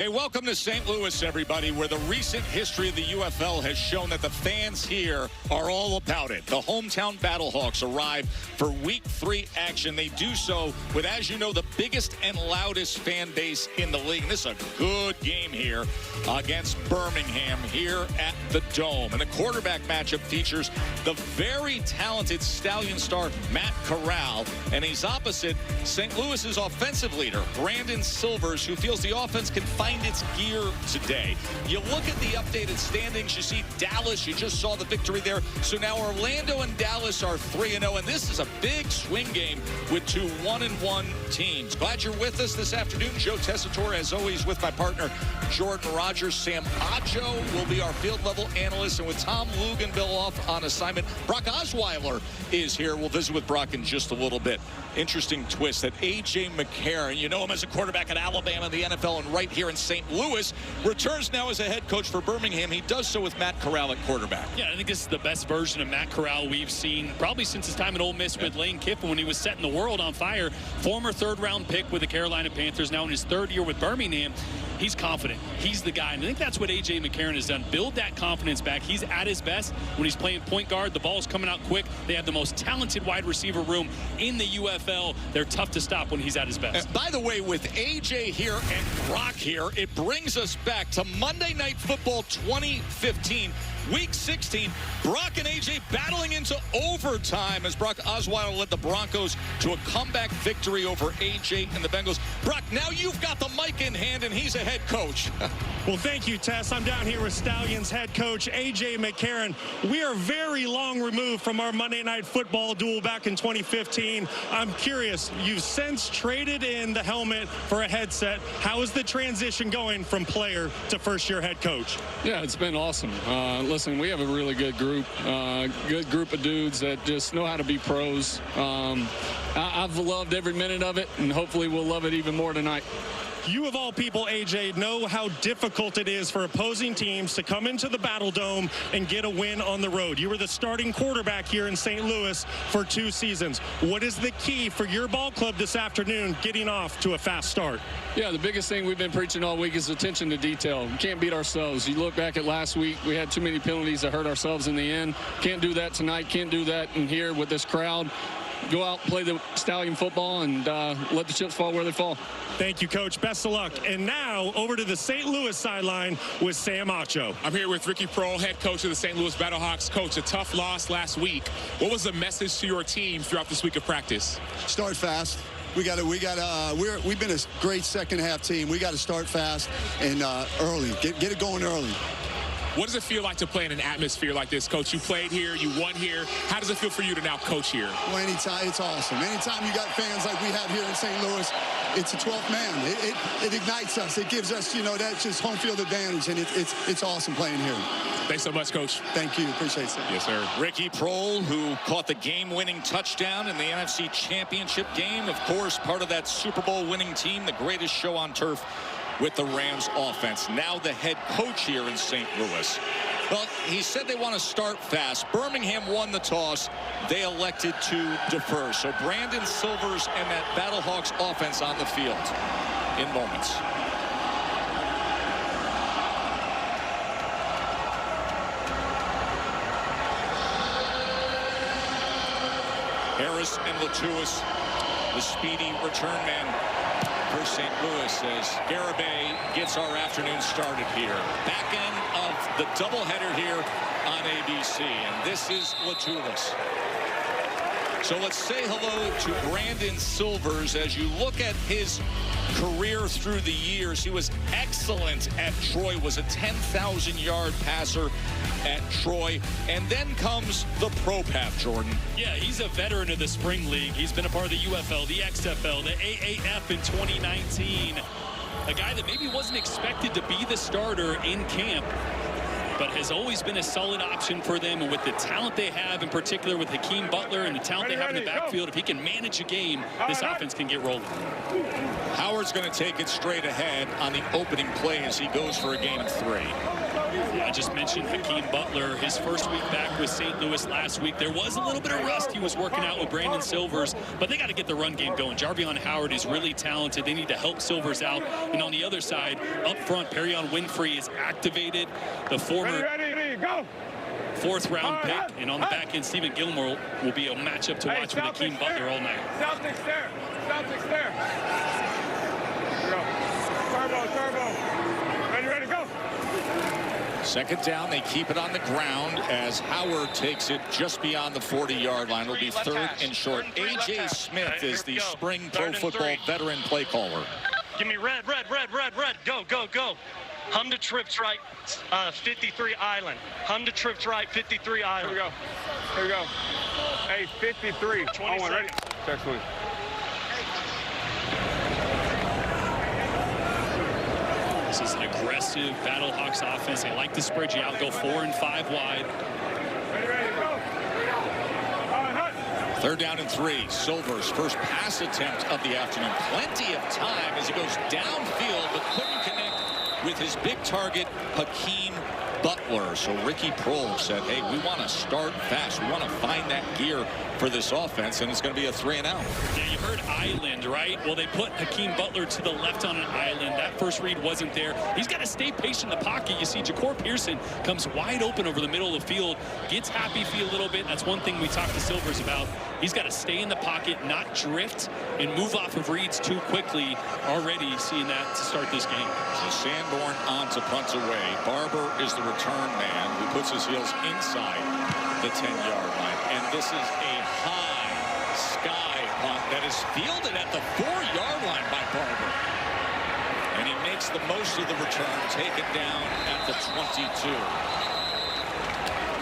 Hey, welcome to St. Louis, everybody, where the recent history of the UFL has shown that the fans here are all about it. The hometown Battlehawks arrive for Week 3 action. They do so with, as you know, the biggest and loudest fan base in the league. This is a good game here against Birmingham here at the Dome. And the quarterback matchup features the very talented Stallion star Matt Corral, and he's opposite St. Louis's offensive leader, Brandon Silvers, who feels the offense can find its gear today. You look at the updated standings, you see Dallas, you just saw the victory there. So now Orlando and Dallas are 3-0, and this is a big swing game with two 1-1 teams. Glad you're with us this afternoon. Joe Tessitore, as always, with my partner, Jordan Rogers. Sam Ajo will be our field level analyst, and with Tom Luganville off on assignment, Brock Osweiler is here. We'll visit with Brock in just a little bit. Interesting twist that A.J. McCarron, you know him as a quarterback at Alabama, the NFL, and right here in St. Louis, returns now as a head coach for Birmingham. He does so with Matt Corral at quarterback. Yeah, I think this is the best version of Matt Corral we've seen probably since his time at Ole Miss with Lane Kiffin when he was setting the world on fire. Former third-round pick with the Carolina Panthers, now in his third year with Birmingham. He's confident. He's the guy. And I think that's what A.J. McCarron has done. Build that confidence back. He's at his best when he's playing point guard. The ball's coming out quick. They have the most talented wide receiver room in the UFL. They're tough to stop when he's at his best. By the way, with A.J. here and Brock here, it brings us back to Monday Night Football 2015. Week 16, Brock and A.J. battling into overtime as Brock Osweiler led the Broncos to a comeback victory over A.J. and the Bengals. Brock, now you've got the mic in hand, and he's a head coach. Well, thank you, Tess. I'm down here with Stallions head coach A.J. McCarron. We are very long removed from our Monday Night Football duel back in 2015. I'm curious, you've since traded in the helmet for a headset. How is the transition going from player to first-year head coach? Yeah, it's been awesome. Listen, we have a really good group of dudes that just know how to be pros. I've loved every minute of it, and hopefully we'll love it even more tonight. You, of all people, AJ, know how difficult it is for opposing teams to come into the Battle Dome and get a win on the road. You were the starting quarterback here in St. Louis for 2 seasons. What is the key for your ball club this afternoon getting off to a fast start? Yeah, the biggest thing we've been preaching all week is attention to detail. We can't beat ourselves. You look back at last week, we had too many penalties that hurt ourselves in the end. Can't do that tonight. Can't do that in here with this crowd. Go out, play the Stallion football, and let the chips fall where they fall. Thank you, Coach. Best of luck. And now, over to the St. Louis sideline with Sam Acho. I'm here with Ricky Prohl, head coach of the St. Louis Battlehawks. Coach, a tough loss last week. What was the message to your team throughout this week of practice? Start fast. We've been a great second-half team. We got to start fast and early. Get it going early. What does it feel like to play in an atmosphere like this, Coach? You played here, you won here. How does it feel for you to now coach here? Well, anytime, it's awesome. Anytime you got fans like we have here in St. Louis, it's a 12th man. It ignites us. It gives us, that's just home field advantage, and it's awesome playing here. Thanks so much, Coach. Thank you. Appreciate it. Yes, sir. Ricky Prohl, who caught the game-winning touchdown in the NFC Championship game. Of course, part of that Super Bowl winning team, the greatest show on turf with the Rams offense. Now the head coach here in St. Louis. Well, he said they want to start fast. Birmingham won the toss. They elected to defer. So Brandon Silvers and that Battlehawks offense on the field in moments. Harris and Latuis, the speedy return man for St. Louis, as Garibay gets our afternoon started here. Back end of the doubleheader here on ABC, and this is Latulis. So let's say hello to Brandon Silvers. As you look at his career through the years, he was excellent at Troy, was a 10,000-yard passer at Troy, and then comes the pro path, Jordan. Yeah, he's a veteran of the Spring League. He's been a part of the UFL, the XFL, the AAF in 2019. A guy that maybe wasn't expected to be the starter in camp. but has always been a solid option for them. And with the talent they have, in particular with Hakeem Butler and the talent they have in the backfield, if he can manage a game, this offense can get rolling. Howard's going to take it straight ahead on the opening play as he goes for a gain of 3. Yeah, I just mentioned Hakeem Butler, his first week back with St. Louis last week. There was a little bit of rust. He was working out with Brandon Silvers, but they got to get the run game going. Jarvion Howard is really talented. They need to help Silvers out. And on the other side, up front, Perrion Winfrey is activated, the former fourth-round pick. And on the back end, Stephen Gilmore will be a matchup to watch with Hakeem Butler all night. Celtics there. Celtics there. Turbo. Ready, go. Second down, they keep it on the ground as Howard takes it just beyond the 40-yard line. It'll be 3rd and short. A.J. Smith is the spring pro football veteran play caller. Give me red. Go. Hum to trips right, 53 Island. Hum to trips right, 53 Island. Here we go. Hey, 53. 20 seconds. Ready? Text me. This is an aggressive Battlehawks offense. They like to spread you out, go 4 and 5 wide. Ready, go. 3rd down and 3. Silvers' first pass attempt of the afternoon. Plenty of time as he goes downfield, but couldn't connect with his big target, Hakeem Butler. So Ricky Prohl said, hey, we want to start fast. We want to find that gear for this offense, and it's going to be a 3 and out. Yeah, you heard island, right? Well, they put Hakeem Butler to the left on an island. That first read wasn't there. He's got to stay patient in the pocket. You see Ja'Cour Pearson comes wide open over the middle of the field, gets happy feet a little bit. That's one thing we talked to Silvers about. He's got to stay in the pocket, not drift, and move off of reads too quickly. Already seeing that to start this game. So Sanborn on to punt away. Barber is the return man who puts his heels inside the 10-yard line. And this is a high sky punt that is fielded at the 4-yard line by Barber. And he makes the most of the return, taken down at the 22.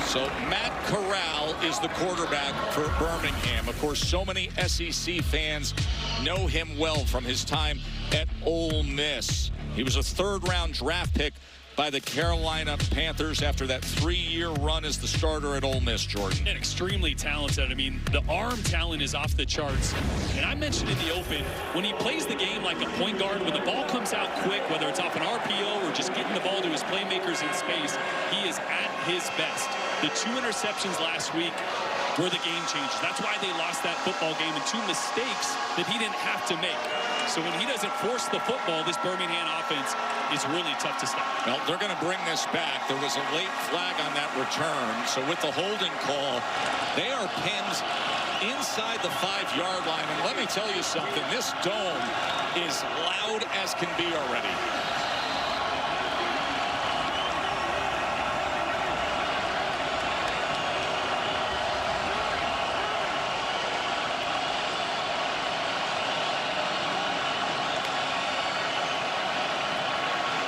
So Matt Corral is the quarterback for Birmingham. Of course, so many SEC fans know him well from his time at Ole Miss. He was a 3rd-round draft pick by the Carolina Panthers after that 3-year run as the starter at Ole Miss, Jordan. And extremely talented. I mean, the arm talent is off the charts. And I mentioned in the open, when he plays the game like a point guard, when the ball comes out quick, whether it's off an RPO or just getting the ball to his playmakers in space, he is at his best. The 2 interceptions last week were the game changers. That's why they lost that football game, and 2 mistakes that he didn't have to make. So when he doesn't force the football, this Birmingham offense is really tough to stop. Well, they're going to bring this back. There was a late flag on that return. So with the holding call, they are pinned inside the 5-yard line. And let me tell you something, this dome is loud as can be already.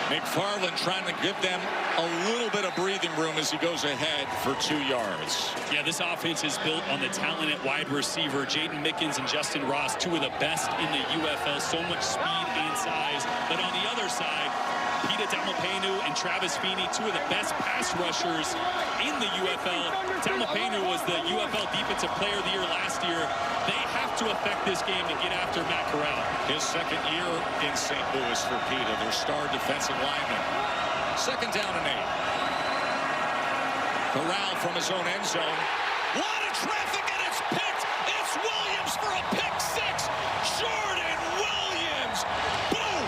McFarland trying to give them a little bit of breathing room as he goes ahead for 2 yards. Yeah, this offense is built on the talent at wide receiver. Jaden Mickens and Justin Ross, 2 of the best in the UFL. So much speed and size. But on the other side, Pita Tamapenu and Travis Feeney, 2 of the best pass rushers in the UFL. Tamapenu was the UFL Defensive Player of the Year last year. They have to affect this game to get after Matt Corral. His 2nd year in St. Louis for Pita, their star defensive lineman. 2nd down and 8. Corral from his own end zone. A lot of traffic and it's picked. It's Williams for a pick 6. Jordan Williams. Boom.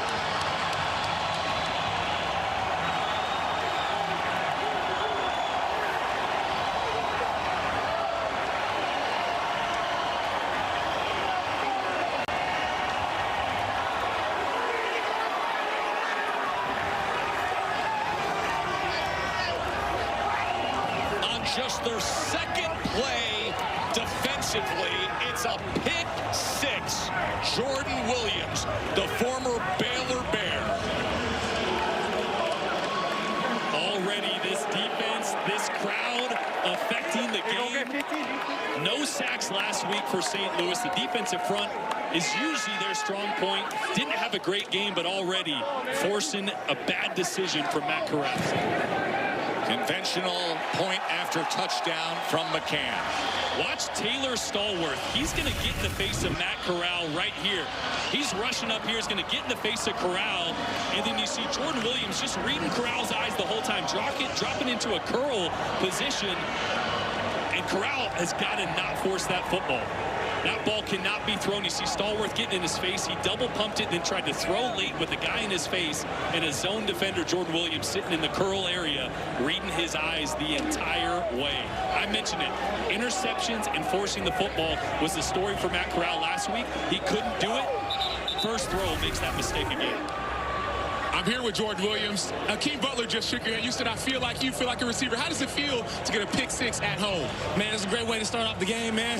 Just their 2nd play defensively, it's a pick 6. Jordan Williams, the former Baylor Bear. Already this defense, this crowd affecting the game. No sacks last week for St. Louis. The defensive front is usually their strong point. Didn't have a great game, but already forcing a bad decision from Matt Corral. Conventional point after touchdown from McCann. Watch Taylor Stallworth. He's going to get in the face of Matt Corral right here. He's rushing up here. He's going to get in the face of Corral. And then you see Jordan Williams just reading Corral's eyes the whole time, dropping into a curl position. And Corral has got to not force that football. That ball cannot be thrown. You see Stallworth getting in his face. He double pumped it, then tried to throw late with a guy in his face, and a zone defender, Jordan Williams, sitting in the curl area, reading his eyes the entire way. I mentioned it. Interceptions and forcing the football was the story for Matt Corral last week. He couldn't do it. First throw makes that mistake again. I'm here with Jordan Williams. Akeem Butler just shook your hand. You said, I feel like you feel like a receiver. How does it feel to get a pick six at home? Man, it's a great way to start off the game, man.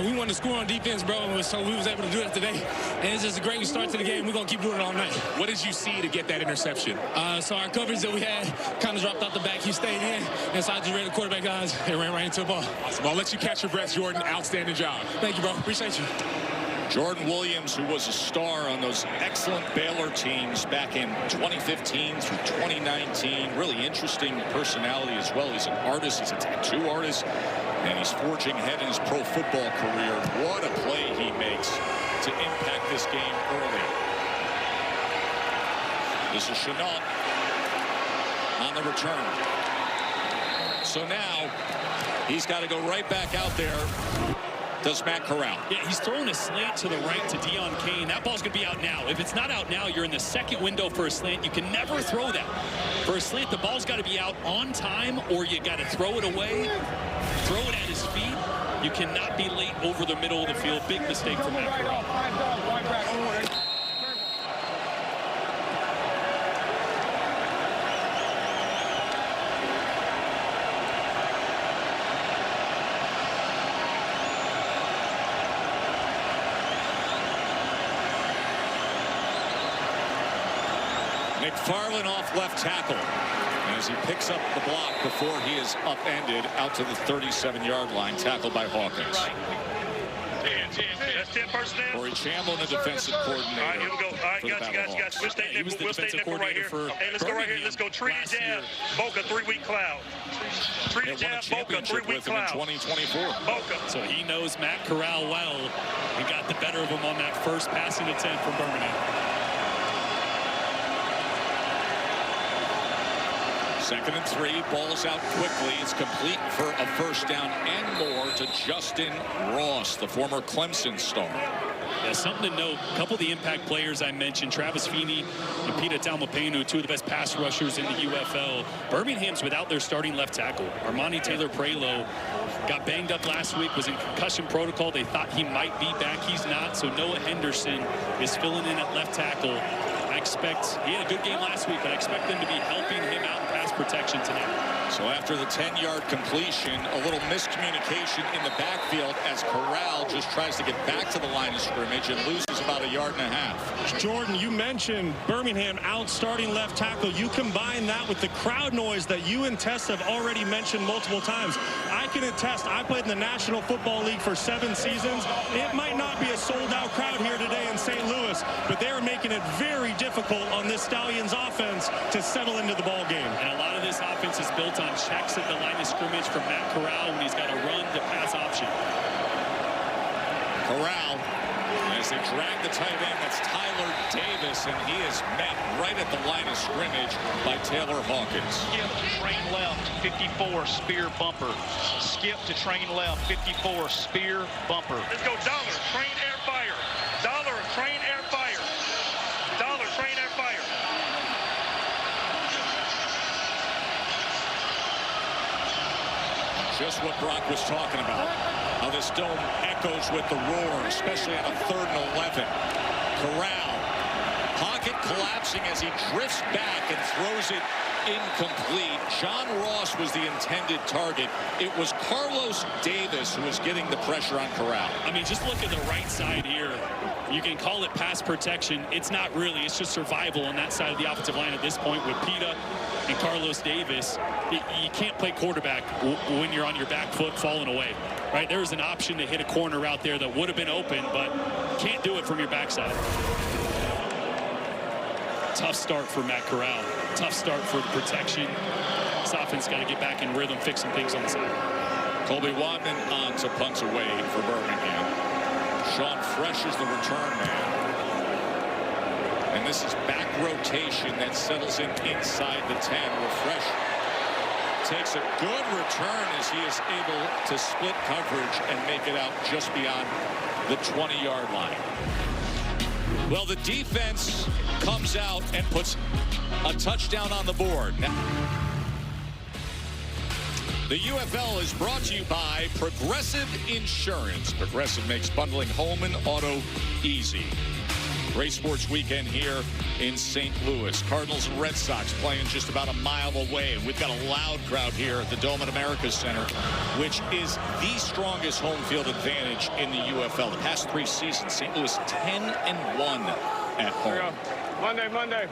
We wanted to score on defense, bro, so we was able to do it today. And it's just a great start to the game. We're going to keep doing it all night. What did you see to get that interception? So our coverage that we had kind of dropped out the back. He stayed in, and so I just read the quarterback guys and ran right into the ball. Awesome. I'll let you catch your breath, Jordan. Outstanding job. Thank you, bro. Appreciate you. Jordan Williams, who was a star on those excellent Baylor teams back in 2015 through 2019. Really interesting personality as well. He's an artist. He's a tattoo artist. And he's forging ahead in his pro football career. What a play he makes to impact this game early. This is Chenault on the return. So now he's got to go right back out there. Does Matt Corral. Yeah, he's throwing a slant to the right to Deon Cain. That ball's going to be out now. If it's not out now, you're in the second window for a slant. You can never throw that. For a slant, the ball's got to be out on time, or you got to throw it away, throw it at his feet. You cannot be late over the middle of the field. Big mistake from Matt Corral. McFarland off left tackle as he picks up the block before he is upended out to the 37-yard line, tackled by Hawkins. That's 10 personnel. Corey Chamblin, the defensive coordinator. All right, here we go. All right, guys. We'll stay nickel right here. Hey, let's go right here. Let's go. Treaty Jab, Boca, 3-week cloud. Treaty Jab, Boca, 3-week cloud. 2024. Boca. So he knows Matt Corral well and got the better of him on that first passing attempt from Birmingham. Second and 3, ball's out quickly. It's complete for a first down and more to Justin Ross, the former Clemson star. Yeah, something to note, a couple of the impact players I mentioned, Travis Feeney and Pita Talmapenu, two of the best pass rushers in the UFL. Birmingham's without their starting left tackle. Armani Taylor-Prelo got banged up last week, was in concussion protocol. They thought he might be back. He's not, so Noah Henderson is filling in at left tackle. I expect, he had a good game last week, but I expect them to be helping him out in pass protection tonight. So after the 10-yard completion, a little miscommunication in the backfield as Corral just tries to get back to the line of scrimmage and loses about 1.5 yards. Jordan, you mentioned Birmingham out starting left tackle. You combine that with the crowd noise that you and Tess have already mentioned multiple times. I can attest, I played in the National Football League for 7 seasons. It might not be a sold-out crowd here today in St. Louis, but they're making it very difficult on this Stallions offense to settle into the ball game. And a lot of this offense is built on checks at the line of scrimmage from Matt Corral when he's got a run to pass option. Corral, as they drag the tight end, that's Tyler Davis, and he is met right at the line of scrimmage by Taylor Hawkins. Skip to train left, 54, spear bumper. Skip to train left, 54, spear bumper. Let's go, Dollar, train air fire. Dollar, train air fire. Dollar, train air fire. Just what Brock was talking about. How this dome echoes with the roar, especially on a 3rd and 11. Corral, pocket collapsing as he drifts back and throws it incomplete. John Ross was the intended target. It was Carlos Davis who was getting the pressure on Corral. I mean, just look at the right side here. You can call it pass protection. It's not really. It's just survival on that side of the offensive line at this point with Pita and Carlos Davis. You can't play quarterback when you're on your back foot falling away, right? There was an option to hit a corner route there that would have been open, but can't do it from your backside. Tough start for Matt Corral. Tough start for the protection. This offense got to get back in rhythm, fixing things on the side. Colby Wadman on to punt away for Birmingham. Sean Fresh is the return man. And this is back rotation that settles in inside the 10, where Fresh takes a good return as he is able to split coverage and make it out just beyond the 20-yard line. Well, the defense comes out and puts a touchdown on the board. Now, the UFL is brought to you by Progressive Insurance. Progressive makes bundling home and auto easy. Great sports weekend here in St. Louis. Cardinals and Red Sox playing just about a mile away. And we've got a loud crowd here at the Dome at America's Center, which is the strongest home field advantage in the UFL. The past 3 seasons, St. Louis 10-1 at home. Monday.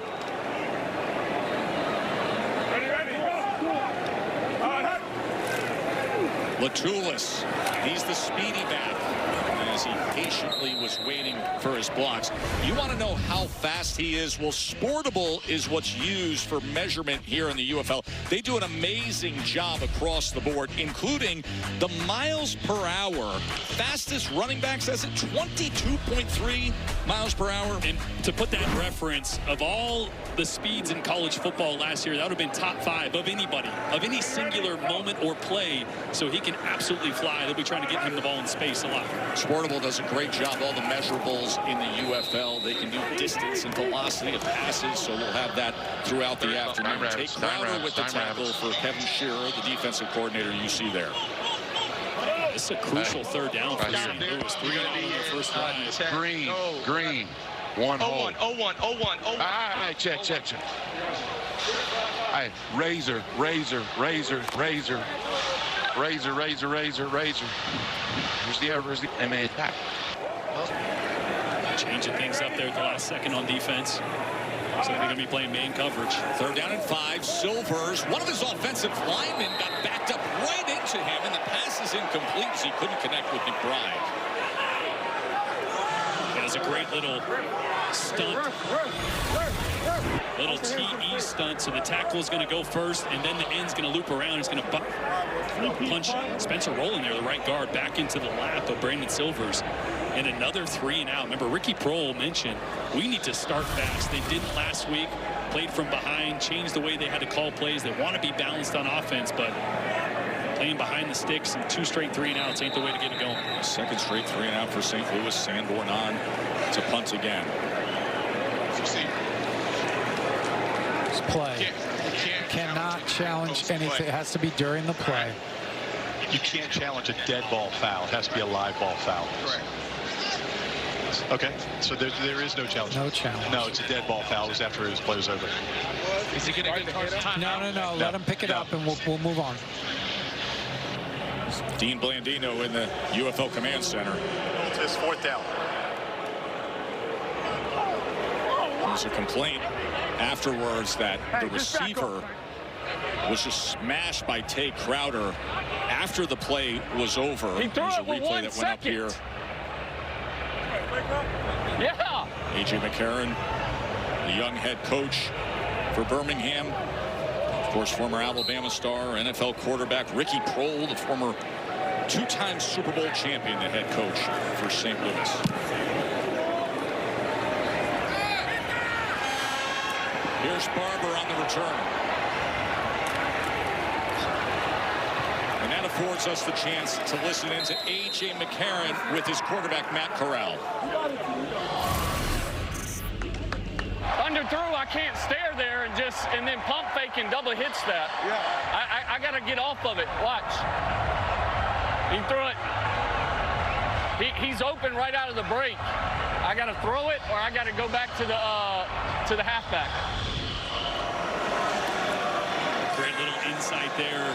Latulis, he's the speedy back as he patiently was waiting for his blocks. You want to know how fast he is? Well, Sportable is what's used for measurement here in the UFL. They do an amazing job across the board, including the miles per hour. Fastest running back says it 22.3 miles per hour. And to put that in reference, of all the speeds in college football last year, that would have been top 5 of anybody, of any singular moment or play. So he can absolutely fly. They'll be trying to get him the ball in space a lot. Sportable does a great job. All the measurables in the UFL. They can do distance and velocity of passes, so we'll have that throughout the afternoon. Take Crowder with the tackle for Kevin Shearer, the defensive coordinator you see there. This is a crucial third down for St. Louis. 3 on the first drive. Green. 1 hole. 0-1. Check. Hey, razor. Where's the MA attack? Changing things up there at the last second on defense. So they're going to be playing man coverage. 3rd down and 5. Silvers, one of his offensive linemen, got backed up right into him, and the pass is incomplete as he couldn't connect with McBride. That was a great little stunt. Little TE stunt. So the tackle is going to go first, and then the end's going to loop around. He's going to punch Spencer Rowland there, the right guard, back into the lap of Brandon Silvers. And another 3 and out. Remember, Ricky Prohl mentioned we need to start fast. They didn't last week. Played from behind, changed the way they had to call plays. They want to be balanced on offense, but playing behind the sticks and 2 straight 3 and outs ain't the way to get it going. 2nd straight 3 and out for St. Louis. Sanborn on to punt again. Play. Cannot challenge anything. It has to be during the play. You can't challenge a dead ball foul. It has to be a live ball foul. Correct. Okay, so there is no challenge. No challenge. No, it's a dead ball foul. It was after his play was over. Is he going to get time? No. Let him pick it up, and we'll move on. Dean Blandino in the UFL Command Center. It's 4th down. There's a complaint afterwards that the receiver was just smashed by Tay Crowder after the play was over. He threw There's a it with replay 1 that went up here. Yeah. A.J. McCarron, the young head coach for Birmingham. Of course, former Alabama star, NFL quarterback Ricky Prohl, the former 2-time Super Bowl champion, the head coach for St. Louis. Here's Barber on the return. And that affords us the chance to listen in to A.J. McCarron with his quarterback, Matt Corral. Underthrew, I can't stare there and then pump fake and double hits that. Yeah. I got to get off of it. Watch. He threw it. He's open right out of the break. I got to throw it, or I got to go back to the halfback. Great little insight there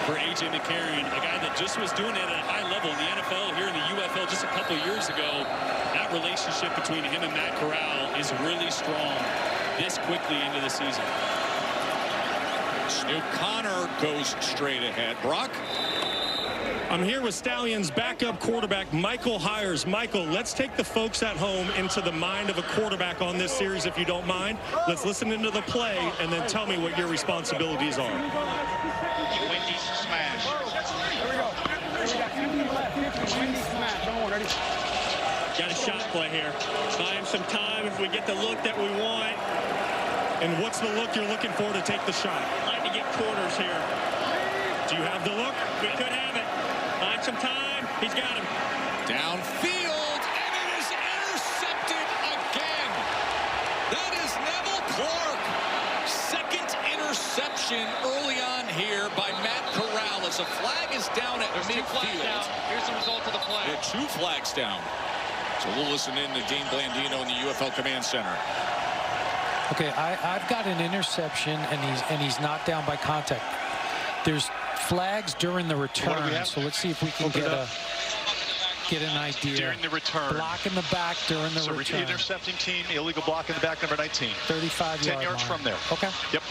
for A.J. McCarron, a guy that just was doing it at a high level in the NFL, here in the UFL just a couple years ago. That relationship between him and Matt Corral is really strong this quickly into the season. Snoop Connor goes straight ahead. Brock? I'm here with Stallions backup quarterback Michael Hires. Michael, let's take the folks at home into the mind of a quarterback on this series, if you don't mind. Let's listen into the play and then tell me what your responsibilities are. Windy smash. Here we go. Windy smash. Come on, ready? Got a shot play here. Buy him some time if we get the look that we want. And what's the look you're looking for to take the shot? I'd like to get quarters here. Do you have the look? We could have it. Find some time. He's got him. Downfield, and it is intercepted again. That is Neville Clark. Second interception early on here by Matt Corral as a flag is down at midfield. Here's the result of the play. Yeah, 2 flags down. So we'll listen in to Dean Blandino in the UFL Command Center. Okay, I've got an interception, and he's not down by contact. There's flags during the return, so let's see if we can get an idea. During the return. Block in the back during the return. So intercepting team, illegal block in the back, number 19. 35 10 yards line. from there. Okay. Yep.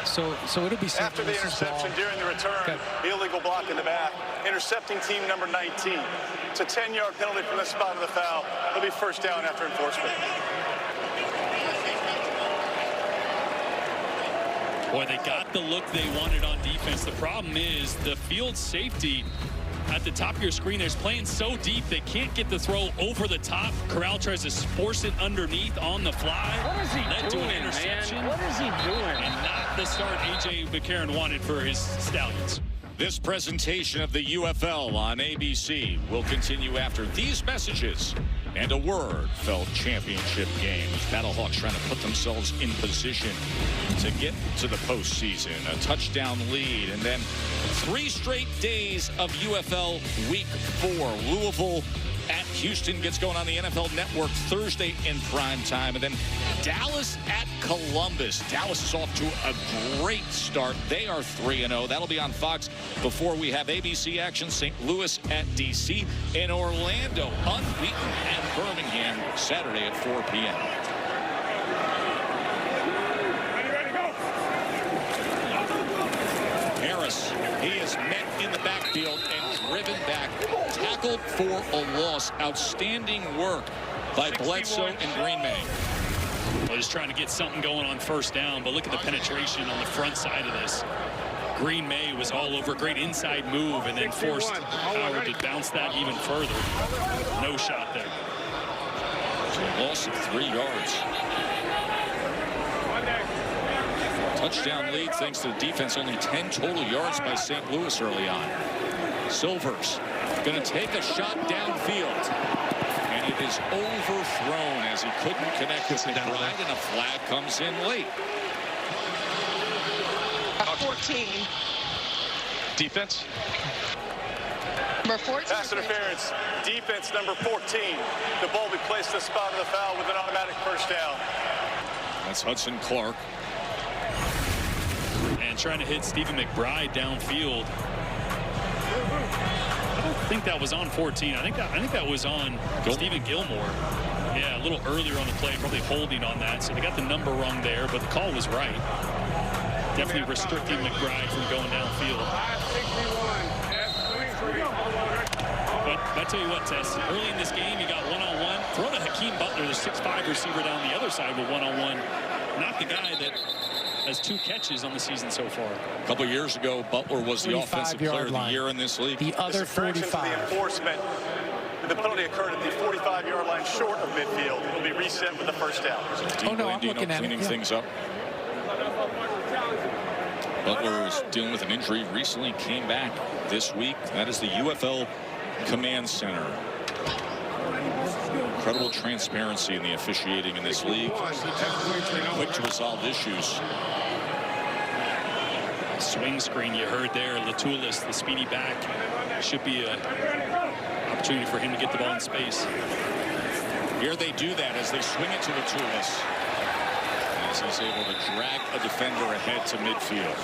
So it'll be after the interception, during the return, illegal block in the back, intercepting team number 19. It's a 10-yard penalty from the spot of the foul. It'll be first down after enforcement. Boy, they got the look they wanted on defense. The problem is the field safety at the top of your screen is playing so deep they can't get the throw over the top. Corral tries to force it underneath on the fly. What is he doing, an interception. man? What is he doing? And not the start A.J. McCarron wanted for his Stallions. This presentation of the UFL on ABC will continue after these messages and a Wordfeld championship game. Battlehawks trying to put themselves in position to get to the postseason. A touchdown lead, and then 3 straight days of UFL Week 4. Louisville at Houston gets going on the NFL Network Thursday in prime time. And then Dallas at Columbus. Dallas is off to a great start. They are 3-0. That'll be on Fox before we have ABC action. St. Louis at DC. And Orlando unbeaten at Birmingham Saturday at 4 p.m. Harris, he is met in the backfield and driven back, tackled for a loss. Outstanding work by Bledsoe and Green Bay. Well, just trying to get something going on first down, but look at the penetration on the front side of this. Green Bay was all over, great inside move, and then forced Howard to bounce that even further. No shot there. Loss of 3 yards. Touchdown lead thanks to the defense. Only 10 total yards by St. Louis early on. Silvers going to take a shot downfield. And it is overthrown as he couldn't connect with McBride, and a flag comes in late. 14. Defense. Number 14. Pass interference. Defense number 14. The ball will be placed in the spot of the foul with an automatic first down. That's Hudson Clark. And trying to hit Stephen McBride downfield. I don't think that was on 14. I think that was on Stephen Gilmore. Yeah, a little earlier on the play, probably holding on that. So they got the number wrong there, but the call was right. Definitely restricting McBride from going downfield. But I tell you what, Tess, early in this game, you got one-on-one. Throw to Hakeem Butler, the 6'5" receiver down the other side with one-on-one. Not the guy that has 2 catches on the season so far. A couple years ago, Butler was the offensive player of the year in this league. The other 45. The enforcement. The penalty occurred at the 45-yard line short of midfield. It will be reset with the first down. Oh, no, I'm looking at cleaning it. things up. Butler was dealing with an injury, recently came back this week. That is the UFL Command Center. Incredible transparency in the officiating in this league. Quick to resolve issues. Swing screen you heard there. Latulis, the speedy back. Should be an opportunity for him to get the ball in space. Here they do that as they swing it to Latulis, as he's able to drag a defender ahead to midfield.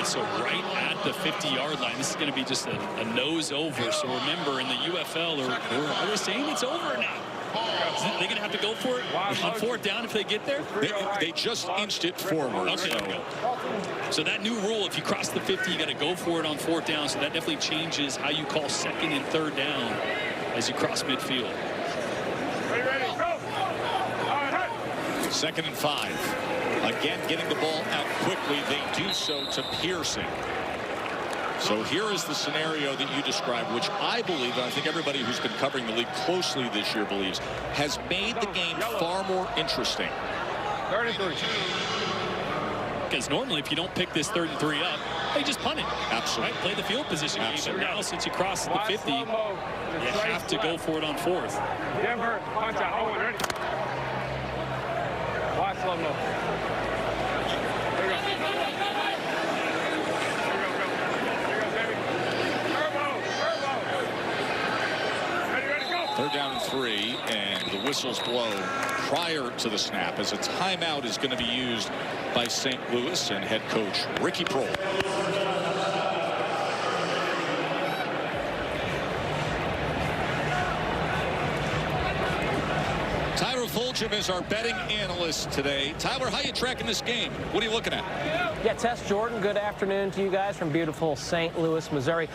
So right at the 50-yard line, this is going to be just a nose over. So remember, in the UFL, we're always saying it's over now. Are they going to have to go for it on fourth down if they get there? They just inched it forward. Okay, so that new rule, if you cross the 50, you got to go for it on fourth down. So that definitely changes how you call second and third down as you cross midfield. Second and 5. Again, getting the ball out quickly. They do so to Pearson. So here is the scenario that you described, which I believe, and I think everybody who's been covering the league closely this year believes, has made the game far more interesting. 33. Because normally, if you don't pick this 3rd and 3 up, they just punt it. Absolutely. Right? Play the field position game. But now, since you cross the 50, you have to go for it on fourth. Denver, punch out. Hold on, ready? Watch slow-mo. There we go. Third down and 3, and the whistles blow prior to the snap as a timeout is going to be used by St. Louis and head coach Ricky Prohl. Tyler Fulgham is our betting analyst today. Tyler, how you tracking this game? What are you looking at? Yeah, Tess Jordan, good afternoon to you guys from beautiful St. Louis, Missouri.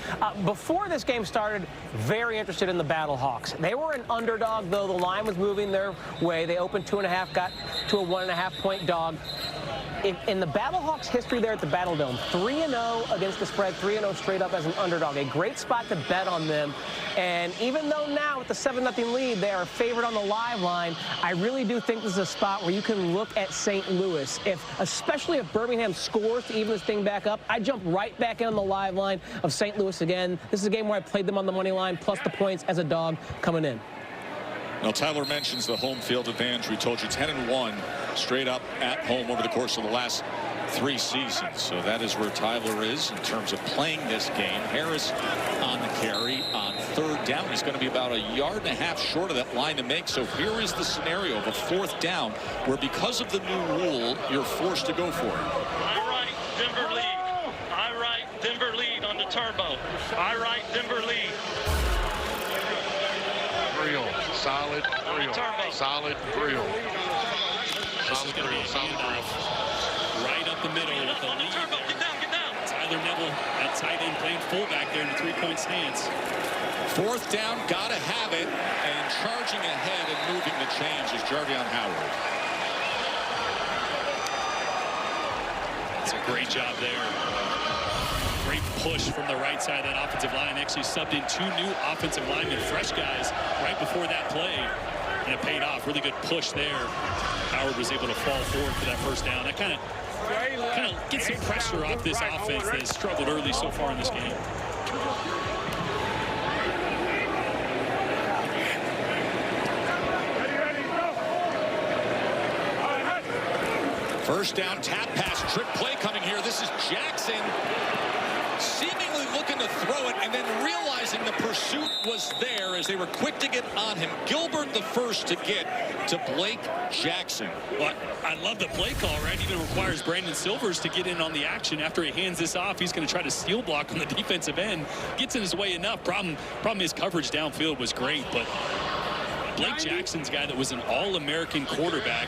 Before this game started, very interested in the Battlehawks. They were an underdog, though the line was moving their way. They opened 2.5, got to a 1.5-point dog. In the Battlehawks' history there at the Battle Dome, 3-0 against the spread, 3-0 straight up as an underdog. A great spot to bet on them. And even though now with the 7-0 lead, they are favored on the live line, I really do think this is a spot where you can look at St. Louis. Especially if Birmingham scores to even this thing back up, I jump right back in on the live line of St. Louis again. This is a game where I played them on the money line, plus the points as a dog coming in. Now, Tyler mentions the home field advantage. We told you 10-1 straight up at home over the course of the last 3 seasons. So that is where Tyler is in terms of playing this game. Harris on the carry on third down. He's going to be about 1.5 yards short of that line to make. So here is the scenario of a fourth down where, because of the new rule, you're forced to go for it. I right, Denver lead. I right, Denver lead on the turbo. I right, Denver lead. Real. Solid. Real. Solid. Real. This is going to be a handoff right up the middle with the lead. Get down. Tyler Neville at tight end playing fullback there in the 3-point stance. Fourth down, got to have it, and charging ahead and moving the chains is Jarvion Howard. That's a great job there. Great push from the right side of that offensive line. Actually subbed in 2 new offensive linemen, fresh guys, right before that play. And it paid off. Really good push there. Howard was able to fall forward for that first down. That kind of gets some pressure off this offense that has struggled early so far in this game. First down, tap pass, trick play coming here. This is Jackson seemingly looking to throw it and then realizing the pursuit was there as they were quick to get on him. Gilbert the first to get to Blake Jackson. Well, I love the play call, right? Even requires Brandon Silvers to get in on the action. After he hands this off, he's going to try to steal block on the defensive end. Gets in his way enough. Problem his coverage downfield was great, but Blake Jackson's a guy that was an All-American quarterback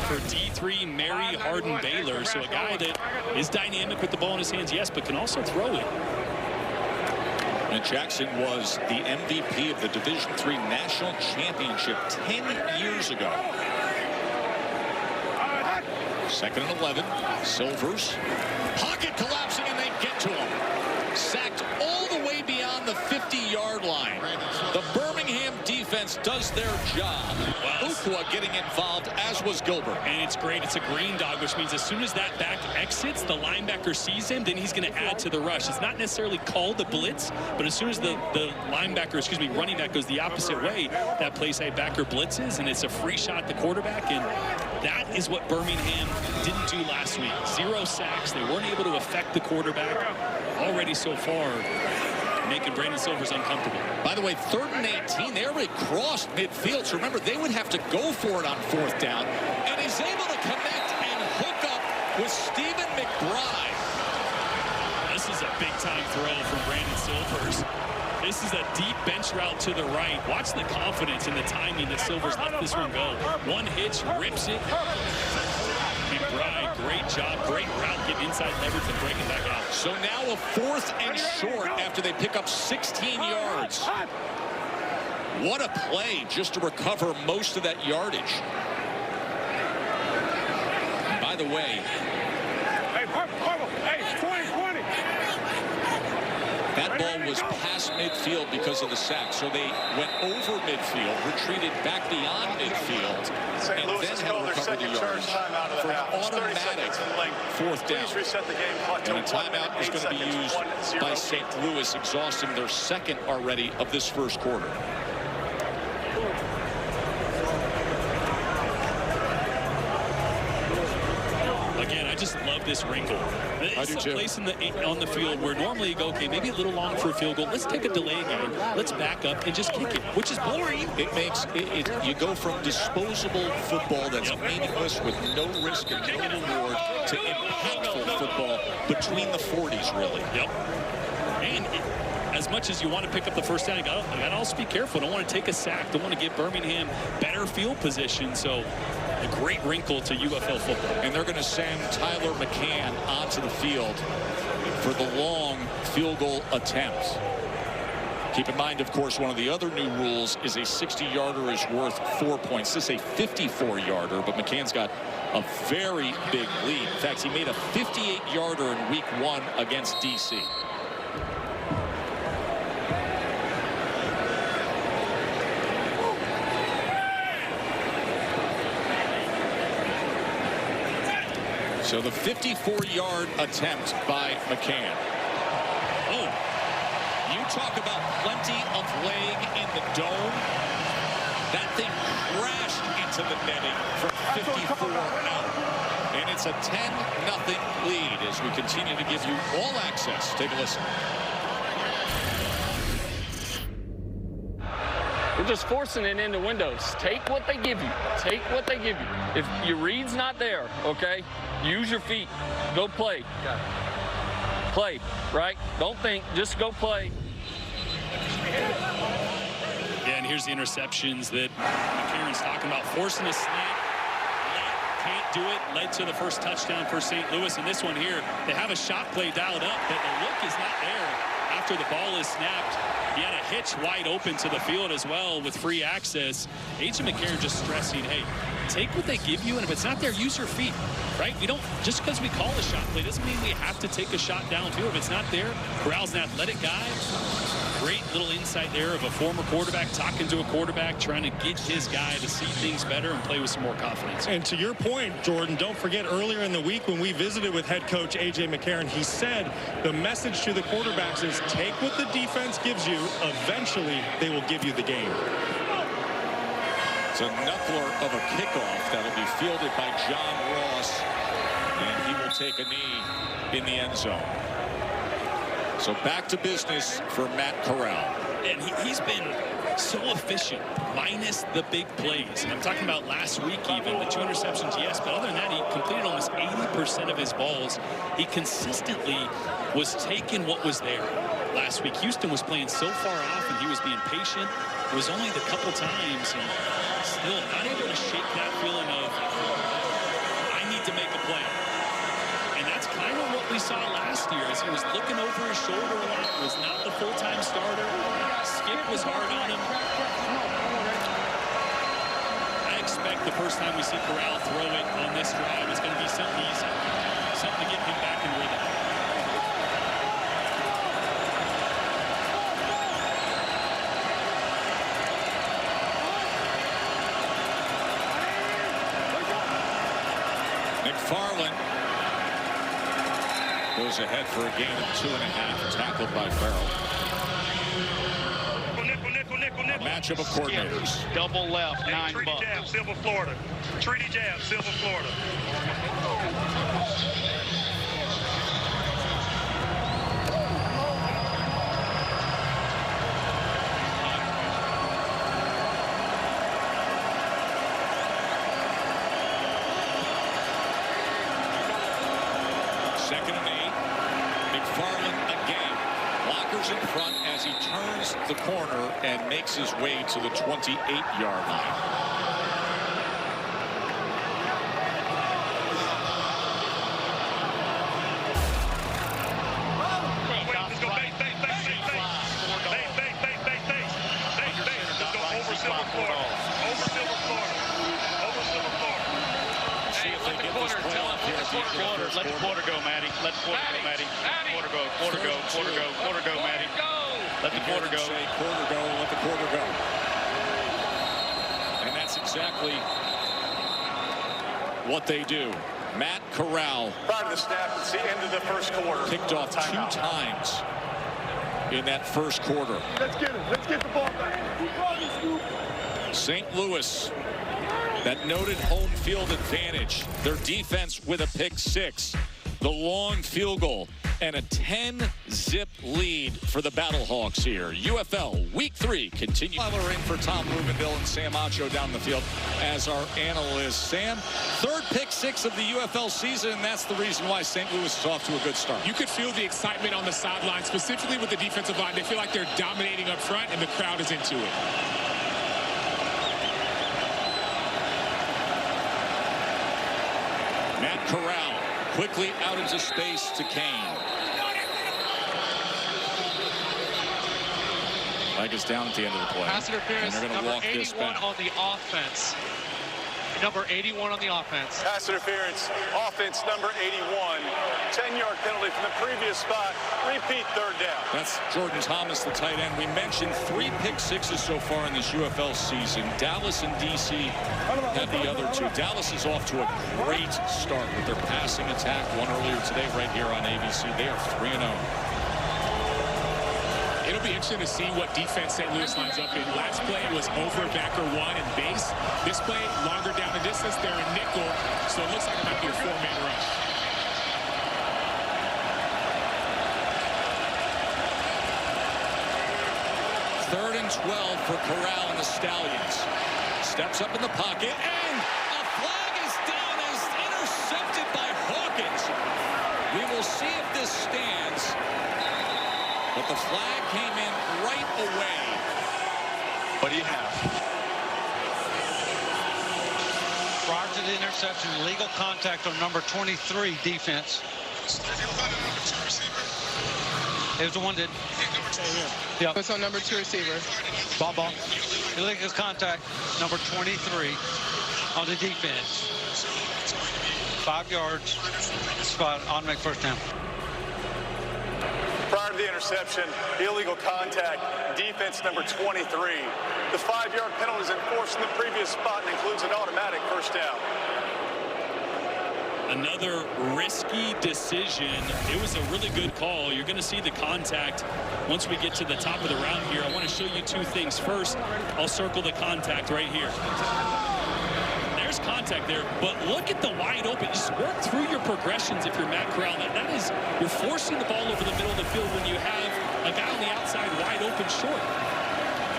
for D3 Mary Hardin Baylor. So a guy that is dynamic with the ball in his hands, yes, but can also throw it. And Jackson was the MVP of the Division III National Championship 10 years ago. Second and 11. Silvers. Pocket collapsing, and they get to him. Sacked all the way beyond the 50-yard line. The Birmingham defense does their job. Ukwa getting involved, as was Gilbert. And it's great. It's a green dog, which means as soon as that back exits, the linebacker sees him, then he's going to add to the rush. It's not necessarily called the blitz, but as soon as the running back goes the opposite way, that play side backer blitzes, and it's a free shot at the quarterback. And that is what Birmingham didn't do last week. 0 sacks. They weren't able to affect the quarterback already so far, making Brandon Silvers uncomfortable. By the way, 3rd and 18, they already crossed midfield. So remember, they would have to go for it on 4th down. And he's able to connect and hook up with Stephen McBride. This is a big-time throw from Brandon Silvers. This is a deep bench route to the right. Watch the confidence and the timing that Silver's let this one go. One hitch, rips it. McBride, great job, great route, getting inside leverage and breaking back out. So now a 4th and short after they pick up 16 yards. What a play just to recover most of that yardage. By the way, that ball was past midfield because of the sack. So they went over midfield, retreated back beyond midfield, and then had to recover the yards for an automatic 4th down. And a timeout is going to be used by St. Louis, exhausting their 2nd already of this first quarter. Again, I just love this wrinkle. I do It's too. a place on the field where normally you go, okay, maybe a little long for a field goal. Let's take a delay game. Let's back up and just kick it, which is boring. It makes you go from disposable football that's meaningless with no risk and no reward to impactful football between the 40s, really. Yep. And as much as you want to pick up the first down, you got to also be careful. Don't want to take a sack. Don't want to give Birmingham better field position. So a great wrinkle to UFL football. And they're going to send Tyler McCann onto the field for the long field goal attempt. Keep in mind, of course, one of the other new rules is a 60-yarder is worth 4 points. This is a 54-yarder, but McCann's got a very big lead. In fact, he made a 58-yarder in week 1 against DC. So the 54-yard attempt by McCann. Oh, you talk about plenty of leg in the dome. That thing crashed into the netting from 54 out. And it's a 10-0 lead as we continue to give you all access. Take a listen. We're just forcing it into windows. Take what they give you. Take what they give you. If your read's not there, okay, use your feet. Go play. Play, right? Don't think. Just go play. Yeah, and here's the interceptions that McCarron's talking about. Forcing a slant. Can't do it. Led to the first touchdown for St. Louis. And this one here, they have a shot play dialed up, but the look is not there after the ball is snapped. He had a hitch wide open to the field as well with free access. A.J. McCarron just stressing, hey, take what they give you, and if it's not there, use your feet, right? We don't, just because we call a shot play doesn't mean we have to take a shot downfield. If it's not there, Corral's an athletic guy. Great little insight there of a former quarterback talking to a quarterback, trying to get his guy to see things better and play with some more confidence. And to your point, Jordan, don't forget earlier in the week when we visited with head coach A.J. McCarron, he said the message to the quarterbacks is take what the defense gives you. Eventually, they will give you the game. It's a knuckler of a kickoff that'll be fielded by John Ross, and he will take a knee in the end zone. So back to business for Matt Corral. And he's been so efficient, minus the big plays. And I'm talking about last week even, the 2 interceptions, yes, but other than that, he completed almost 80% of his balls. He consistently was taking what was there. Last week, Houston was playing so far off, and he was being patient. It was only the couple times, and still not able to shake that feeling of, I need to make a play. And that's kind of what we saw last year as he was looking over his shoulder a lot, was not the full-time starter. Skip was hard on him. I expect the first time we see Corral throw it on this drive, it's going to be something easy, something to get him back in rhythm. McFarland goes ahead for a gain of 2.5, tackled by Farrell. A matchup of coordinators. Double left, $9. Treaty jab, Silver, Florida. Treaty jab, Silver, Florida. Second and 8. McFarland again. Blockers in front as he turns the corner and makes his way to the 28-yard line. Let the quarter go, Maddie. Let the quarter go, Maddie. Quarter go, quarter go, quarter go, quarter go, Maddie. Let the quarter go. Say quarter go, let the quarter go. And that's exactly what they do. Matt Corral. Prior to the snap, it's the end of the first quarter. Picked off 2 times in that first quarter. Let's get it. Let's get the ball back. St. Louis, that noted home field advantage. Their defense with a pick 6. The long field goal and a 10-zip lead for the Battlehawks here. UFL Week 3 continues. We're in for Tom Rubendale and Sam Acho down the field as our analyst. Sam, 3rd pick 6 of the UFL season, and that's the reason why St. Louis is off to a good start. You could feel the excitement on the sideline, specifically with the defensive line. They feel like they're dominating up front, and the crowd is into it. Matt Corral quickly out into space to Kane. Flag is down at the end of the play. Pass interference, and they're going to walk this back. on the offense. Number 81 on the offense. Pass interference, offense number 81. 10-yard penalty from the previous spot. Repeat 3rd down. That's Jordan Thomas, the tight end. We mentioned 3 pick 6s so far in this UFL season. Dallas and DC had the other 2. Dallas is off to a great start with their passing attack. One earlier today right here on ABC. They are 3-0. It'll be interesting to see what defense St. Louis lines up in. Last play was over backer 1 and base. This play, longer down the distance. They're in nickel, so it looks like it might be a 4-man rush. Third and 12 for Corral and the Stallions. Steps up in the pocket, and a flag is down as intercepted by Hawkins. We will see if this stands. But the flag came in right away. What do you have? Prior to the interception, legal contact on number 23 defense. It was the one that... Yeah. What's on number 2 receiver? Ball. Illegal contact, number 23 on the defense. 5 yards. Spot on make first down. Prior to the interception, illegal contact, defense number 23. The 5-yard penalty is enforced in the previous spot and includes an automatic first down. Another risky decision. It was a really good call. You're going to see the contact once we get to the top of the round here. I want to show you 2 things. First, I'll circle the contact right here. There's contact there, but look at the wide open. Just work through your progressions if you're Matt Corral. That is, you're forcing the ball over the middle of the field when you have a guy on the outside wide open short.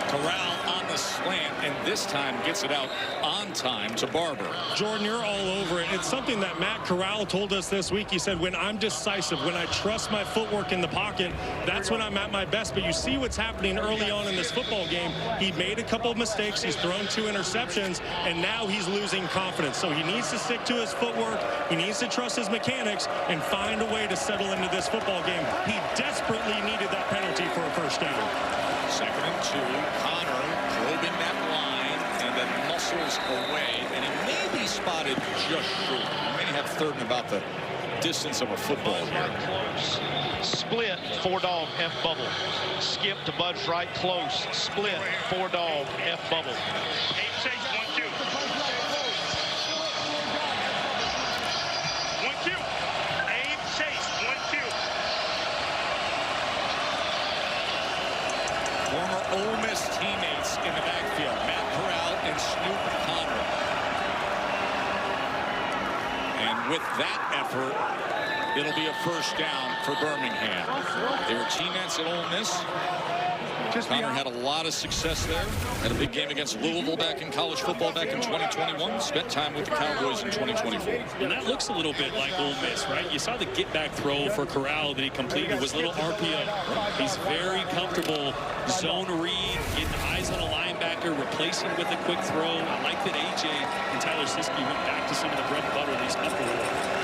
Corral on the slant, and this time gets it out on time to Barber. Jordan, you're all over it. It's something that Matt Corral told us this week. He said, when I'm decisive, when I trust my footwork in the pocket, that's when I'm at my best. But you see what's happening early on in this football game. He made a couple of mistakes. He's thrown 2 interceptions, and now he's losing confidence. So he needs to stick to his footwork. He needs to trust his mechanics and find a way to settle into this football game. He desperately needed that penalty for a first down. 2nd and 2. Connor probing that line and then muscles away, and he may be spotted just short. He may have 3rd and about the distance of a football here. Right close. Split, 4-dog, F bubble. Skip to Bud's right close. Split, 4-dog, F bubble. 8-6, 1-2. 1-2. 8-6, 1-2. Former Ole Miss teammates in the backfield, Matt Corral and Snoop Connor. And And with that effort, it'll be a first down for Birmingham. They were teammates at Ole Miss. Connor had a lot of success there. Had a big game against Louisville back in college football back in 2021. Spent time with the Cowboys in 2024. And that looks a little bit like Ole Miss, right? You saw the get-back throw for Corral that he completed was a little RPO. He's very comfortable zone read, getting eyes on a linebacker, replacing with a quick throw. I like that A.J. and Tyler Siskey went back to some of the bread and butter that he's comfortable with.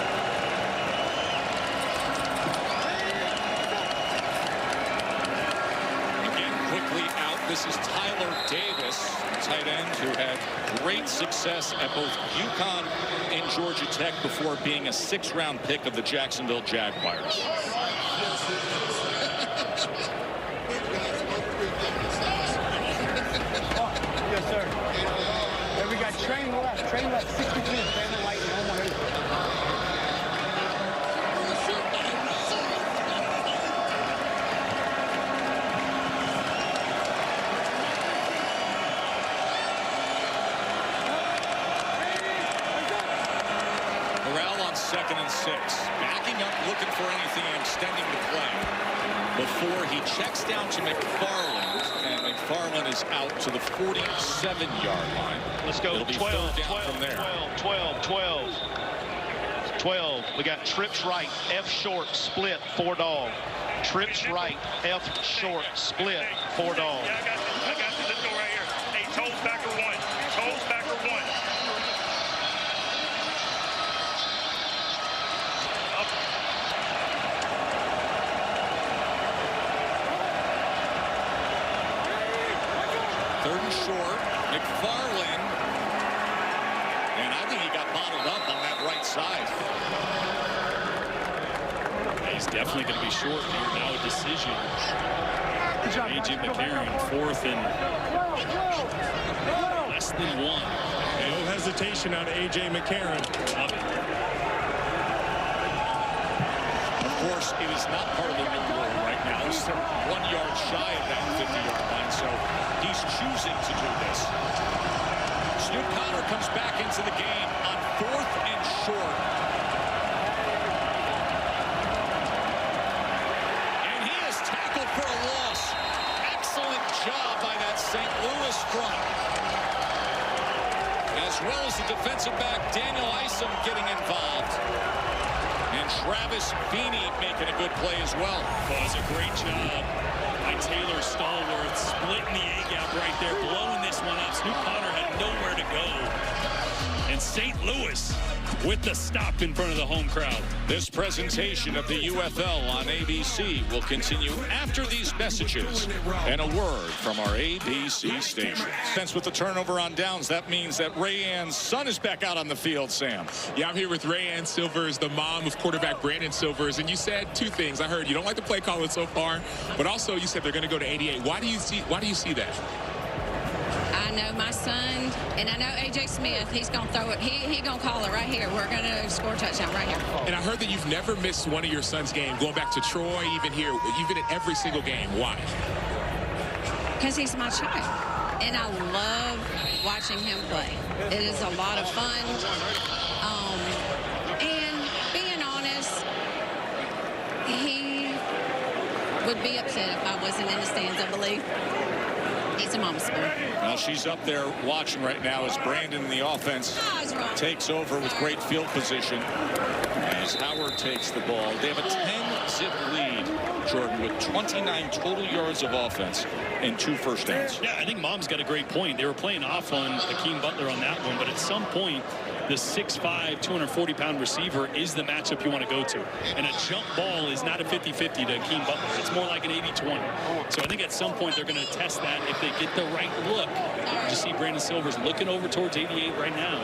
This is Tyler Davis, tight end, who had great success at both UConn and Georgia Tech before being a 6th-round pick of the Jacksonville Jaguars. Yes, sir. And we got train left, 60 minutes, family light, and home ahead. Second and 6. Backing up, looking for anything and extending the play. Before he checks down to McFarland, and McFarland is out to the 47-yard line. Let's go. It'll be 12, down 12, from there. 12. We got trips right, F short, split, 4 dog. Trips right, F short, split, 4 dog. Yeah, I got this. Let's go right here. Hey, toes backer 1. Toes backer 1. Short, McFarland, and I think he got bottled up on that right side. He's definitely going to be short here. Now a decision. A.J. McCarron, 4th and less than 1. No hesitation out of A.J. McCarron. Love it. Of course, it is not part of the new rule right now. He's 1 yard shy of that 50-yard line, so he's choosing to do this. Snoop Conner comes back into the game on 4th and short. And he is tackled for a loss. Excellent job by that St. Louis front. As well as the defensive back, Daniel Isom, getting involved. And Travis Feeney making a good play as well. Does a great job by Taylor Stallworth, splitting the A-gap right there, blowing this one up. Snoop Conner had nowhere to go. And St. Louis with the stop in front of the home crowd. This presentation of the UFL on ABC will continue after these messages and a word from our ABC station. Since with the turnover on downs, that means that Rayanne's son is back out on the field, Sam. Yeah, I'm here with Rayanne Silvers, the mom of quarterback Brandon Silvers, and you said 2 things. I heard you don't like the play calling so far, but also you said they're going to go to 88. Why do you see that? I know my son, and I know A.J. Smith. He's going to throw it. He going to call it right here. We're going to score a touchdown right here. And I heard that you've never missed one of your son's game, going back to Troy, even here, even in every single game. Why? Because he's my child, and I love watching him play. It is a lot of fun. And being honest, he would be upset if I wasn't in the stands, I believe. He's a mama's boy. Well, she's up there watching right now as Brandon in the offense takes over with great field position as Howard takes the ball. They have a 10-zip lead, Jordan, with 29 total yards of offense and 2 first downs. Yeah, I think Mom's got a great point. They were playing off on Hakeem Butler on that one, but at some point, the 6'5", 240-pound receiver is the matchup you want to go to. And a jump ball is not a 50-50 to Hakeem Butler. It's more like an 80-20. So I think at some point they're going to test that if they get the right look. You see Brandon Silvers looking over towards 88 right now.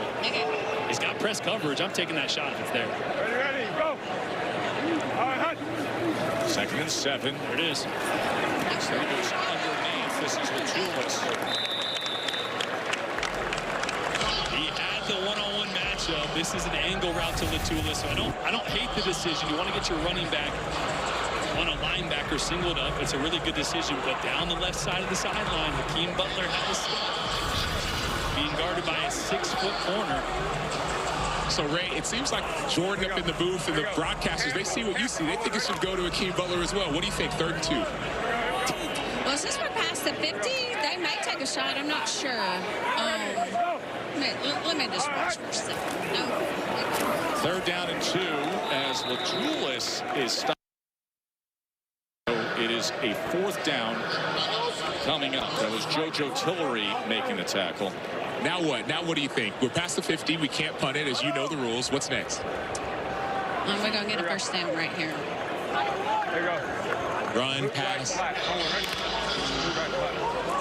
He's got press coverage. I'm taking that shot if it's there. Ready, go. All right, hut. 2nd and 7. There it is. Instead of goes underneath. This is Latulis. He had the one-on-one matchup. This is an angle route to Latulis. So I don't hate the decision. You want to get your running back on a linebacker singled up. It's a really good decision. But down the left side of the sideline, Hakeem Butler has being guarded by a 6-foot corner. So, Ray, it seems like Jordan up in the booth and the broadcasters, they see what you see. They think it should go to Akeem Butler as well. What do you think, 3rd and 2? Well, since we're past the 50, they may take a shot. I'm not sure. Let me just watch for a second. No. 3rd down and 2 as LaJulis is stopped. It is a 4th down coming up. That was JoJo Tillery making the tackle. Now what? Now what do you think? We're past the 50. We can't punt it, as you know the rules. What's next? We're going to get a 1st down right here. There you go. Run, pass.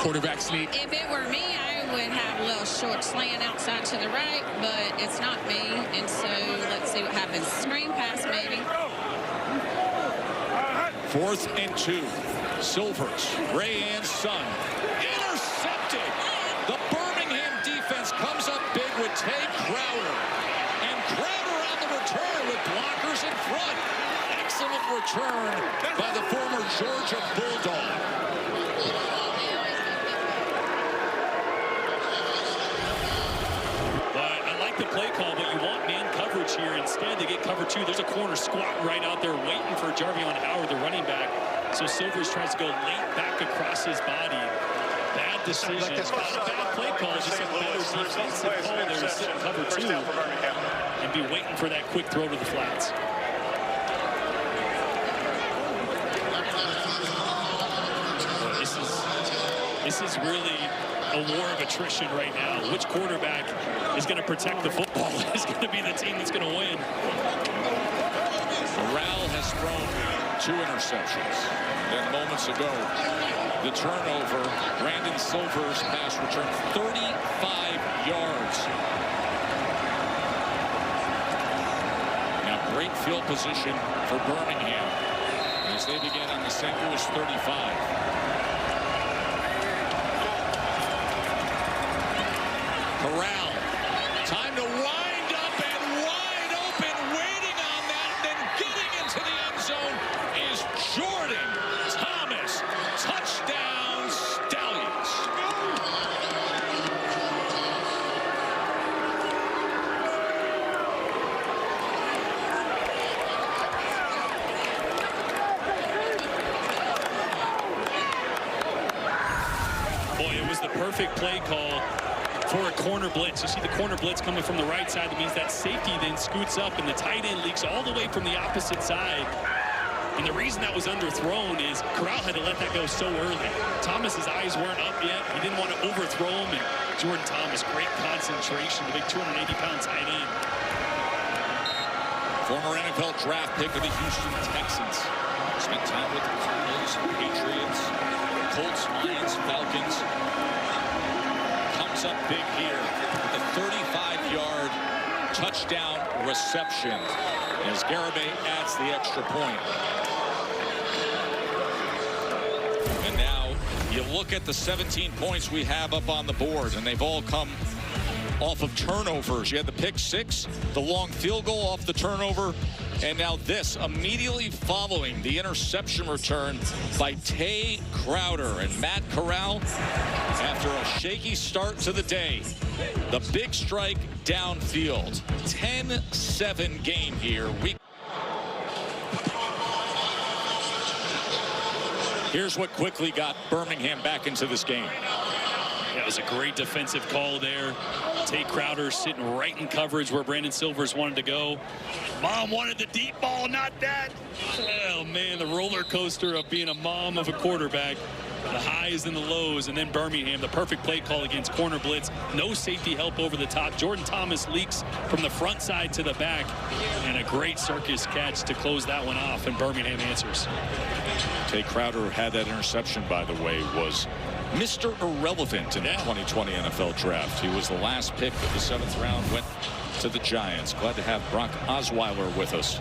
Quarterback sneak. If it were me, I would have a little short slant outside to the right, but it's not me, and so let's see what happens. Screen pass, maybe. 4th and 2. Silvers, Ray and Son. Intercepted. The Birmingham defense comes up big with Tay Crowder. And Crowder on the return with blockers in front. Excellent return by the former Georgia Bulldog. The play call, but you want man coverage here. Instead, they get cover 2. There's a corner squatting right out there waiting for Jarvion Howard, the running back. So Silvers tries to go late back across his body. Bad decision. Not a bad play call, just a better defensive call there to sit in cover 2 and be waiting for that quick throw to the flats. Boy, this is really a war of attrition right now. Which quarterback is going to protect the football is going to be the team that's going to win. Corral has thrown 2 interceptions. Then moments ago, the turnover, Brandon Silvers' pass return, 35 yards. Now, great field position for Birmingham as they begin on the St. Louis 35. Corral, time to wind up and wide open, waiting on that, and then getting into the end zone is Jordan Thomas. Touchdown, Stallions. Boy, it was the perfect play call for a corner blitz. You see the corner blitz coming from the right side. That means that safety then scoots up and the tight end leaks all the way from the opposite side. And the reason that was underthrown is Corral had to let that go so early. Thomas's eyes weren't up yet. He didn't want to overthrow him. And Jordan Thomas, great concentration, the big 280-pound tight end. Former NFL draft pick of the Houston Texans. Spent time with the Cardinals, Patriots, Colts, Lions, Falcons. Up big here with a 35-yard touchdown reception as Garibay adds the extra point. And now you look at the 17 points we have up on the board, and they've all come off of turnovers. You had the pick 6, the long field goal off the turnover, and now this immediately following the interception return by Tay Crowder. And Matt Corral, after a shaky start to the day, the big strike downfield. 10-7 game here. Here's what quickly got Birmingham back into this game. That was a great defensive call there. Tay Crowder sitting right in coverage where Brandon Silvers wanted to go. Mom wanted the deep ball, not that. Oh, man, the roller coaster of being a mom of a quarterback. The highs and the lows, and then Birmingham, the perfect play call against corner blitz. No safety help over the top. Jordan Thomas leaks from the front side to the back, and a great circus catch to close that one off, and Birmingham answers. Tay Crowder had that interception, by the way, was Mr. Irrelevant in the 2020 NFL Draft. He was the last pick of the 7th round, went to the Giants. Glad to have Brock Osweiler with us.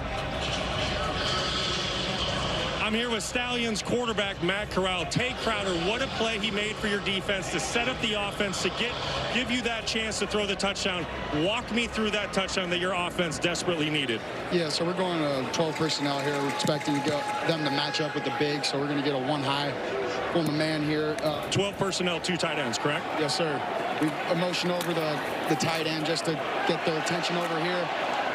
I'm here with Stallions quarterback Matt Corral. Tay Crowder, what a play he made for your defense to set up the offense to give you that chance to throw the touchdown. Walk me through that touchdown that your offense desperately needed. Yeah, so we're going to 12 personnel here. We're expecting them to match up with the big, so we're going to get a one high on the man here. 12 personnel, 2 tight ends, correct? Yes, sir. We motion over the tight end just to get their attention over here.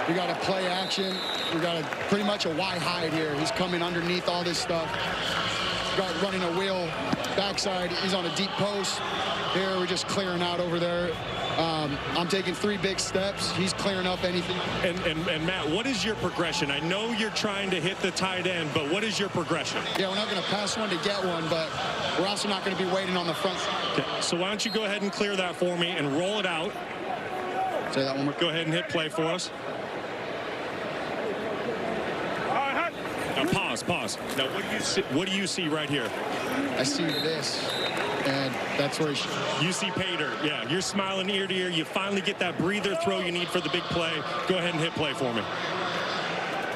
We got a play action. We got pretty much a wide hide here. He's coming underneath all this stuff. Got running a wheel backside. He's on a deep post. Here we're just clearing out over there. I'm taking 3 big steps. He's clearing up anything. And Matt, what is your progression? I know you're trying to hit the tight end, but what is your progression? Yeah, we're not going to pass one to get one, but we're also not going to be waiting on the front. Okay, so why don't you go ahead and clear that for me and roll it out. Say that one more. Go ahead and hit play for us. Now pause. Now what do you see right here? I see this, and that's where you see Pater. Yeah, you're smiling ear to ear. You finally get that breather throw you need for the big play. Go ahead and hit play for me.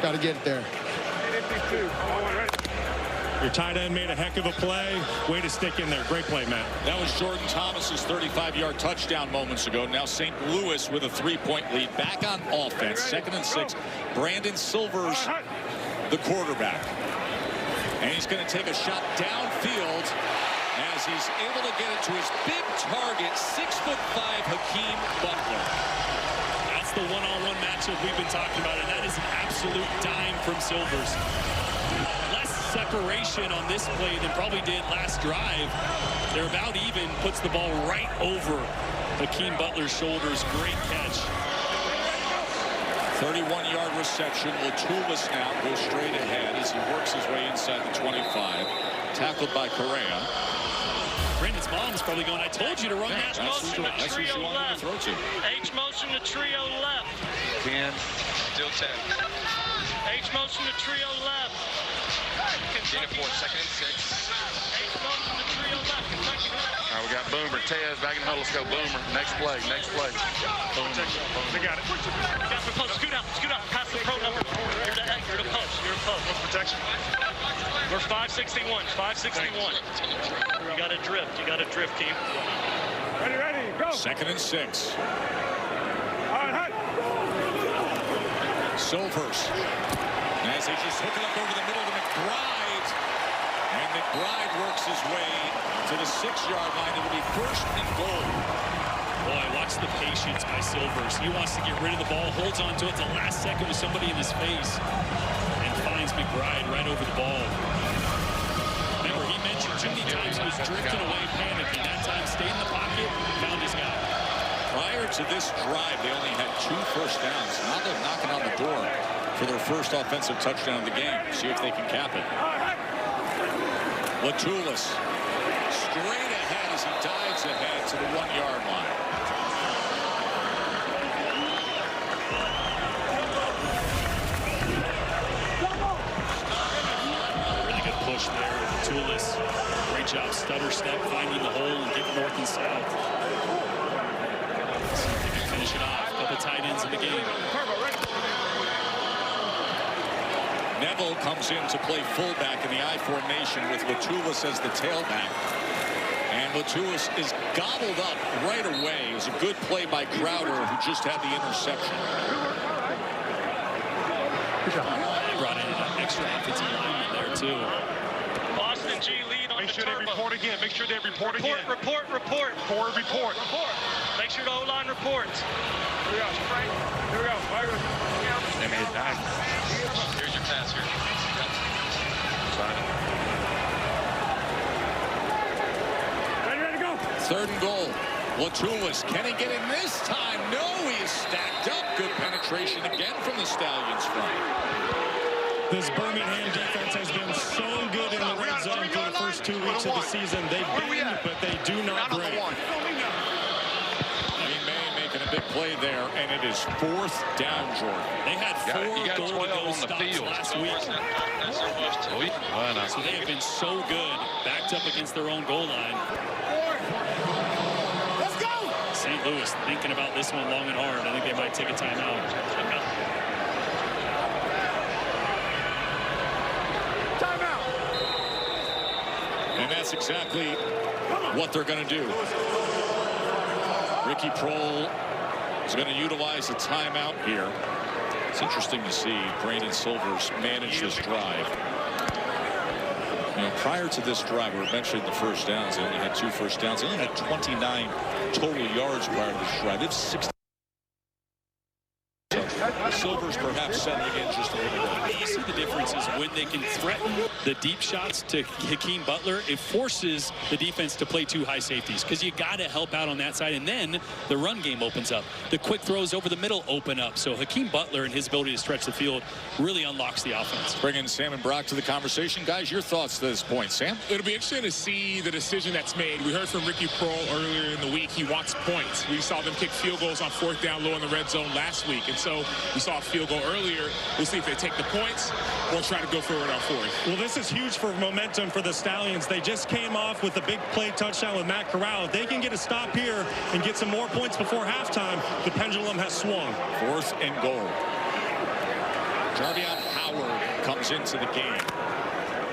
Got to get it there. Your tight end made a heck of a play. Way to stick in there. Great play, Matt. That was Jordan Thomas's 35-yard touchdown moments ago. Now St. Louis with a 3-point lead. Back on offense. 2nd and 6. Brandon Silvers, the quarterback. And he's going to take a shot downfield as he's able to get it to his big target, 6'5" Hakeem Butler. That's the one-on-one matchup we've been talking about, and that is an absolute dime from Silvers. Less separation on this play than probably did last drive. They're about even, puts the ball right over Hakeem Butler's shoulders. Great catch. 31-yard reception. Latulis now goes straight ahead as he works his way inside the 25. Tackled by Correa. Brandon's mom's probably going, I told you to run that. Motion to That's who she wanted to throw to. H motion to trio left. 10. Still 10. H motion to trio left. Kentucky. 2nd and 6. H motion to trio left. Kentucky. All right, we got Boomer. Tez back in the huddle. Let's go, Boomer. Next play. They got it. Scoot out. Pass the pro number. You're the post. What's protection? We're 561. You got to drift, Keem. Ready, go. 2nd and 6. Silvers. As they just hook it up over the middle to McBride. And McBride works his way to the 6-yard line. It'll be 1st and goal. Boy, watch the patience by Silvers. He wants to get rid of the ball, holds on to it the last second with somebody in his face, and finds McBride right over the ball. Remember, he mentioned too many times he was drifting away, panicking. That time, stayed in the pocket, found his guy. Prior to this drive, they only had 2 first downs. Now they're knocking on the door for their first offensive touchdown of the game. See if they can cap it. Latulis straight ahead as he dives ahead to the 1-yard line. Really good push there with Latulis. Great job, stutter step, finding the hole and getting north and south. See if they can finish it off. Couple tight ends in the game. Neville comes in to play fullback in the I formation with Latulis as the tailback. And Latulis is gobbled up right away. It was a good play by Crowder, who just had the interception. They brought in an extra offensive lineman there, too. Boston G lead on the turbo. Make sure they report again. Report. Make sure the O-line reports. Here we go. They made that. Here's your pass here. Ready to go. 3rd and goal. Latulis, can he get in this time? No, he is stacked up. Good penetration again from the Stallions front. This Birmingham defense has been so good in the red zone for the first 2 weeks of the season. They bend, but they do not break. A big play there, and it is 4th down, Jordan. They had 4 goal-to-go on the field last week. So they have been so good, backed up against their own goal line. Let's go! St. Louis thinking about this one long and hard. I think they might take a timeout. Timeout! And that's exactly what they're going to do. Ricky Prohl is going to utilize the timeout here. It's interesting to see Brandon Silvers manage this drive. You know, prior to this drive, we were mentioning the first downs. They only had 2 first downs. They only had 29 total yards prior to this drive. It's 60. The Silvers perhaps settling in just a little bit. You see the difference is when they can threaten the deep shots to Hakeem Butler, it forces the defense to play two high safeties because you got to help out on that side, and then the run game opens up. The quick throws over the middle open up. So Hakeem Butler and his ability to stretch the field really unlocks the offense. Bringing Sam and Brock to the conversation. Guys, your thoughts to this point. Sam? It'll be interesting to see the decision that's made. We heard from Ricky Proehl earlier in the week. He wants points. We saw them kick field goals on 4th down low in the red zone last week. And so we saw a field goal earlier. We'll see if they take the points or try to go forward on 4th. Well, this is huge for momentum for the Stallions. They just came off with a big play touchdown with Matt Corral. If they can get a stop here and get some more points before halftime, the pendulum has swung. 4th and goal. Jarvion Howard comes into the game.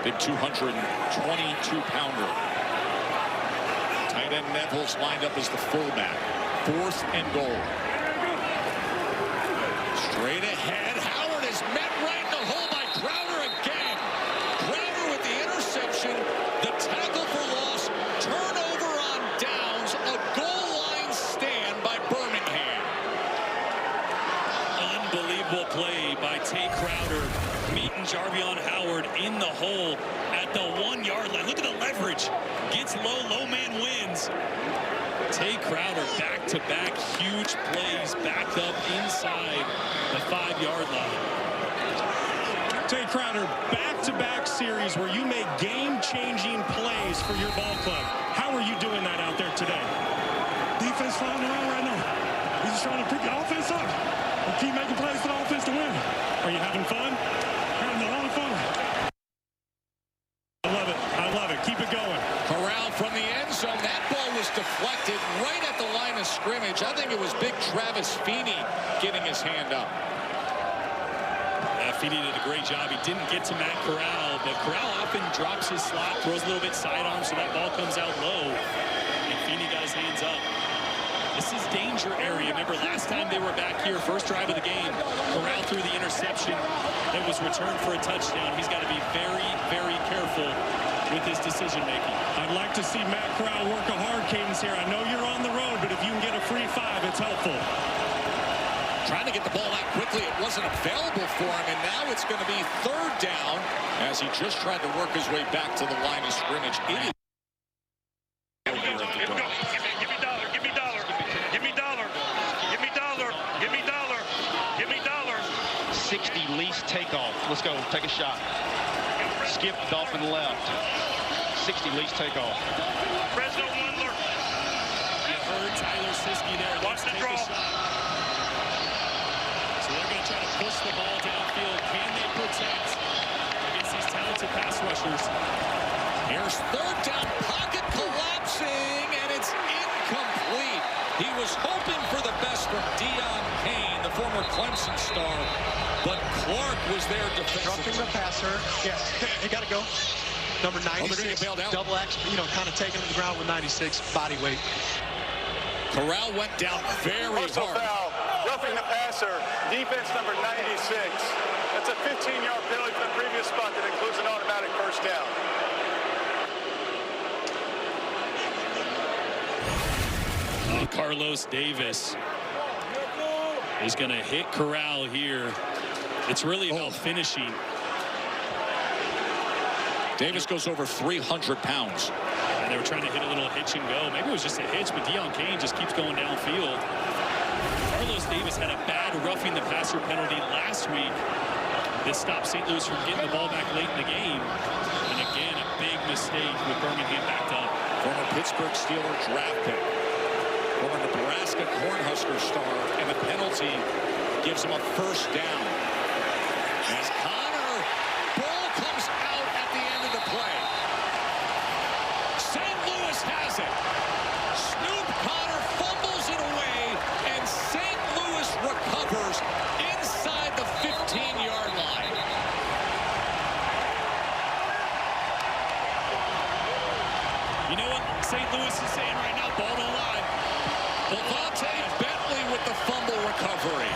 Big 222-pounder. Tight end Neville's lined up as the fullback. 4th and goal. Straight ahead. Howard is met right in the hole by Crowder again. Crowder with the interception. The tackle for loss. Turnover on downs. A goal line stand by Birmingham. Unbelievable play by Tay Crowder, meeting Jarvion Howard in the hole at the 1 yard line. Look at the leverage. Gets low, low man wins. Tay Crowder back-to-back huge plays, backed up inside the 5 yard line. Tay Crowder, back-to-back series where you make game-changing plays for your ball club. How are you doing that out there today? Defense flying around right now. We're just trying to pick the offense up and keep making plays for the offense to win. Are you having fun? Having a lot of fun. I love it. I love it. Keep it going. Corral from the end zone. That ball was deflected right at the line of scrimmage. I think it was big Travis Feeney getting his hand up. Feeney did a great job. He didn't get to Matt Corral, but Corral often drops his slot, throws a little bit sidearm, so that ball comes out low. And Feeney got his hands up. This is danger area. Remember last time they were back here, first drive of the game, Corral threw the interception that was returned for a touchdown. He's got to be very, very careful with his decision making. I'd like to see Matt Corral work a hard cadence here. I know you're on the road, but if you can get a free 5, it's helpful. Trying to get the ball out quickly. It wasn't available for him, and now it's going to be 3rd down as he just tried to work his way back to the line of scrimmage. It is. Give me dollar. Give me dollar. Give me dollar. Give me dollar. Give me dollar. Give me dollar. 60 least takeoff. Let's go. Take a shot. Skip Dolphin left. 60 least takeoff. Fresno Wondler. You heard Tyler Siskey there. Watch the draw. So they're going to try to push the ball downfield. Can they protect against these talented pass rushers? Here's 3rd down. Pocket collapsing, and it's incomplete. He was hoping for the best from Deion Kane, the former Clemson star, but Clark was there defensively. Dropping the passer. Yes, you got to go. Number 96, double action, kind of taking him to the ground with 96 body weight. Corral went down very Personal hard. foul, roughing the passer, defense number 96. That's a 15-yard penalty from the previous spot that includes an automatic 1st down. Carlos Davis is going to hit Corral here. It's really about finishing. Davis goes over 300 pounds. And they were trying to hit a little hitch and go. Maybe it was just a hitch, but Deion Kane just keeps going downfield. Carlos Davis had a bad roughing the passer penalty last week that stopped St. Louis from getting the ball back late in the game. And again, a big mistake with Birmingham backed up. Former Pittsburgh Steelers draft pick. Former Nebraska Cornhusker star. And the penalty gives him a 1st down. As Connor, ball comes out at the end of the play. St. Louis has it. Snoop Connor fumbles it away, and St. Louis recovers inside the 15-yard line. You know what St. Louis is saying right now? Ball don't lie. Levante Bentley with the fumble recovery.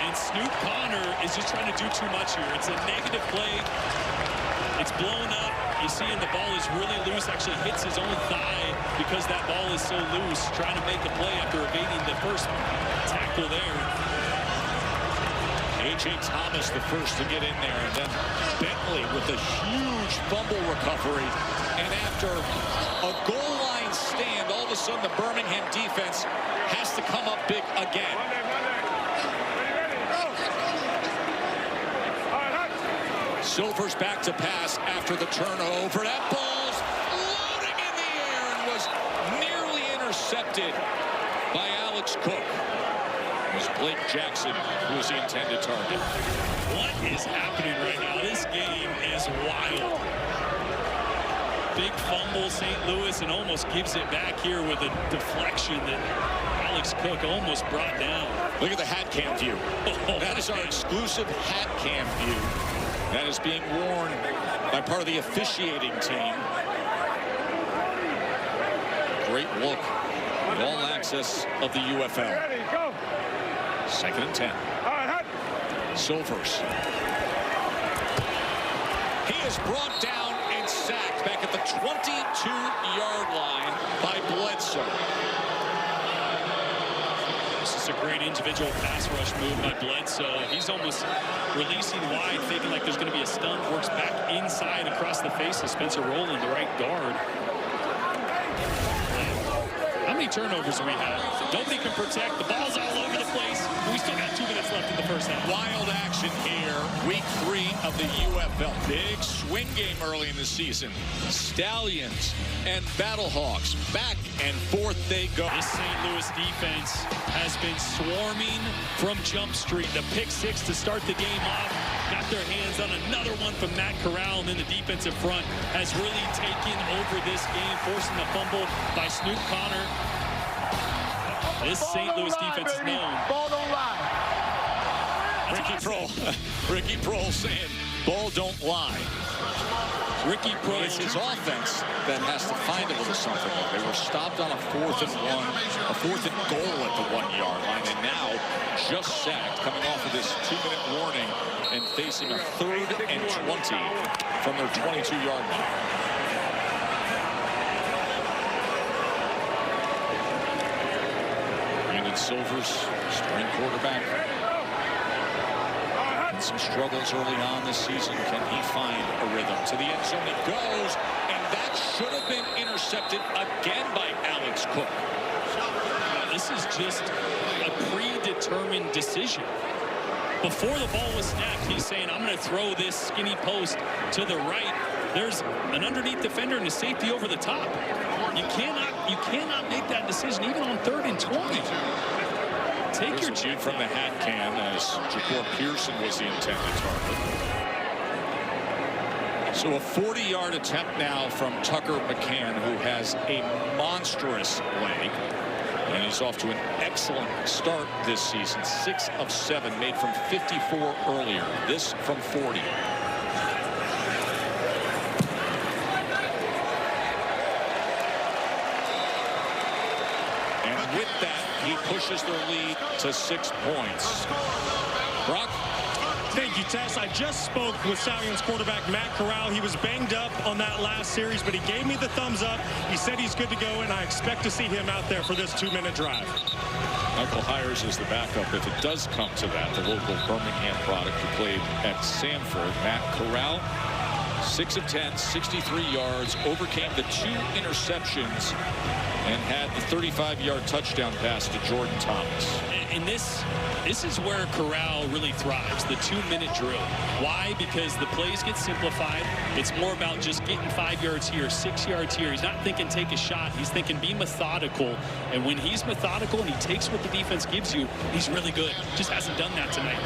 And Snoop Connor is just trying to do too much here. It's a negative play. It's blown up. You see, and the ball is really loose. Actually hits his own thigh because that ball is so loose. Trying to make a play after evading the first tackle there. A.J. Thomas the first to get in there, and then Bentley with a huge fumble recovery. And after a goal line stand, all of a sudden the Birmingham defense has to come up big again. Silver's back to pass after the turnover. That ball's floating in the air and was nearly intercepted by Alex Cook. It was Blake Jackson who was the intended target. What is happening right now? This game is wild. Big fumble, St. Louis, and almost gives it back here with a deflection that Alex Cook almost brought down. Look at the hat cam view. That is our exclusive hat cam view. That is being worn by part of the officiating team. Great look at all access of the UFL. 2nd and 10. Silvers. He is brought down and sacked back at the 22-yard line by Bledsoe. This is a great individual pass rush move by Bledsoe. He's almost releasing wide, thinking like there's going to be a stunt. Works back inside across the face of Spencer Rowland, the right guard. How many turnovers do we have? Nobody can protect. The ball's all over the place. We still got 2 minutes left in the first half. Wild action here. Week 3 of the UFL. Big swing game early in the season. Stallions and Battlehawks. Back and forth they go. This St. Louis defense has been swarming from Jump Street. The pick 6 to start the game off. Got their hands on another one from Matt Corral, and then the defensive front has really taken over this game, forcing the fumble by Snoop Connor. This St. Louis defense is known. Ball don't lie. Ricky Prohl saying, ball don't lie. Ricky Prohl. It's his offense that has to find a little something. They were stopped on a 4th and 1, a 4th and goal at the 1-yard line, and now just sacked, coming off of this 2-minute warning and facing a 3rd and 20 from their 22-yard line. Brandon Silvers, starting quarterback. And some struggles early on this season. Can he find a rhythm? To the end zone he goes, and that should have been intercepted again by Alex Cook. This is just a predetermined decision. Before the ball was snapped, he's saying, I'm going to throw this skinny post to the right. There's an underneath defender and a safety over the top. You cannot make that decision even on 3rd and 20. Take your view from the hat cam as Ja'Cour Pearson was the intended target. So a 40-yard attempt now from Tucker McCann, who has a monstrous leg. And he's off to an excellent start this season. 6 of 7 made from 54 earlier. This from 40. And with that, he pushes their lead to 6 points. Brock? Thank you, Tess. I just spoke with Stallions quarterback Matt Corral. He was banged up on that last series, but he gave me the thumbs up. He said he's good to go, and I expect to see him out there for this 2-minute drive. Michael Hires is the backup if it does come to that. The local Birmingham product who played at Samford. Matt Corral, 6 of 10, 63 yards, overcame the 2 interceptions, and had the 35-yard touchdown pass to Jordan Thomas. And this is where Corral really thrives, the 2-minute drill. Why? Because the plays get simplified. It's more about just getting 5 yards here, 6 yards here. He's not thinking take a shot. He's thinking be methodical. And when he's methodical and he takes what the defense gives you, he's really good. Just hasn't done that tonight.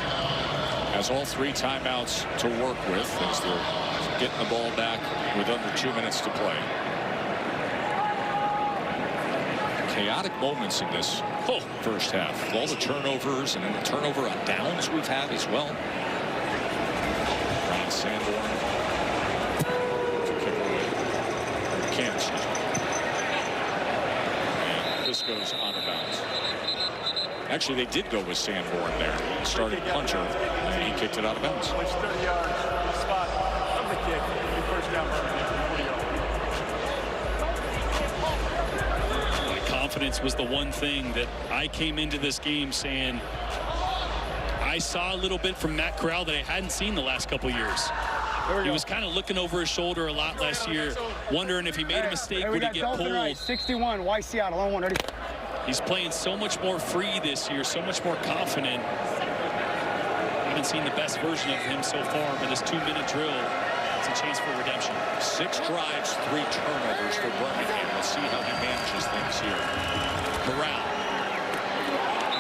Has all 3 timeouts to work with as they're getting the ball back with under 2 minutes to play. Chaotic moments in this first half. All the turnovers and then the turnover on downs we've had as well. Ryan Sanborn to kick away. Can't. And this goes out of bounds. Actually, they did go with Sanborn there. Starting puncher, and he kicked it out of bounds. the kick. Be first down, Birmingham, 40 yards. My confidence was the one thing that I came into this game saying I saw a little bit from Matt Corral that I hadn't seen the last couple years. He was kind of looking over his shoulder a lot last year, wondering if he made a mistake, would he get pulled. Right, 61, Y Seattle, on 130. He's playing so much more free this year, so much more confident. Haven't seen the best version of him so far, but this 2-minute drill, it's a chance for redemption. 6 drives, 3 turnovers for Birmingham. Let's see how he manages things here. Corral.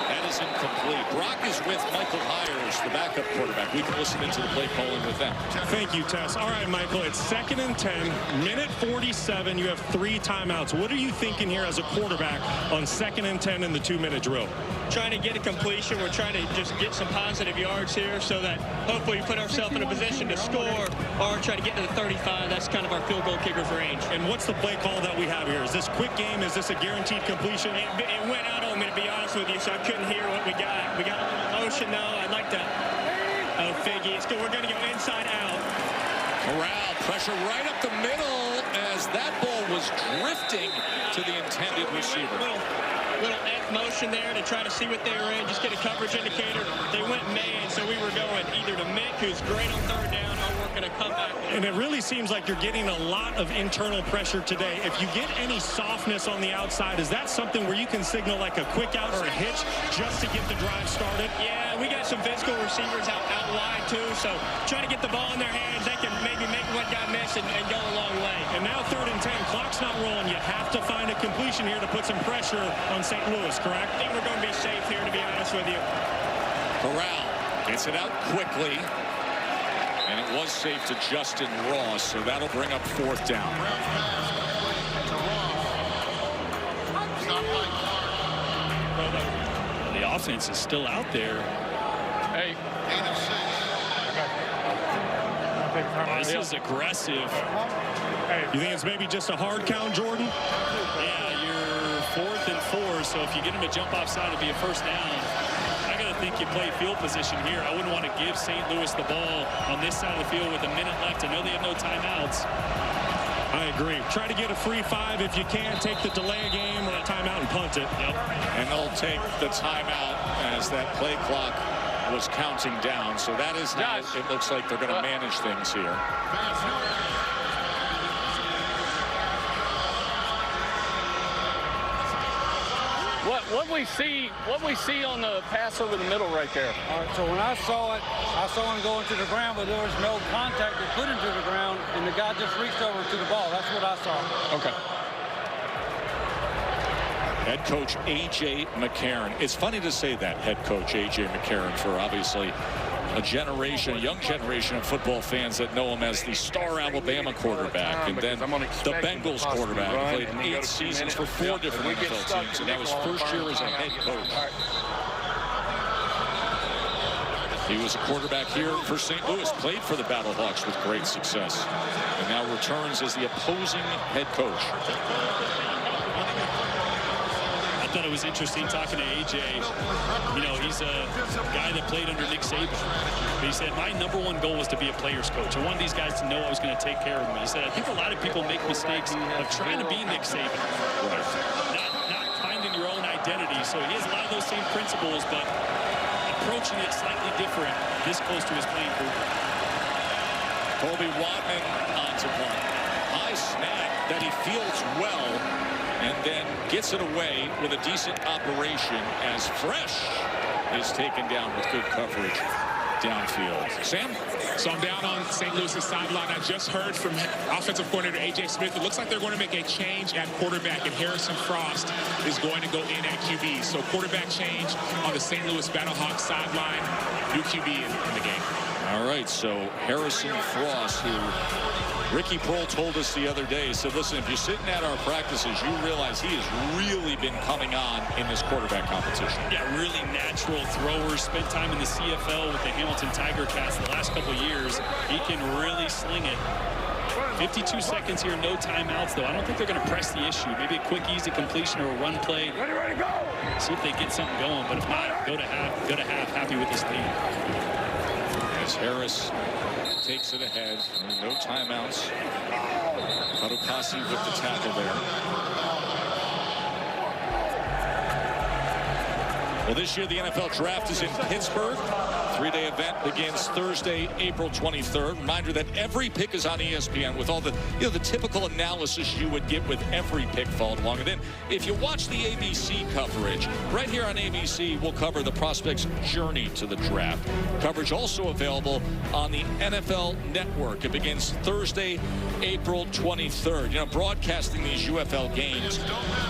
That is incomplete. Brock is with Michael Hires, the backup quarterback. We can listen into the play calling with them. Thank you, Tess. All right, Michael, it's 2nd and 10, minute 47. You have 3 timeouts. What are you thinking here as a quarterback on 2nd and 10 in the 2-minute drill? Trying to get a completion. We're trying to just get some positive yards here so that hopefully we put ourselves in a position to score or try to get to the 35. That's kind of our field goal kicker's range. And what's the play call that we have here? Is this quick game? Is this a guaranteed completion? It went out on me, to be honest with you, so I couldn't hear what we got. We got motion, though. I'd like to. Oh, Figgy. It's good. We're going to go inside out. Corral, pressure right up the middle as that ball was drifting to the intended receiver. Little F motion there to try to see what they were in, just get a coverage indicator. They went man, so we were going either to Mick, who's great on 3rd down, or we're going to come back. And it really seems like you're getting a lot of internal pressure today. If you get any softness on the outside, is that something where you can signal like a quick out or a hitch just to get the drive started? Yeah, we got some physical receivers out wide, too, so trying to get the ball in their hands, they can maybe make what got missed and go a long way. And now 3rd and 10, clock's not rolling. You have to find a completion here to put some pressure on St. Louis, correct? I think we're going to be safe here, to be honest with you. Corral gets it out quickly. And it was safe to Justin Ross, so that'll bring up 4th down. The offense is still out there. Hey. This is aggressive. You think it's maybe just a hard count, Jordan? Yeah, you're 4th and 4, so if you get him to jump offside, it'll be a 1st down. I got to think you play field position here. I wouldn't want to give St. Louis the ball on this side of the field with a minute left. I know they have no timeouts. I agree. Try to get a free 5 if you can. Take the delay game or a timeout and punt it. Yep. And they'll take the timeout as that play clock was counting down. So that is how it looks like they're going to manage things here. What we see on the pass over the middle right there. All right, so when I saw it, I saw him go into the ground, but there was no contact to put him to the ground, and the guy just reached over to the ball. That's what I saw. Okay. Head coach A.J. McCarron. It's funny to say that, head coach A.J. McCarron, for obviously a generation, a young generation of football fans that know him as the star Alabama quarterback, and then the Bengals quarterback. Played 8 seasons for 4 different NFL teams, and that was first year as a head coach. He was a quarterback here for St. Louis, played for the Battlehawks with great success, and now returns as the opposing head coach. I thought it was interesting talking to AJ. You know, he's a guy that played under Nick Saban. But he said, my #1 goal was to be a player's coach. I wanted these guys to know I was going to take care of them. He said, I think a lot of people make mistakes of trying to be Nick Saban. Not finding your own identity. So he has a lot of those same principles, but approaching it slightly different this close to his playing career. Colby Wadman onto one. High snap that he fields well, and then gets it away with a decent operation as Fresh is taken down with good coverage downfield. Sam? So I'm down on St. Louis' sideline. I just heard from offensive coordinator A.J. Smith. It looks like they're going to make a change at quarterback, and Harrison Frost is going to go in at QB. So quarterback change on the St. Louis Battlehawks sideline. New QB in the game. All right, so Harrison Frost, who Ricky Prohl told us the other day, said, listen, if you're sitting at our practices, you realize he has really been coming on in this quarterback competition. Yeah, really natural thrower. Spent time in the CFL with the Hamilton Tiger Cats the last couple of years. He can really sling it. 52 seconds here, no timeouts, though. I don't think they're going to press the issue. Maybe a quick, easy completion or a run play. Ready, go! See if they get something going, but if not, go to half happy with this lead. As as Harris takes it ahead. No timeouts. Kadokasi with the tackle there. Well, this year the NFL Draft is in Pittsburgh. Three-day event begins Thursday, April 23rd. Reminder that every pick is on ESPN with all the, the typical analysis you would get with every pick followed along. And then if you watch the ABC coverage, right here on ABC, we'll cover the prospect's journey to the draft. Coverage also available on the NFL Network. It begins Thursday, April 23rd. Broadcasting these UFL games,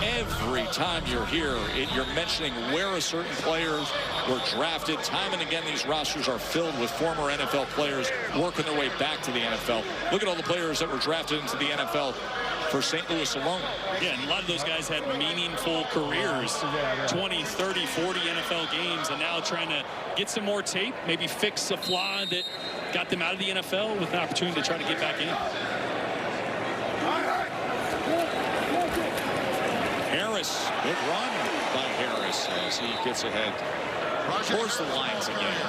every time you're here, you're mentioning where a certain players were drafted. Time and again, these rosters are filled with former NFL players working their way back to the NFL. Look at all the players that were drafted into the NFL for St. Louis alone. Yeah, and a lot of those guys had meaningful careers, 20, 30, 40 NFL games, and now trying to get some more tape, maybe fix a flaw that got them out of the NFL with an opportunity to try to get back in. Harris, good run by Harris as he gets ahead towards the lines again.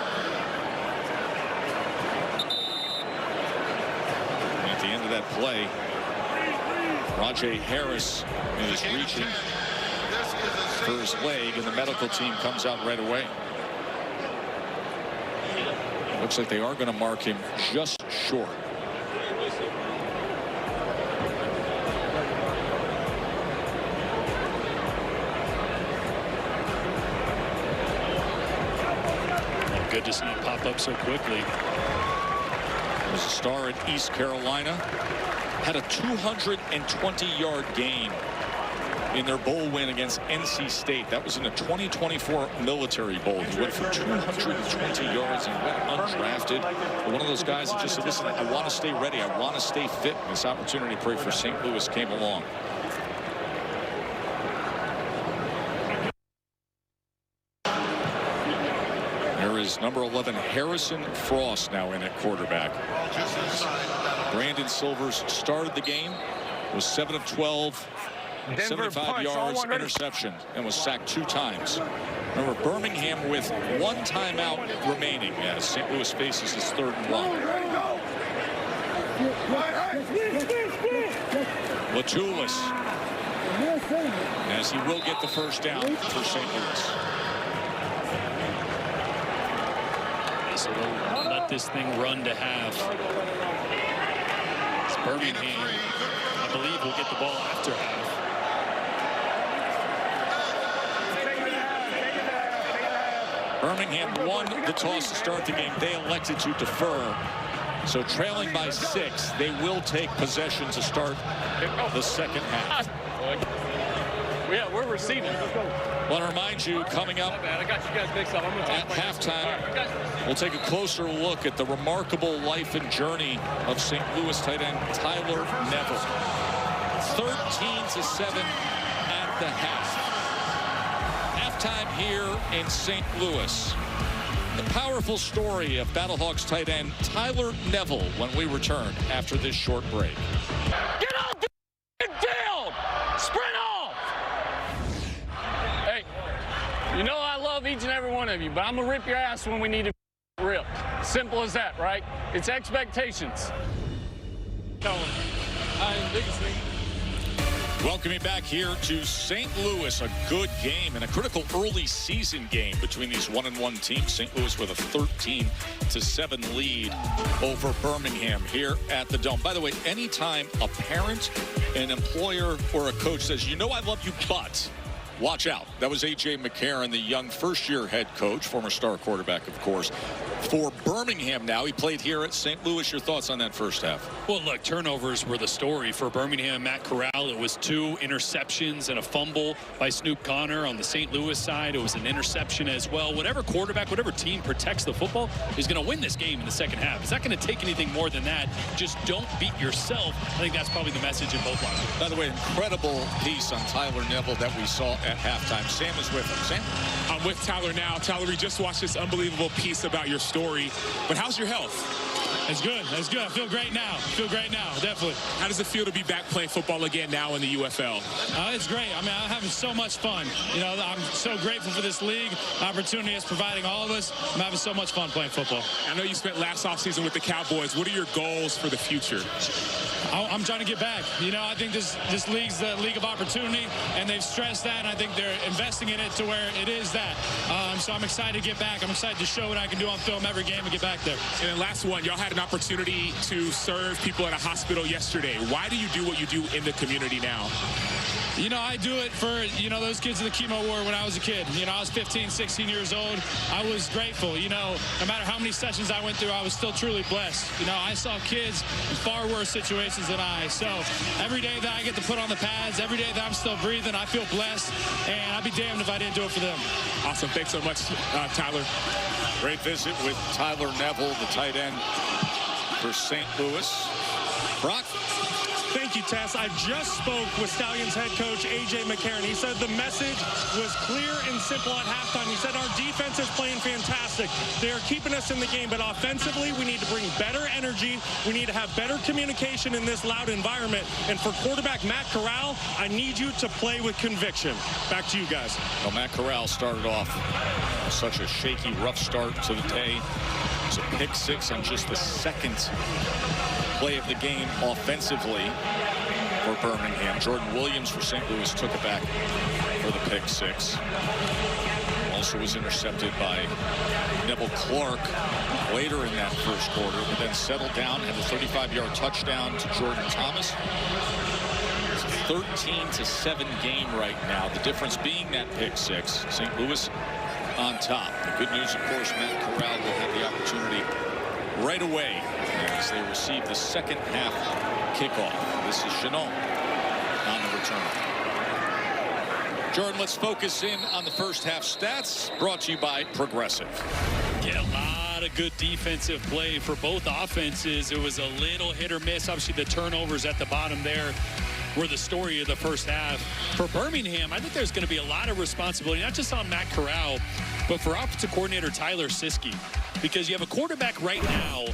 And at the end of that play, Rajay Harris is reaching for his leg, and the medical team comes out right away. Looks like they are going to mark him just short. Good to see him pop up so quickly. Was a star at East Carolina. Had a 220-yard game in their bowl win against NC State. That was in the 2024 Military Bowl. He went for 220 yards and went undrafted. But one of those guys that just said, listen, I want to stay ready. I want to stay fit. And this opportunity for St. Louis came along. There is number 11, Harrison Frost, now in at quarterback. Brandon Silvers started the game, was 7 of 12, 75 yards, interception, and was sacked 2 times. Remember, Birmingham with 1 timeout remaining as St. Louis faces his 3rd and long. Latulis, as he will get the first down for St. Louis. So we'll let this thing run to half. It's Birmingham, I believe, will get the ball after half. Birmingham won the toss to start the game. They elected to defer. So trailing by 6, they will take possession to start the second half. Yeah, we're receiving. I want to remind you, coming up I got you guys mixed up. at halftime, we'll take a closer look at the remarkable life and journey of St. Louis tight end Tyler Neville. 13-7 at the half. Halftime here in St. Louis. The powerful story of Battlehawks tight end Tyler Neville when we return after this short break. Get off the field! Sprint off! Hey, you know I love each and every one of you, but I'm gonna rip your ass when we need to rip. Simple as that, right? It's expectations. Welcoming back here to St. Louis, a good game and a critical early season game between these 1-1 teams. St. Louis with a 13-7 lead over Birmingham here at the Dome. By the way, anytime a parent, an employer, or a coach says, you know I love you, but watch out. That was A.J. McCarron, the young first-year head coach, former star quarterback, of course, for Birmingham now. He played here at St. Louis. Your thoughts on that first half? Well, look, turnovers were the story for Birmingham. Matt Corral, it was 2 interceptions and a fumble by Snoop Connor. On the St. Louis side, it was an interception as well. Whatever quarterback, whatever team protects the football is going to win this game in the second half. It's not going to take anything more than that. Just don't beat yourself. I think that's probably the message in both lines. By the way, incredible piece on Tyler Neville that we saw at halftime. Sam is with him. Sam? I'm with Tyler now. Tyler, we just watched this unbelievable piece about your story, but how's your health? It's good. It's good. I feel great now. Definitely. How does it feel to be back playing football again now in the UFL? It's great. I mean, I'm having so much fun. You know, I'm so grateful for this league, opportunity it's providing all of us. I'm having so much fun playing football. I know you spent last offseason with the Cowboys. What are your goals for the future? I'm trying to get back. You know, I think this league's the league of opportunity, and they've stressed that, and I think they're investing in it to where it is that. So I'm excited to get back. I'm excited to show what I can do on film every game and get back there. And then last one, y'all had an opportunity to serve people at a hospital yesterday. Why do you do what you do in the community now? You know, I do it for, you know, those kids in the chemo ward when I was a kid. You know, I was 15, 16 years old. I was grateful. You know, no matter how many sessions I went through, I was still truly blessed. You know, I saw kids in far worse situations than I. So every day that I get to put on the pads, every day that I'm still breathing, I feel blessed. And I'd be damned if I didn't do it for them. Awesome. Thanks so much, Tyler. Great visit with Tyler Neville, the tight end for St. Louis. Brock? Thank you, Tess. I just spoke with Stallions head coach A.J. McCarron. He said the message was clear and simple at halftime. He said our defense is playing fantastic. They are keeping us in the game, but offensively, we need to bring better energy. We need to have better communication in this loud environment. And for quarterback Matt Corral, I need you to play with conviction. Back to you guys. Well, Matt Corral started off such a shaky, rough start to the day. It's a pick six on just the second play of the game offensively for Birmingham. Jordan Williams for St. Louis took it back for the pick six. Also was intercepted by Neville Clark later in that first quarter, but then settled down, had a 35-yard touchdown to Jordan Thomas. It's a 13-7 game right now. The difference being that pick six. St. Louis on top. The good news, of course, Matt Corral will have the opportunity right away as they receive the second half kickoff. This is Chenault on the return. Jordan, let's focus in on the first half stats, brought to you by Progressive. Yeah, a lot of good defensive play for both offenses. It was a little hit or miss. Obviously, the turnovers at the bottom there were the story of the first half. For Birmingham, I think there's going to be a lot of responsibility, not just on Matt Corral, but for offensive coordinator Tyler Siskey, because you have a quarterback right now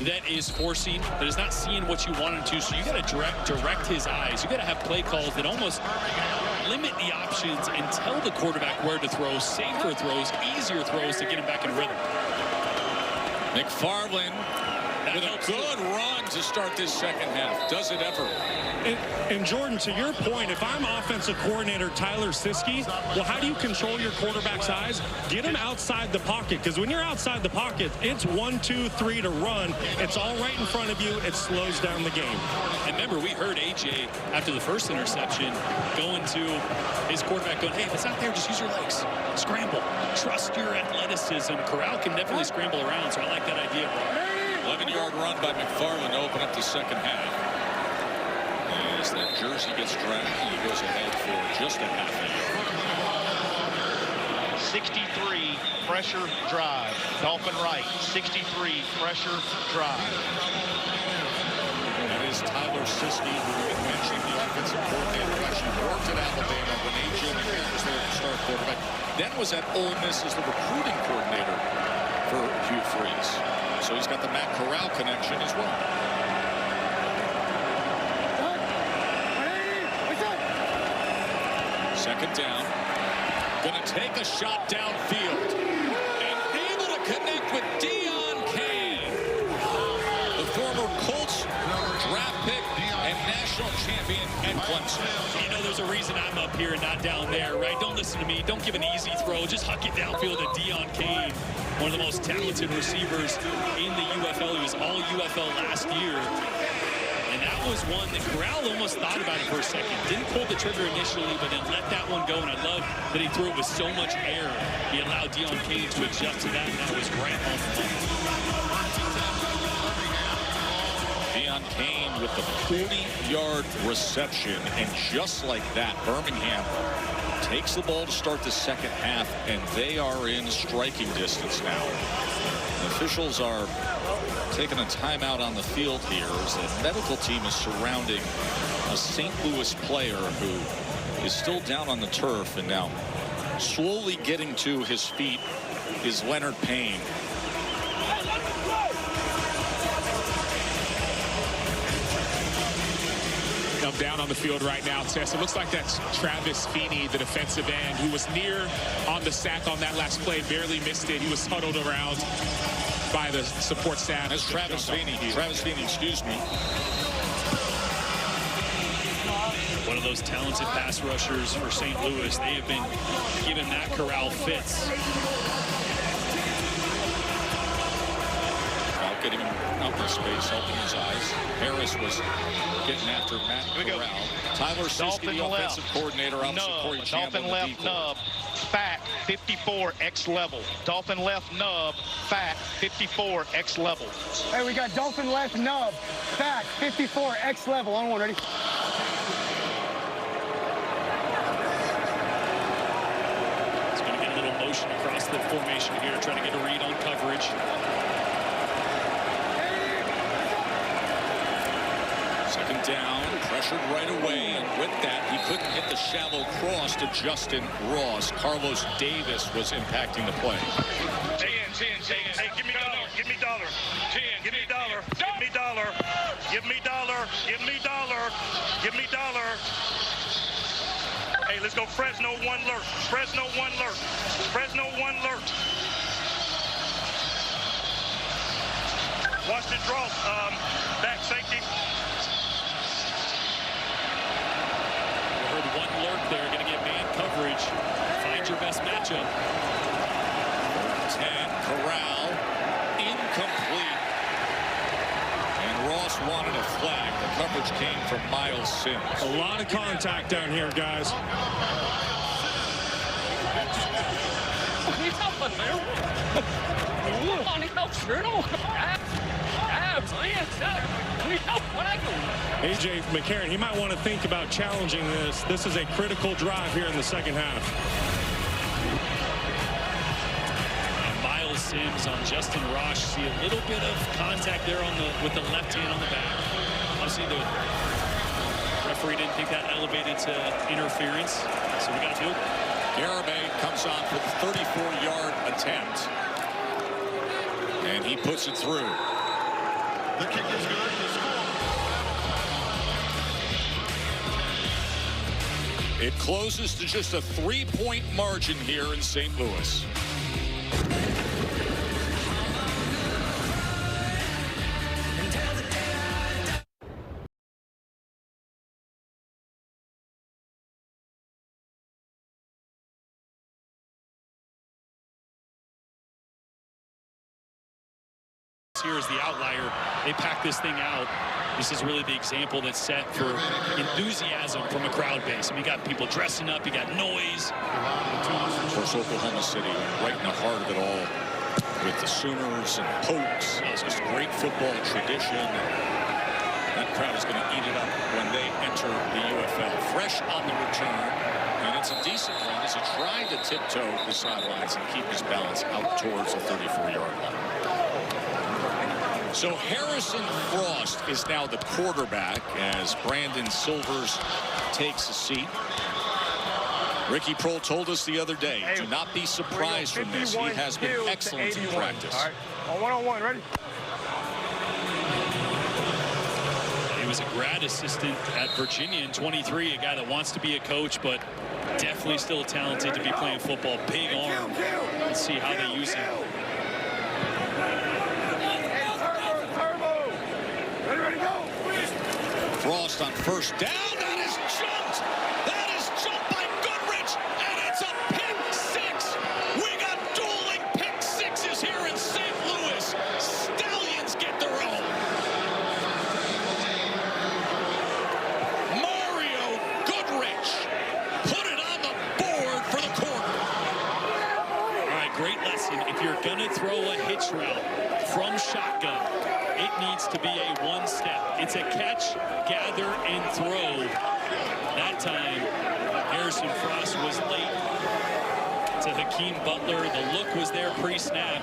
that is forcing, that is not seeing what you want him to, so you got to direct his eyes. You got to have play calls that almost limit the options and tell the quarterback where to throw, safer throws, easier throws to get him back in rhythm. McFarland with a good run to start this second half. Does it ever? And Jordan, to your point, if I'm offensive coordinator Tyler Siskey, well, how do you control your quarterback's eyes? Get him outside the pocket, because when you're outside the pocket, it's 1, 2, 3 to run. It's all right in front of you. It slows down the game. And remember, we heard A.J. after the first interception going to his quarterback going, hey, if it's not there, just use your legs. Scramble. Trust your athleticism. Corral can definitely scramble around, so I like that idea. 11-yard run by McFarland to open up the second half. As that jersey gets dragged, he goes ahead for just a half a yard. 63 pressure drive. Dolphin right. 63 pressure drive. That is Tyler Siskey, who we mentioned, the offensive coordinator, who actually worked at Alabama when A.J. McCarron was there to start quarterback. Then was at Ole Miss as the recruiting coordinator for Hugh Freeze. So he's got the Matt Corral connection as well. Second down. Going to take a shot downfield. And able to connect with Deion Kane. The former Colts draft pick and national champion at Clemson. You know, there's a reason I'm up here and not down there, right? Don't listen to me. Don't give an easy throw. Just huck it downfield to Deion Kane, one of the most talented receivers in the UFL. He was all UFL last year. And that was one that Corral almost thought about it for a second. Didn't pull the trigger initially, but then let that one go. And I love that he threw it with so much air. He allowed Deion Kane to adjust to that, and that was right on the money. Deion Kane with the 40-yard reception. And just like that, Birmingham takes the ball to start the second half, and they are in striking distance now. The officials are taking a timeout on the field here as the medical team is surrounding a St. Louis player who is still down on the turf, and now slowly getting to his feet is Leonard Payne. down on the field right now, Tess. It looks like that's Travis Feeney, the defensive end, who was near on the sack on that last play, barely missed it. He was huddled around by the support staff. That's Travis Feeney. Travis Feeney, excuse me. One of those talented pass rushers for St. Louis. They have been giving Matt Corral fits. Getting him out in space, helping his eyes. Harris was getting after Matt Corral. Tyler Siski, the offensive coordinator, opposite Corey Campbell. Dolphin left nub, fat, 54, X level. Dolphin left nub, fat, 54, X level. Hey, we got Dolphin left nub, fat, 54, X level. On one, ready? He's going to get a little motion across the formation here, trying to get a read on coverage. Second down, pressured right away, and with that, he couldn't hit the shallow cross to Justin Ross. Carlos Davis was impacting the play. 10. Hey, give me dollar. Give me dollar. 10. Give me dollar. Give me dollar. Give me dollar. Give me dollar. Give me dollar. Hey, let's go Fresno 1 lurk. Fresno 1 lurk. Fresno 1 lurk. Watch the draw. Back safety. One lurk there, going to get man coverage. Find your best matchup. 10, Corral, incomplete. And Ross wanted a flag. The coverage came from Miles Sims. A lot of contact down here, guys. A.J. McCarron, he might want to think about challenging this. This is a critical drive here in the second half. And Miles Sims on Justin Ross. See a little bit of contact there on with the left hand on the back. Obviously, the referee didn't think that elevated to interference, so we got a field. Garibay comes on for the 34-yard attempt. And he puts it through. The kick is good. It closes to just a 3-point margin here in St. Louis. Here is the outlier. They pack this thing out. This is really the example that's set for enthusiasm from a crowd base. I mean, you got people dressing up, you got noise. Of course, Oklahoma City right in the heart of it all with the Sooners and Pokes. It's just great football tradition. That crowd is going to eat it up when they enter the UFL. Fresh on the return, and it's a decent one as he tried to tiptoe the sidelines and keep his balance out towards the 34-yard line. So Harrison Frost is now the quarterback as Brandon Silvers takes a seat. Ricky Prohl told us the other day, do not be surprised from this. He has been excellent in practice. All right, on one-on-one, ready? He was a grad assistant at Virginia in 23, a guy that wants to be a coach, but definitely still talented to be playing football. Big arm. Let's see how they use him. Frost on first down. That is jumped. That is jumped by Goodrich, and it's a pick six. We got dueling pick sixes here in St. Louis. Stallions get their own. Mario Goodrich put it on the board for the quarter. All right, great lesson. If you're going to throw a hitch route from shotgun, it needs to be a one-step. It's a catch, gather, and throw. That time, Harrison Frost was late to Hakeem Butler. The look was there pre-snap,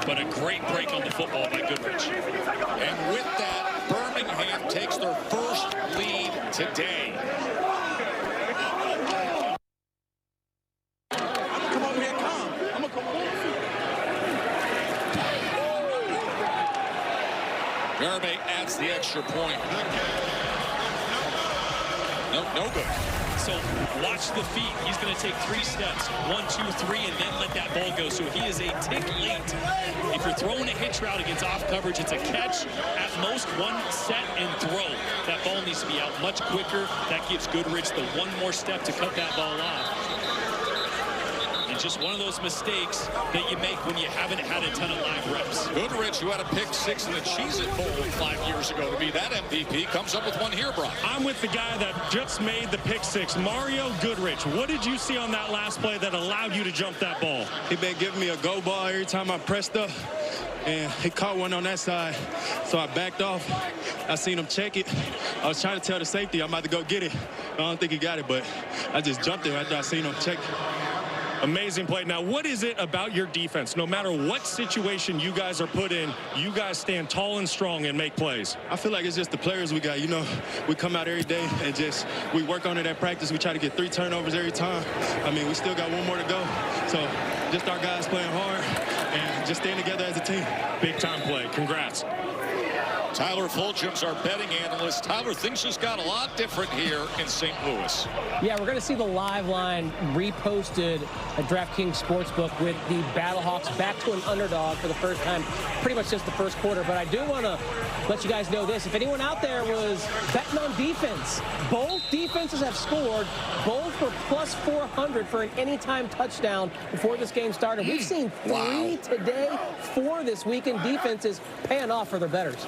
but a great break on the football by Goodrich. And with that, Birmingham takes their first lead today. Come over here, come. I'm gonna come over. Garibay adds the extra point. No good. So watch the feet. He's going to take 3 steps. 1, 2, 3, and then let that ball go. So he is a tick late. If you're throwing a hitch route against off coverage, it's a catch. At most, 1 set and throw. That ball needs to be out much quicker. That gives Goodrich the 1 more step to cut that ball off. And just one of those mistakes that you make when you haven't had a ton of live reps. Goodrich, who had a pick 6 in the Cheez-It Bowl 5 years ago to be that MVP, comes up with one here, Brock. I'm with the guy that just made the pick 6, Mario Goodrich. What did you see on that last play that allowed you to jump that ball? He been giving me a go ball every time I pressed up, and he caught one on that side, so I backed off. I seen him check it. I was trying to tell the safety I'm about to go get it. I don't think he got it, but I just jumped it after I seen him check it. Amazing play. Now, what is it about your defense? No matter what situation you guys are put in, you guys stand tall and strong and make plays. I feel like it's just the players we got. You know, we come out every day and we work on it at practice. We try to get 3 turnovers every time. I mean, we still got 1 more to go. So just our guys playing hard and just staying together as a team. Big time play. Congrats. Tyler Fulgham's our betting analyst. Tyler, things just got a lot different here in St. Louis. Yeah, we're going to see the live line reposted at DraftKings Sportsbook with the Battlehawks back to an underdog for the first time, pretty much just the first quarter. But I do want to let you guys know this. If anyone out there was betting on defense, both defenses have scored. Both were plus 400 for an anytime touchdown before this game started. We've seen 3 today, 4 this weekend. Defenses paying off for their bettors.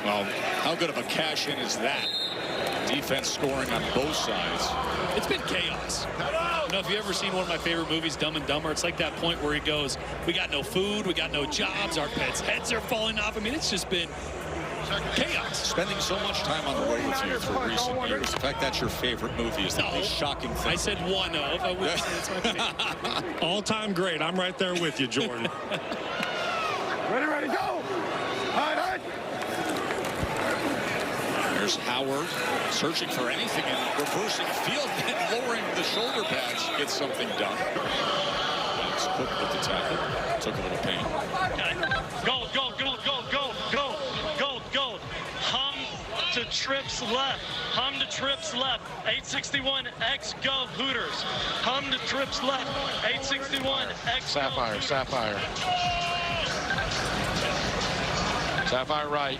Well, how good of a cash-in is that? Defense scoring on both sides. It's been chaos. You know, if you've ever seen one of my favorite movies, Dumb and Dumber, it's like that point where he goes, we got no food, we got no jobs, our pets' heads are falling off. I mean, it's just been chaos. Spending so much time on the road with you for recent years, the fact that's your favorite movie is the most shocking thing. I said one of. I would say it's my favorite. All-time great. I'm right there with you, Jordan. Ready, go! There's Howard searching for anything and reversing field and lowering the shoulder pads. Gets something done. Cook with the tackle. Took a little pain. Gold. Hum to trips left. 861X go Hooters. Hum to trips left. 861X Sapphire. Sapphire right.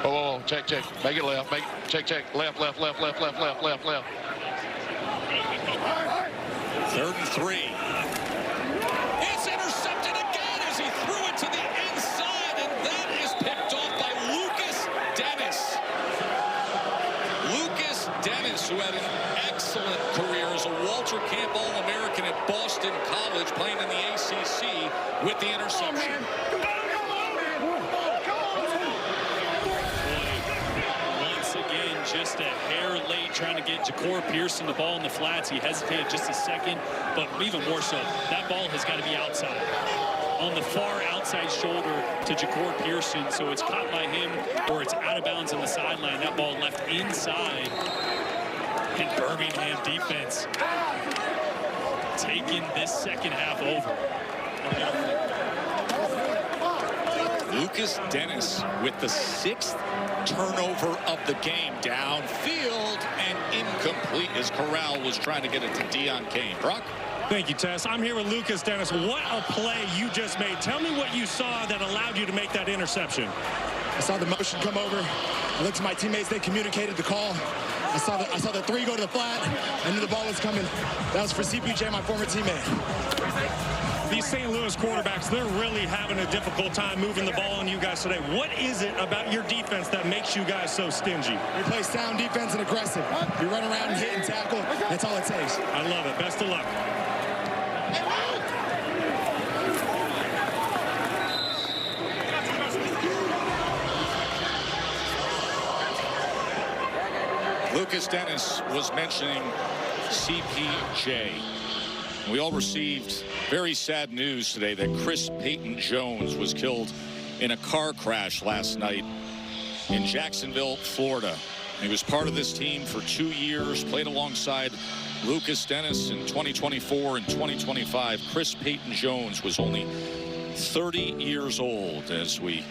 Oh, check. Make it left. Check. Left. 3rd and 3. It's intercepted again as he threw it to the inside, and that is picked off by Lucas Dennis, who had an excellent career as a Walter Camp All-American at Boston College, playing in the ACC with the interception. Just a hair late trying to get Ja'Cour Pearson the ball in the flats. He hesitated just a second, but even more so, that ball has got to be outside. On the far outside shoulder to Ja'Cour Pearson, so it's caught by him or it's out of bounds on the sideline. That ball left inside. And Birmingham defense taking this second half over. Lucas Dennis with the 6th turnover of the game, downfield and incomplete as Corral was trying to get it to Deion Kane. Brock? Thank you, Tess. I'm here with Lucas Dennis. What a play you just made. Tell me what you saw that allowed you to make that interception. I saw the motion come over. I looked to my teammates. They communicated the call. I saw the 3 go to the flat. I knew the ball was coming. That was for CPJ, my former teammate. These St. Louis quarterbacks, they're really having a difficult time moving the ball on you guys today. What is it about your defense that makes you guys so stingy? We play sound defense and aggressive. We run around and hit and tackle. That's all it takes. I love it. Best of luck. Lucas Dennis was mentioning CPJ. We all received very sad news today that Chris Payton-Jones was killed in a car crash last night in Jacksonville, Florida. He was part of this team for 2 years, played alongside Lucas Dennis in 2024 and 2025. Chris Payton-Jones was only 30 years old as we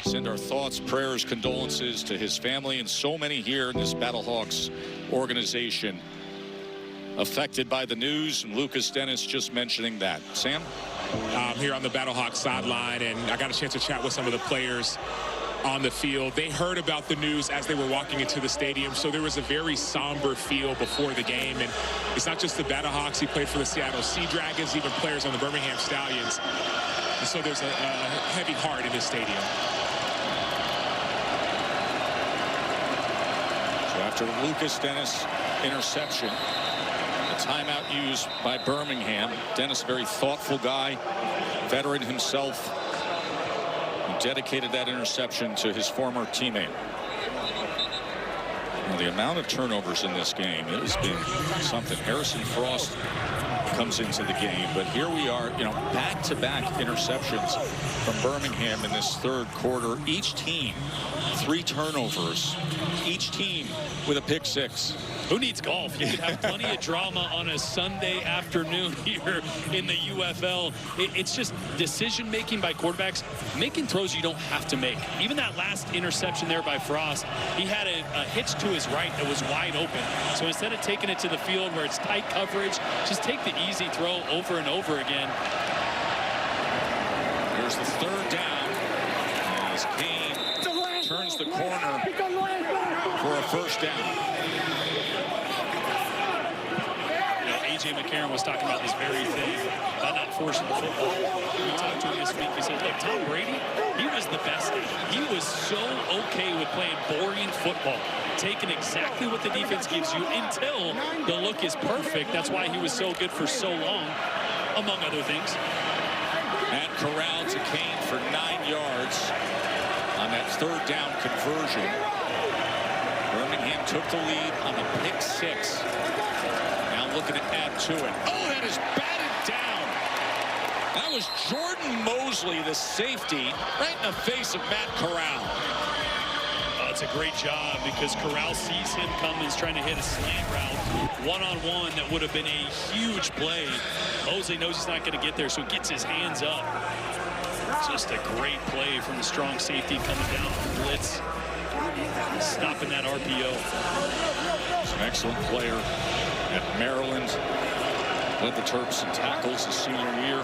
Send our thoughts, prayers, condolences to his family and so many here in this Battlehawks organization affected by the news. And Lucas Dennis just mentioning that. Sam? Here on the Battlehawks sideline, and I got a chance to chat with some of the players on the field. They heard about the news as they were walking into the stadium, so there was a very somber feel before the game. And it's not just the Battlehawks. He played for the Seattle Sea Dragons, even players on the Birmingham Stallions. And so there's a heavy heart in this stadium. So after the Lucas Dennis interception, a timeout used by Birmingham. Dennis, very thoughtful guy, veteran himself, who dedicated that interception to his former teammate. Well, the amount of turnovers in this game, it has been something. Harrison Frost comes into the game, but here we are, you know, back-to-back interceptions from Birmingham in this third quarter. Each team 3 turnovers, each team with a pick 6. Who needs golf? You could have plenty of drama on a Sunday afternoon here in the UFL. It's just decision-making by quarterbacks, making throws you don't have to make. Even that last interception there by Frost, he had a hitch to his right that was wide open. So instead of taking it to the field where it's tight coverage, just take the easy throw over and over again. Here's the third down as Kane turns the corner for a first down. A.J. McCarron was talking about this very thing, about not forcing the football. We talked to him this week. He said, look, Tom Brady, he was the best. He was so okay with playing boring football, taking exactly what the defense gives you until the look is perfect. That's why he was so good for so long, among other things. Matt Corral to Kane for 9 yards on that third down conversion. Birmingham took the lead on the pick 6. Looking to add to it. Oh, that is batted down. That was Jordan Mosley, the safety, right in the face of Matt Corral. Oh, it's a great job because Corral sees him coming, is trying to hit a slant route. One-on-one, that would have been a huge play. Mosley knows he's not going to get there, so he gets his hands up. Just a great play from the strong safety coming down from blitz, stopping that RPO. He's an excellent player at Maryland. Led the Terps in tackles his senior year.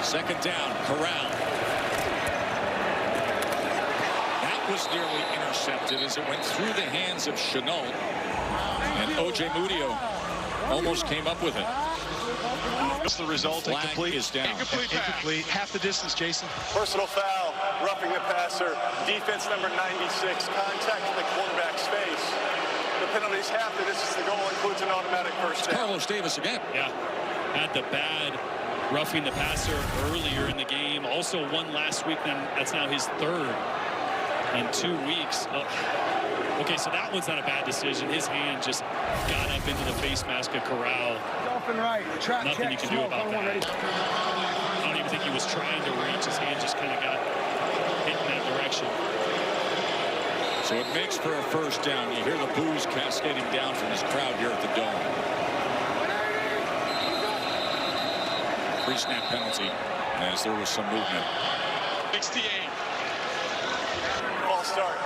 Second down, Corral. That was nearly intercepted as it went through the hands of Chenault. And O.J. Mudio almost came up with it. What's the result? Flag Incomplete. is down. Incomplete. Half the distance, Jason. Personal foul, roughing the passer. Defense number 96, contact in the quarterback's face. The penalties half the distance. The goal includes an automatic first down. Carlos Davis again. Yeah, had the bad roughing the passer earlier in the game. Also one last week, then that's now his third in 2 weeks. Okay, so that one's not a bad decision. His hand just got up into the face mask of Corral. Nothing you can do about that. I don't even think he was trying to reach. His hand just kind of got hit in that direction. So it makes for a first down. You hear the boos cascading down from this crowd here at the Dome. Pre-snap penalty as there was some movement. 68. Ball start.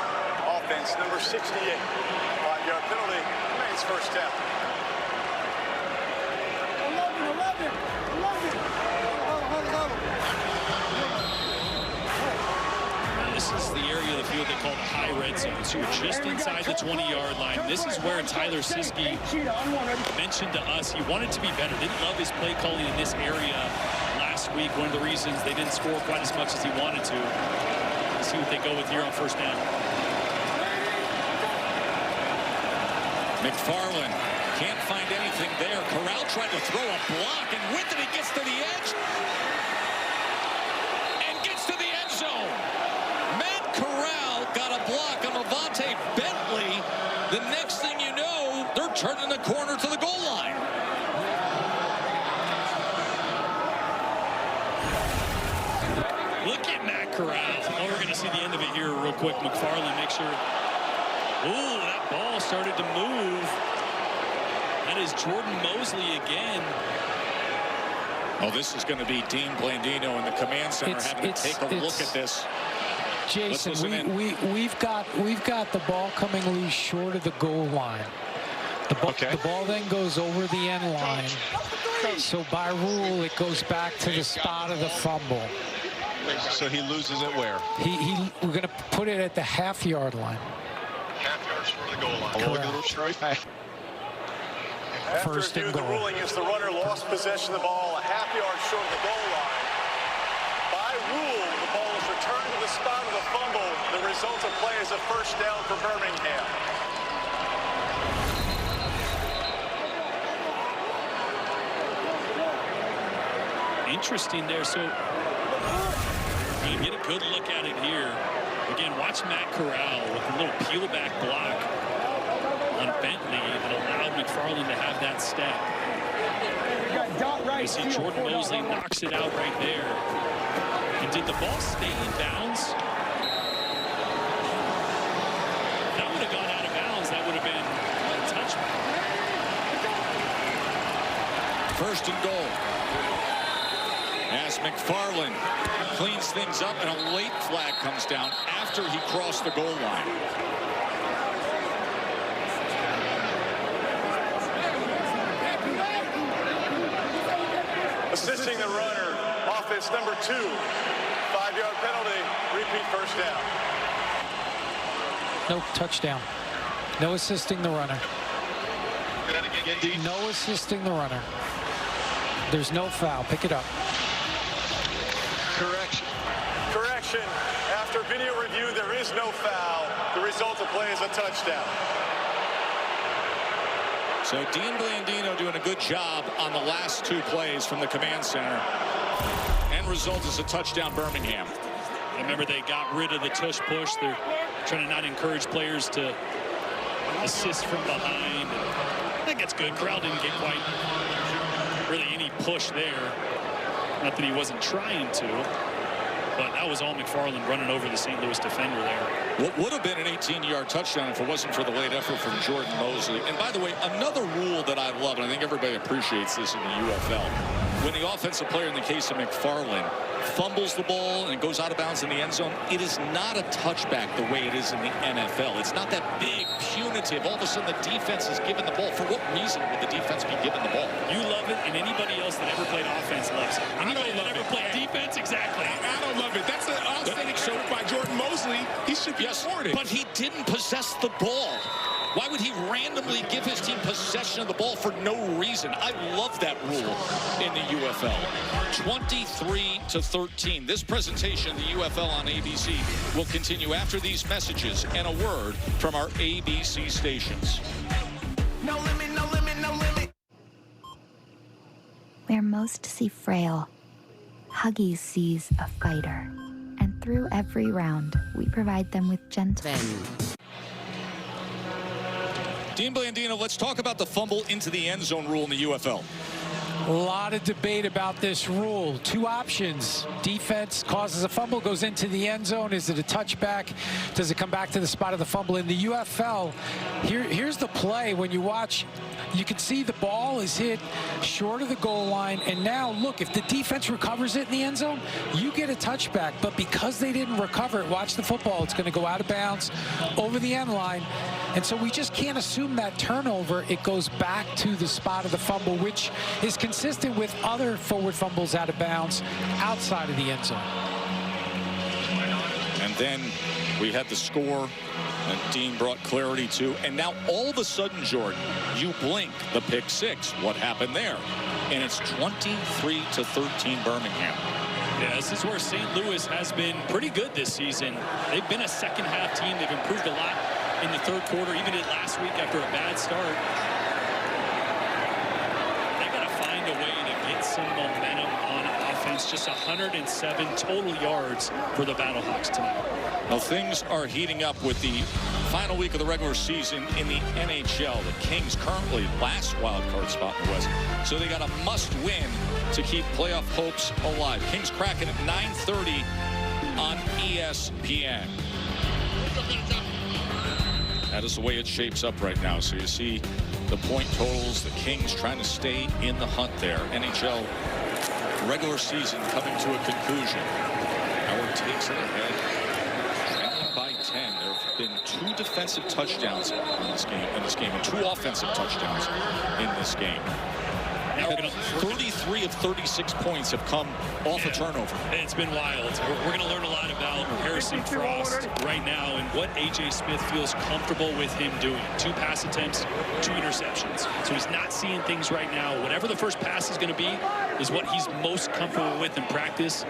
Offense number 68. 5-yard penalty. Remains first down. 11. This is the area of the field they call the high red zone. So you're just inside the 20-yard line. This is where Tyler Siskey mentioned to us he wanted to be better. Didn't love his play calling in this area last week. One of the reasons they didn't score quite as much as he wanted to. Let's see what they go with here on first down. McFarland can't find anything there. Corral tried to throw a block, and with it, he gets to the edge. And gets to the end zone. Matt Corral got a block on Levante Bentley. The next thing you know, they're turning the corner to the goal line. Look at Matt Corral. Oh, we're going to see the end of it here real quick. McFarland, make sure. Ooh, that ball started to move. That is Jordan Mosley again. Oh, this is going to be Dean Blandino in the command center having to take a look at this. Jason, we've got the ball coming loose short of the goal line. The ball then goes over the end line. So by rule, it goes back to the spot of the fumble. So he loses it where? We're going to put it at the half-yard line. Half yards for the goal line. First and goal. The ruling is the runner lost possession of the ball a half-yard short of the goal line. By rule, the ball is returned to the spot of the fumble. The result of play is a first down for Birmingham. Interesting there. So you get a good look at it here. Again, watch Matt Corral with a little peel-back block on Bentley that allowed McFarland to have that step. You see Jordan Mosley knocks it out right there. And did the ball stay in bounds? That would have gone out of bounds. That would have been a touchback. First and goal. As McFarland cleans things up, and a late flag comes down after he crossed the goal line. Assisting the runner, offense number 2. 5-yard penalty, repeat first down. No touchdown. No assisting the runner. No assisting the runner. There's no foul. Pick it up. Correction. After video review, there is no foul. The result of play is a touchdown. So Dean Blandino doing a good job on the last 2 plays from the command center. End result is a touchdown, Birmingham. Remember, they got rid of the tush push. They're trying to not encourage players to assist from behind. And that gets good. Corral didn't get quite really any push there. Not that he wasn't trying to, but that was all McFarland running over the St. Louis defender there. What would have been an 18-yard touchdown if it wasn't for the late effort from Jordan Mosley. And by the way, another rule that I love, and I think everybody appreciates this in the UFL, when the offensive player, in the case of McFarland, fumbles the ball and goes out of bounds in the end zone, it is not a touchback the way it is in the NFL. It's not that big, punitive. All of a sudden, the defense is given the ball. For what reason would the defense be given the ball? You love it, and anybody else that ever played offense loves it. Anybody that ever played defense, exactly. I don't love it. That's an outstanding effort by Jordan Mosley. He should be awarded. But he didn't possess the ball. Why would he randomly give his team possession of the ball for no reason? I love that rule in the UFL. 23-13. This presentation of the UFL on ABC will continue after these messages and a word from our ABC stations. No limit, no limit, no limit. Where most see frail, Huggies sees a fighter. And through every round, we provide them with gentle... Dean Blandino, let's talk about the fumble into the end zone rule in the UFL. A lot of debate about this rule. 2 options. Defense causes a fumble, goes into the end zone. Is it a touchback? Does it come back to the spot of the fumble? In the UFL, here's the play. When you watch, you can see the ball is hit short of the goal line. And now, look, if the defense recovers it in the end zone, you get a touchback. But because they didn't recover it, watch the football. It's going to go out of bounds over the end line. And so we just can't assume that turnover. It goes back to the spot of the fumble, which is consistent with other forward fumbles out of bounds outside of the end zone. And then we had the score that Dean brought clarity to. And now all of a sudden, Jordan, you blink, the pick 6. What happened there? And it's 23-13 Birmingham. Yeah, this is where St. Louis has been pretty good this season. They've been a second-half team. They've improved a lot in the third quarter, even did last week after a bad start. They got to find a way to get some momentum on offense. Just 107 total yards for the Battlehawks tonight. Well, things are heating up with the final week of the regular season in the NHL. The Kings currently last wild card spot in the West. So they got a must-win to keep playoff hopes alive. Kings Kraken at 9:30 on ESPN. That is the way it shapes up right now. So you see the point totals, the Kings trying to stay in the hunt there. NHL regular season coming to a conclusion. Howard takes it ahead. Trailing by 10. There have been 2 defensive touchdowns in this game, and 2 offensive touchdowns in this game. 33 of 36 points have come off a turnover. It's been wild. We're going to learn a lot about Harrison Frost right now and what A.J. Smith feels comfortable with him doing. 2 pass attempts, 2 interceptions. So he's not seeing things right now. Whatever the first pass is going to be is what he's most comfortable with in practice.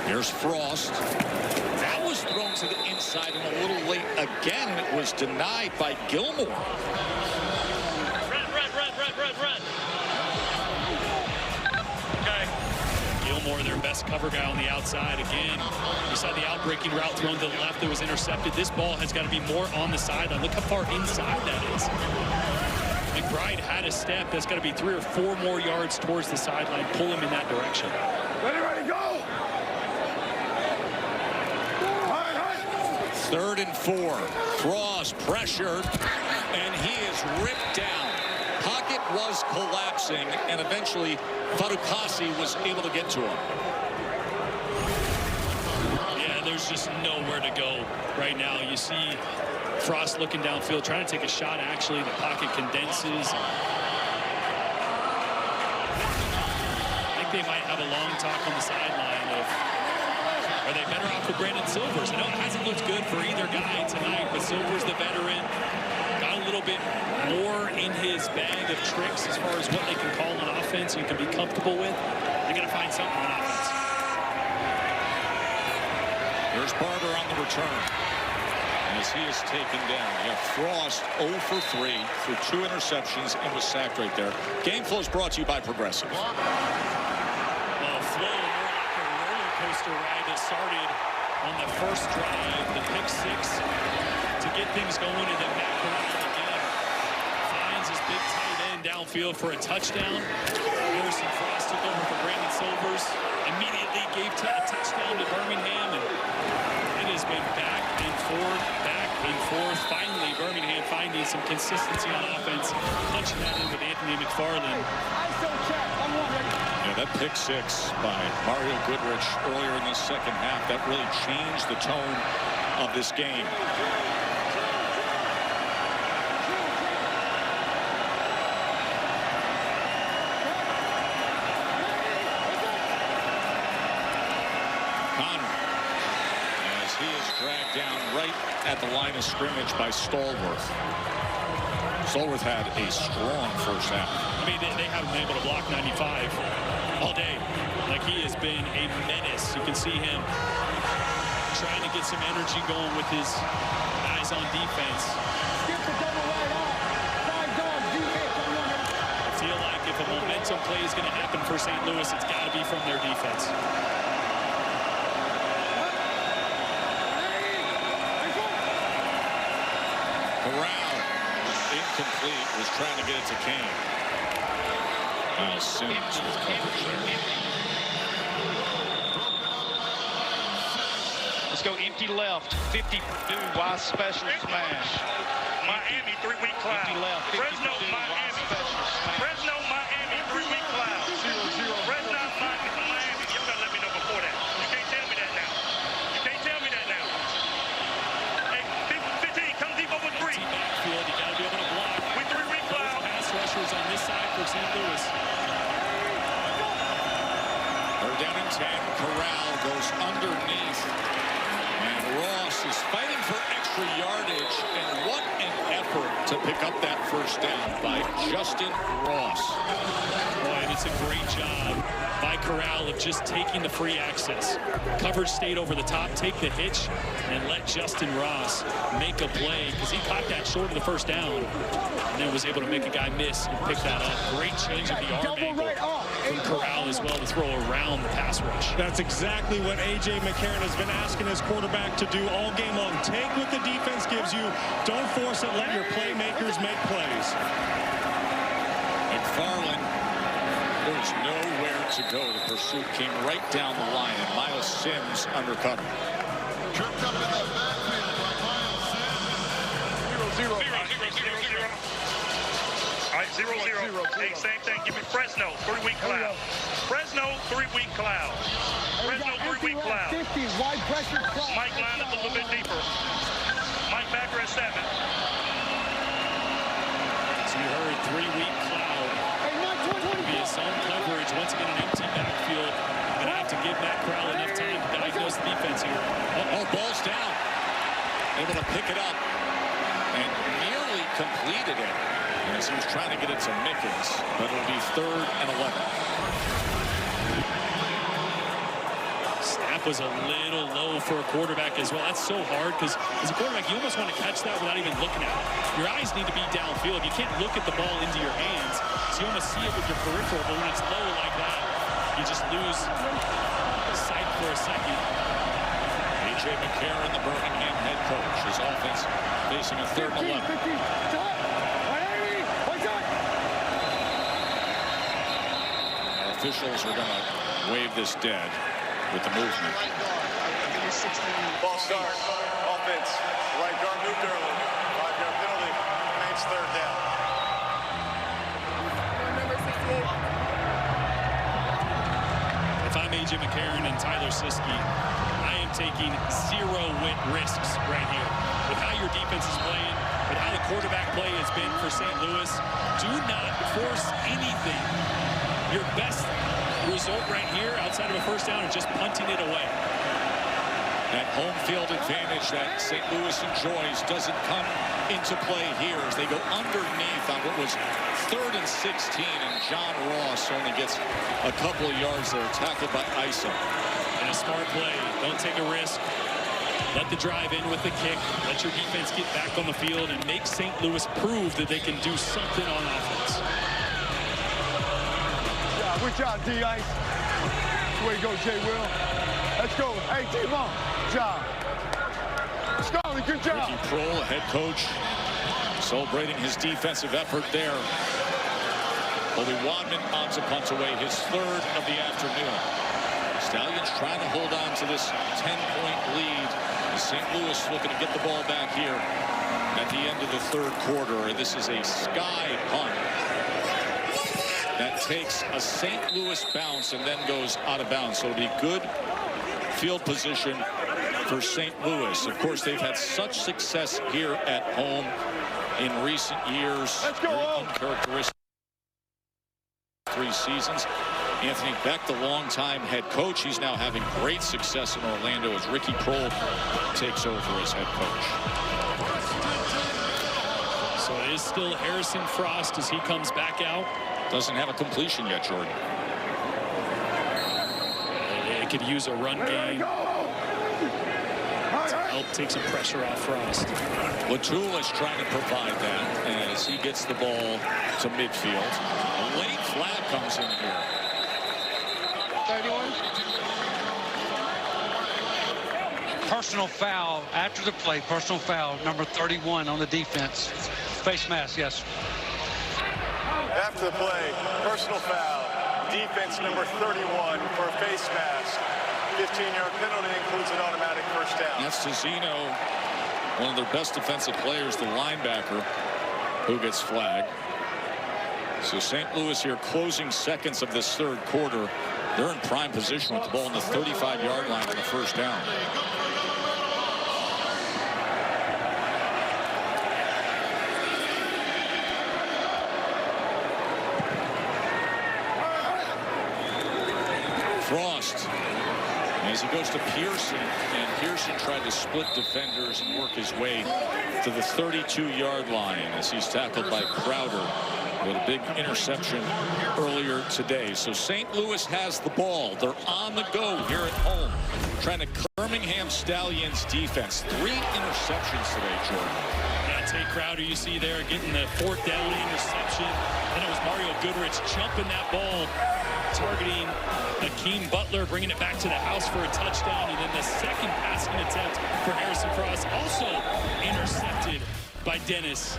Here's Frost. That was thrown to the inside and a little late again, and it was denied by Gilmore. Run. Okay. Gilmore, their best cover guy on the outside. Again, you saw the outbreaking route thrown to the left that was intercepted. This ball has got to be more on the sideline. Look how far inside that is. McBride had a step. That's got to be 3 or 4 more yards towards the sideline. Pull him in that direction. Ready, go! 3rd and 4. Frost pressured, and he is ripped down. Pocket was collapsing, and eventually Fatukasi was able to get to him. Yeah, there's just nowhere to go right now. You see Frost looking downfield, trying to take a shot. Actually, the pocket condenses. I think they might have a long talk on the sideline of, are they better off with Brandon Silvers? I know it hasn't looked good for either guy tonight, but Silvers, the veteran, got a little bit more in his bag of tricks as far as what they can call on offense and can be comfortable with. They're going to find something on offense. Here's Barber on the return. As he is taken down. You have Frost 0 for 3 through 2 interceptions and was sacked right there. Game Flow is brought to you by Progressive. Well, Flow, more like a roller coaster ride that started on the first drive, the pick 6 to get things going, and then Matt Corral again finds his big tight end downfield for a touchdown. Harrison Frost took over for Brandon Silvers, immediately gave a touchdown to Birmingham, and it has been back and forth. Finally, Birmingham finding some consistency on offense, punching that in with Anthony McFarland. Yeah, that pick 6 by Mario Goodrich earlier in the second half, that really changed the tone of this game. Connor, as he is dragged down right at the line of scrimmage by Stallworth. Stallworth had a strong first half. I mean, they haven't been able to block 95 all day. Like, he has been a menace. You can see him trying to get some energy going with his guys on defense. I feel like if a momentum play is going to happen for St. Louis, it's got to be from their defense. Corral, incomplete, was trying to get it to Kane. Now Sims with coverage there. Let's go empty left, 50 Purdue, wide special smash. Miami, 3-week cloud. Empty left, 50 Fresno, Purdue, Miami. wide special smash. Fresno, Miami, 3-week cloud. 0-0. Fresno, Miami. Y'all gotta let me know before that. You can't tell me that now. You can't tell me that now. Hey, 15, come deep over 3. Backfield, you got to be able to block. We 3-week cloud. Pass rushers on this side for St. Louis. They're down in 10. Corral goes underneath. And Ross is fighting for extra yardage. And what an effort to pick up that first down by Justin Ross. Boy, and it's a great job by Corral of just taking the free access. Coverage stayed over the top, take the hitch, and let Justin Ross make a play, because he caught that short of the first down and then was able to make a guy miss and pick that up. Great change of the arm angle from Corral as well to throw around the pass rush. That's exactly what A.J. McCarron has been asking his quarterback to do all game long. Take what the defense gives you. Don't force it. Let your playmakers make plays. McFarland, there's nowhere to go. The pursuit came right down the line, and Miles Sims undercover. Tripped up in the backfield by Miles Sims. 0-0. All right, 0-0. Hey, same thing. Give me Fresno, 3-week cloud. Fresno, 3-week cloud. Fresno, 3-week cloud. 50, wide pressure cloud. Mike, line up a little bit deeper. Mike backer at 7. So you heard 3-week cloud. Be a zone coverage. Once again, an empty backfield. Going to have to give Matt Corral enough time to diagnose the defense here. Oh, ball's down. Able to pick it up and nearly completed it as he was trying to get it to Mickens, but it'll be 3rd and 11. Snap was a little low for a quarterback as well. That's so hard because as a quarterback, you almost want to catch that without even looking at it. Your eyes need to be downfield. You can't look at the ball into your hands, so you almost see it with your peripheral, but when it's low like that, you just lose sight for a second. A.J. McCarron, the Birmingham head coach. His offense facing a 3rd and 11. Officials are going to wave this dead with the movement. Ball start. Offense. Right guard moved early. 5-yard penalty. Remains 3rd down. If I'm A.J. McCarron and Tyler Siskey, I am taking 0 risks right here. With how your defense is playing, with how the quarterback play has been for St. Louis, do not force anything. Your best result right here, outside of a 1st down, is just punting it away. That home field advantage that St. Louis enjoys doesn't come into play here as they go underneath on what was 3rd and 16, and John Ross only gets a couple of yards there, tackled by Isa. And a smart play. Don't take a risk. Let the drive in with the kick. Let your defense get back on the field and make St. Louis prove that they can do something on offense. Good job, D-Ice. Way to go, Jay Will. Let's go. Hey, team on. Job. Stallions, good job. Ricky Prohl, head coach, celebrating his defensive effort there. Colby Wadman bombs a punt away, his 3rd of the afternoon. Stallions trying to hold on to this 10-point lead. St. Louis looking to get the ball back here at the end of the 3rd quarter. And this is a sky punt that takes a St. Louis bounce and then goes out of bounds. So it'll be good field position for St. Louis. Of course, they've had such success here at home in recent years. Let's go. Very uncharacteristic 3 seasons. Anthony Beck, the longtime head coach, he's now having great success in Orlando as Ricky Prohl takes over as head coach. So it is still Harrison Frost as he comes back out. Doesn't have a completion yet, Jordan. They could use a run game to help take some pressure off Frost. Latul is trying to provide that as he gets the ball to midfield. A late flag comes in here. 31. Personal foul after the play. Personal foul, number 31 on the defense. Face mask, yes. After the play, personal foul. Defense number 31 for a face mask. 15-yard penalty includes an automatic 1st down. That's Tizino, one of their best defensive players, the linebacker, who gets flagged. So St. Louis here closing seconds of this 3rd quarter. They're in prime position with the ball on the 35-yard line on the 1st down. Frost, as he goes to Pearson, and Pearson tried to split defenders and work his way to the 32-yard line as he's tackled by Crowder with a big interception earlier today. So St. Louis has the ball. They're on the go here at home, trying to Birmingham Stallions defense. 3 interceptions today, Jordan. Yeah, Tate Crowder, you see there, getting the 4th down interception. Then it was Mario Goodrich jumping that ball, targeting Akeem Butler, bringing it back to the house for a touchdown. And then the second passing attempt for Harrison Frost, also intercepted by Dennis.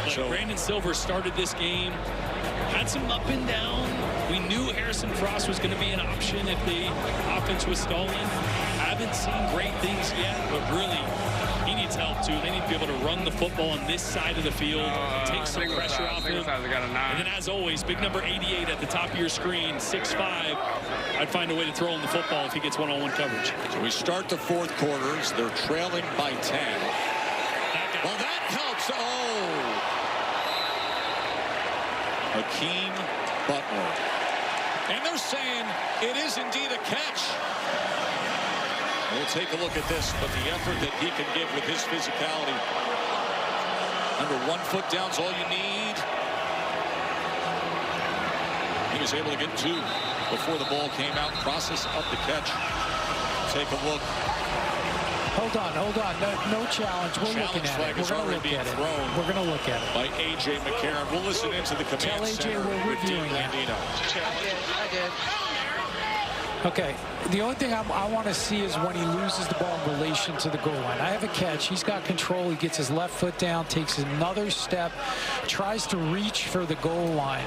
But Brandon Silver started this game, had some up and down. We knew Harrison Frost was going to be an option if the offense was stalling. Haven't seen great things yet, but really, he needs needs help, too. They need to be able to run the football on this side of the field, take some pressure off him. And then, as always, big number 88 at the top of your screen, 6'5". I'd find a way to throw him the football if he gets one-on-one coverage. So we start the fourth quarters. They're trailing by 10. Well, that helps. Oh! Hakeem Butler. And they're saying it is indeed a catch. We'll take a look at this, but the effort that he can give with his physicality. Under 1 foot down's all you need. He was able to get 2 before the ball came out. Process up the catch. Take a look. Hold on. No challenge. We're looking at it. We're going to look at it. We're going to look at it. By A.J. McCarron. We'll listen into the command Tell A.J. center. we're reviewing it. I did. Okay, the only thing I want to see is when he loses the ball in relation to the goal line. I have a catch. He's got control. He gets his left foot down, takes another step, tries to reach for the goal line.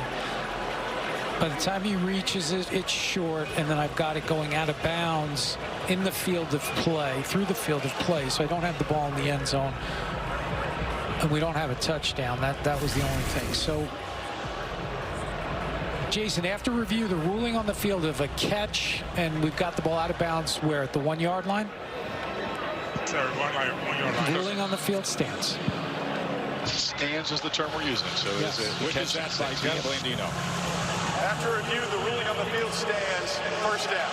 By the time he reaches it, it's short, and then I've got it going out of bounds in the field of play, through the field of play, so I don't have the ball in the end zone, and we don't have a touchdown. That was the only thing. So, Jason, after review, the ruling on the field of a catch, and we've got the ball out of bounds where at the 1 yard line? Sorry, 1 yard line. Ruling on the field stands. Stands is the term we're using. So yes. Which is that by Jeff Blandino. After review, the ruling on the field stands. First down.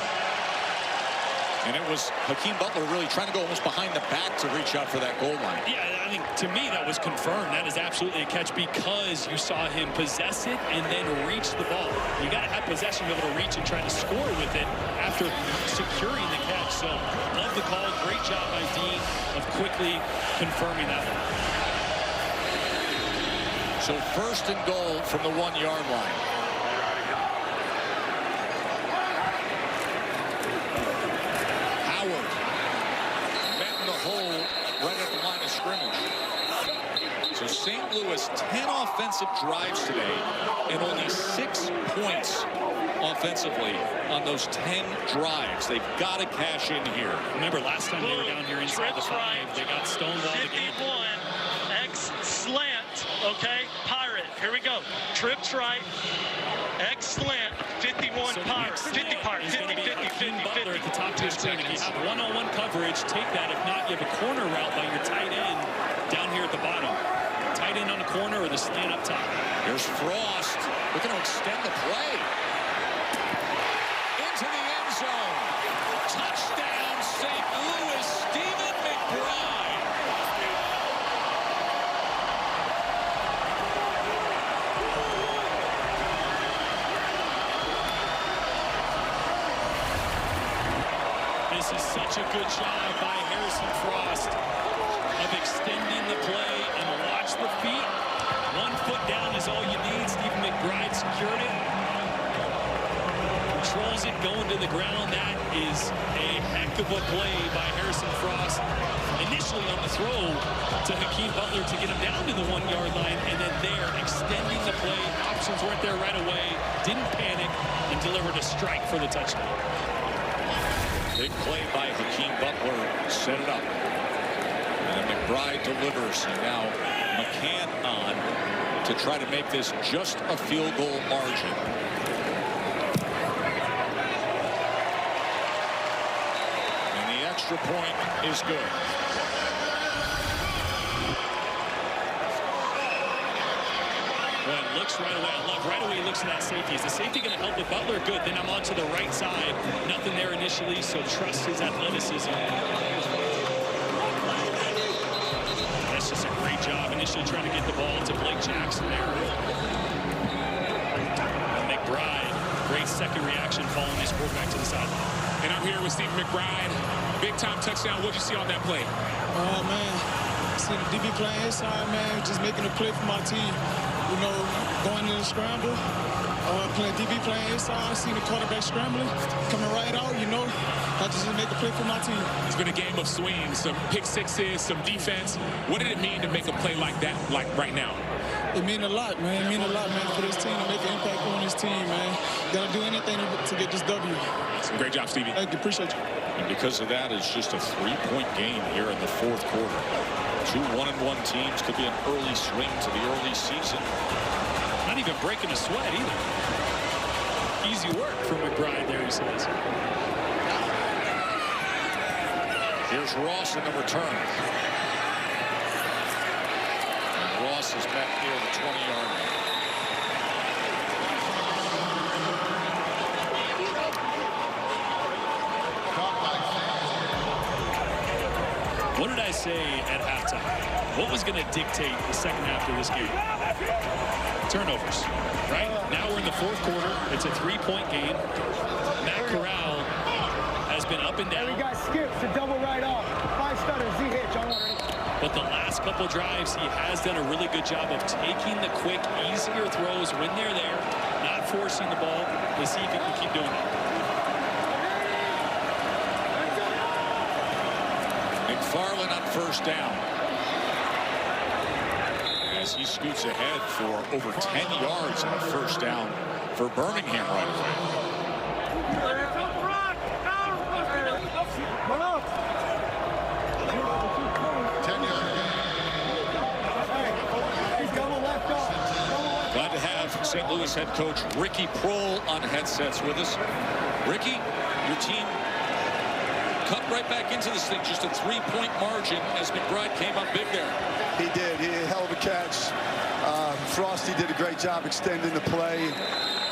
And it was Hakeem Butler really trying to go almost behind the back to reach out for that goal line. Yeah, I think to me that was confirmed. That is absolutely a catch because you saw him possess it and then reach the ball. You got to have possession to be able to reach and try to score with it after securing the catch. So love the call. Great job by Dean of quickly confirming that one. So first and goal from the 1 yard line. So St. Louis, 10 offensive drives today and only 6 points offensively on those 10 drives. They've got to cash in here. Remember, last time they were down here inside the 5, they got stonewalled again. 51, X slant, okay? Pirate, here we go. Trips right, X slant, 51 Pirate, 50 Pirate, 50, 50, 50, 50. At the top of your screen. If you have one-on-one coverage, take that. If not, you have a corner route by your tight end down here at the bottom. Tight end on the corner or the slant up top. Here's Frost looking to extend the play. Into the end zone. Touchdown, St. Louis. Stephen McBride. This is such a good job by Harrison Frost of extending the play and watch the feet. 1 foot down is all you need. Stephen McBride secured it. Controls it going to the ground. That is a heck of a play by Harrison Frost. Initially on the throw to Hakeem Butler to get him down to the 1 yard line, and then there extending the play. Options weren't there right away. Didn't panic and delivered a strike for the touchdown. Big play by Hakeem Butler. Set it up. And McBride delivers. And now McCann on to try to make this just a field goal margin. And the extra point is good. Well, it looks right away. I love right away he looks at that safety. Is the safety going to help with Butler? Good. Then I'm on to the right side. Nothing there initially, so trust his athleticism. That's just a great job. Initially trying to get the ball to Blake Jackson there. And McBride, great second reaction following his quarterback to the sideline. And I'm here with Stephen McBride. Big time touchdown. What'd you see on that play? Oh, man. See the DB playing inside, man. Just making a play for my team. You know, going in the scramble, playing DB playing inside, seeing the quarterback scrambling, coming right out, you know, I just make a play for my team. It's been a game of swings, some pick sixes, some defense. What did it mean to make a play like that, like right now? It means a lot, man. It means a lot, man, for this team to make an impact on this team, man. Got to do anything to get this W. Great job, Stevie. Thank you. Appreciate you. And because of that, it's just a 3-point game here in the fourth quarter. 2 1-1 teams. Could be an early swing to the early season. Not even breaking a sweat either. Easy work from McBride there, he says. Here's Ross in the return. And Ross is back near the 20-yard line. What did I say at halftime? What was going to dictate the second half of this game? Turnovers, right? Now we're in the fourth quarter. It's a 3-point game. Matt Corral has been up and down. We got skips to double right off. 5 stutters, Z-hitch on one. But the last couple drives, he has done a really good job of taking the quick, easier throws when they're there, not forcing the ball. Let's see if he can keep doing that. McFarland on first down. As he scoots ahead for over 10 yards on a first down for Birmingham right away. Glad to have St. Louis head coach Ricky Prohl on headsets with us. Ricky, your team cut right back into this thing, just a 3-point margin as McBride came up big there. He did. He had a hell of a catch. Frosty did a great job extending the play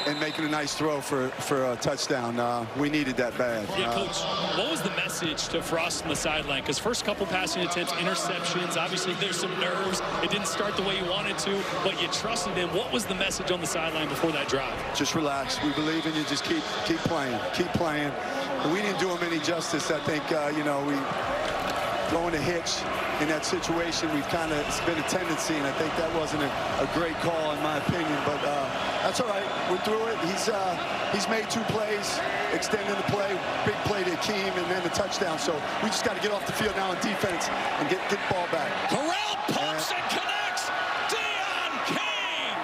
and making a nice throw for a touchdown. We needed that bad. Yeah, Coach, what was the message to Frost on the sideline? Because first couple passing attempts, interceptions, obviously there's some nerves. It didn't start the way you wanted to, but you trusted him. What was the message on the sideline before that drive? Just relax. We believe in you. Just keep playing. Keep playing. We didn't do him any justice. I think, you know, we throwing a hitch in that situation. It's been a tendency, and I think that wasn't a great call in my opinion. But that's all right. We're through it. He's made 2 plays, extending the play, big play to Akeem, and then the touchdown. So we just got to get off the field now on defense and get the ball back. Corral pumps and connects. Dion King.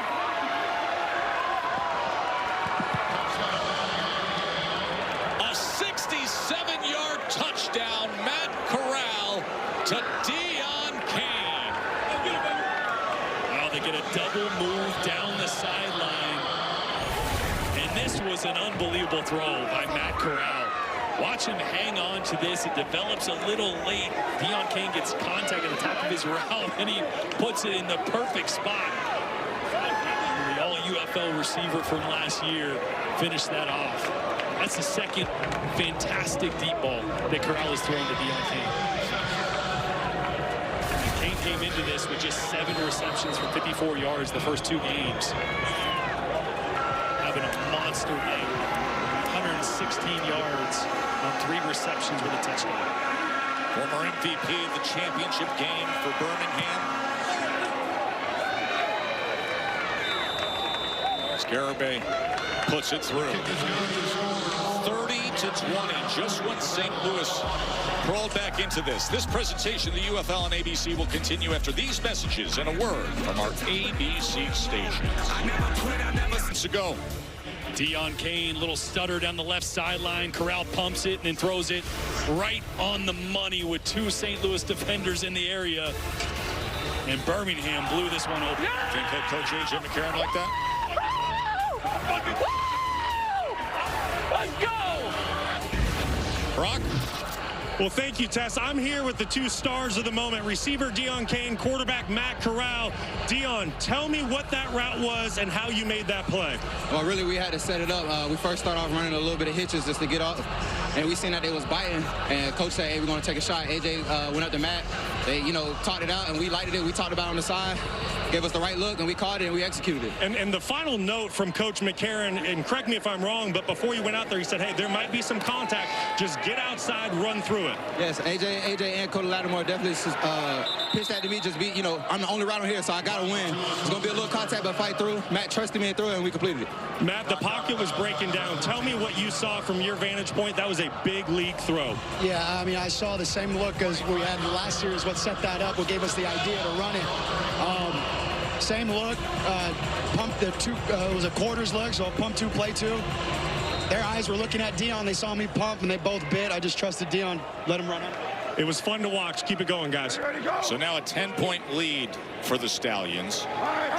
A 67-yard touchdown. Matt Corral to Dion King. Well, they get a double move down the sideline. And this was an unbelievable throw by Matt Corral. Watch him hang on to this. It develops a little late. Dion King gets contact at the top of his route, and he puts it in the perfect spot. The all-UFL receiver from last year finished that off. That's the second fantastic deep ball that Corral has thrown to Dion King. King came into this with just 7 receptions for 54 yards the first 2 games. Having a monster night. 116 yards on 3 receptions with a touchdown. Former MVP of the championship game for Birmingham. Scarabay puts it through. 30-20, just when St. Louis crawled back into this. This presentation of the UFL on ABC will continue after these messages and a word from our ABC stations. To go. Dion King, little stutter down the left sideline. Corral pumps it and then throws it right on the money with 2 St. Louis defenders in the area. And Birmingham blew this one open. Think head coach A.J. McCarron like that? Let's go! Brock? Well, thank you, Tess. I'm here with the 2 stars of the moment, receiver Dion King, quarterback Matt Corral. Dion, tell me what that route was and how you made that play. Well, really, we had to set it up. We first started off running a little bit of hitches just to get off, and we seen that they was biting, and coach said, hey, we're going to take a shot. AJ went up to Matt. They, talked it out, and we lighted it. We talked about it on the side, gave us the right look, and we caught it, and we executed it. And the final note from Coach McCarron, and correct me if I'm wrong, but before you went out there, he said, hey, there might be some contact. Just get outside, run through it. Yes, AJ and Cody Lattimore definitely pitched that to me. Just be, I'm the only rider here, so I got to win. It's going to be a little contact, but fight through. Matt trusted me and threw it, and we completed it. Matt, the pocket was breaking down. Tell me what you saw from your vantage point. That was a big league throw. Yeah, I mean, I saw the same look as we had last year is what set that up, what gave us the idea to run it. same look, pump the two, it was a quarters look, so pump two, play two. Their eyes were looking at Dion. They saw me pump, and they both bit. I just trusted Dion, let him run up. It was fun to watch. Keep it going, guys. So now a 10-point lead for the Stallions.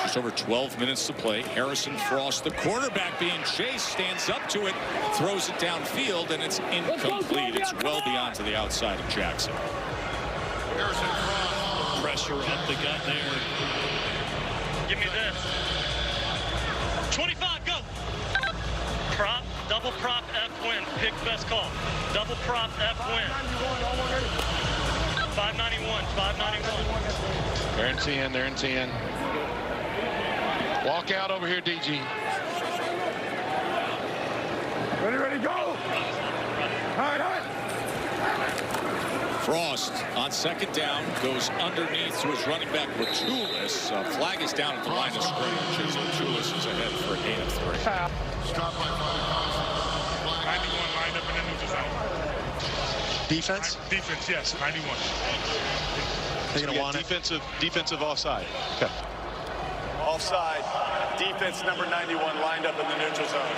Just over 12 minutes to play. Harrison Frost, the quarterback being chased, stands up to it, throws it downfield, and it's incomplete. It's well beyond to the outside of Jackson. Harrison Frost. Pressure up the gut there. Give me this. 25, go. Prop, double prop, F win. Pick best call. Double prop, F win. 591, 591. They're in 10, they're in 10. Walk out over here, DG. Ready, go. All right. Frost on second down goes underneath to his running back Ratulis. Flag is down at the line of scrimmage as Ratulis is ahead for a gain of 3. Stop by 91 lined up in the neutral zone. Defense? Defense, yes, 91. They're going to want defensive offside. Okay. Offside. Defense number 91 lined up in the neutral zone.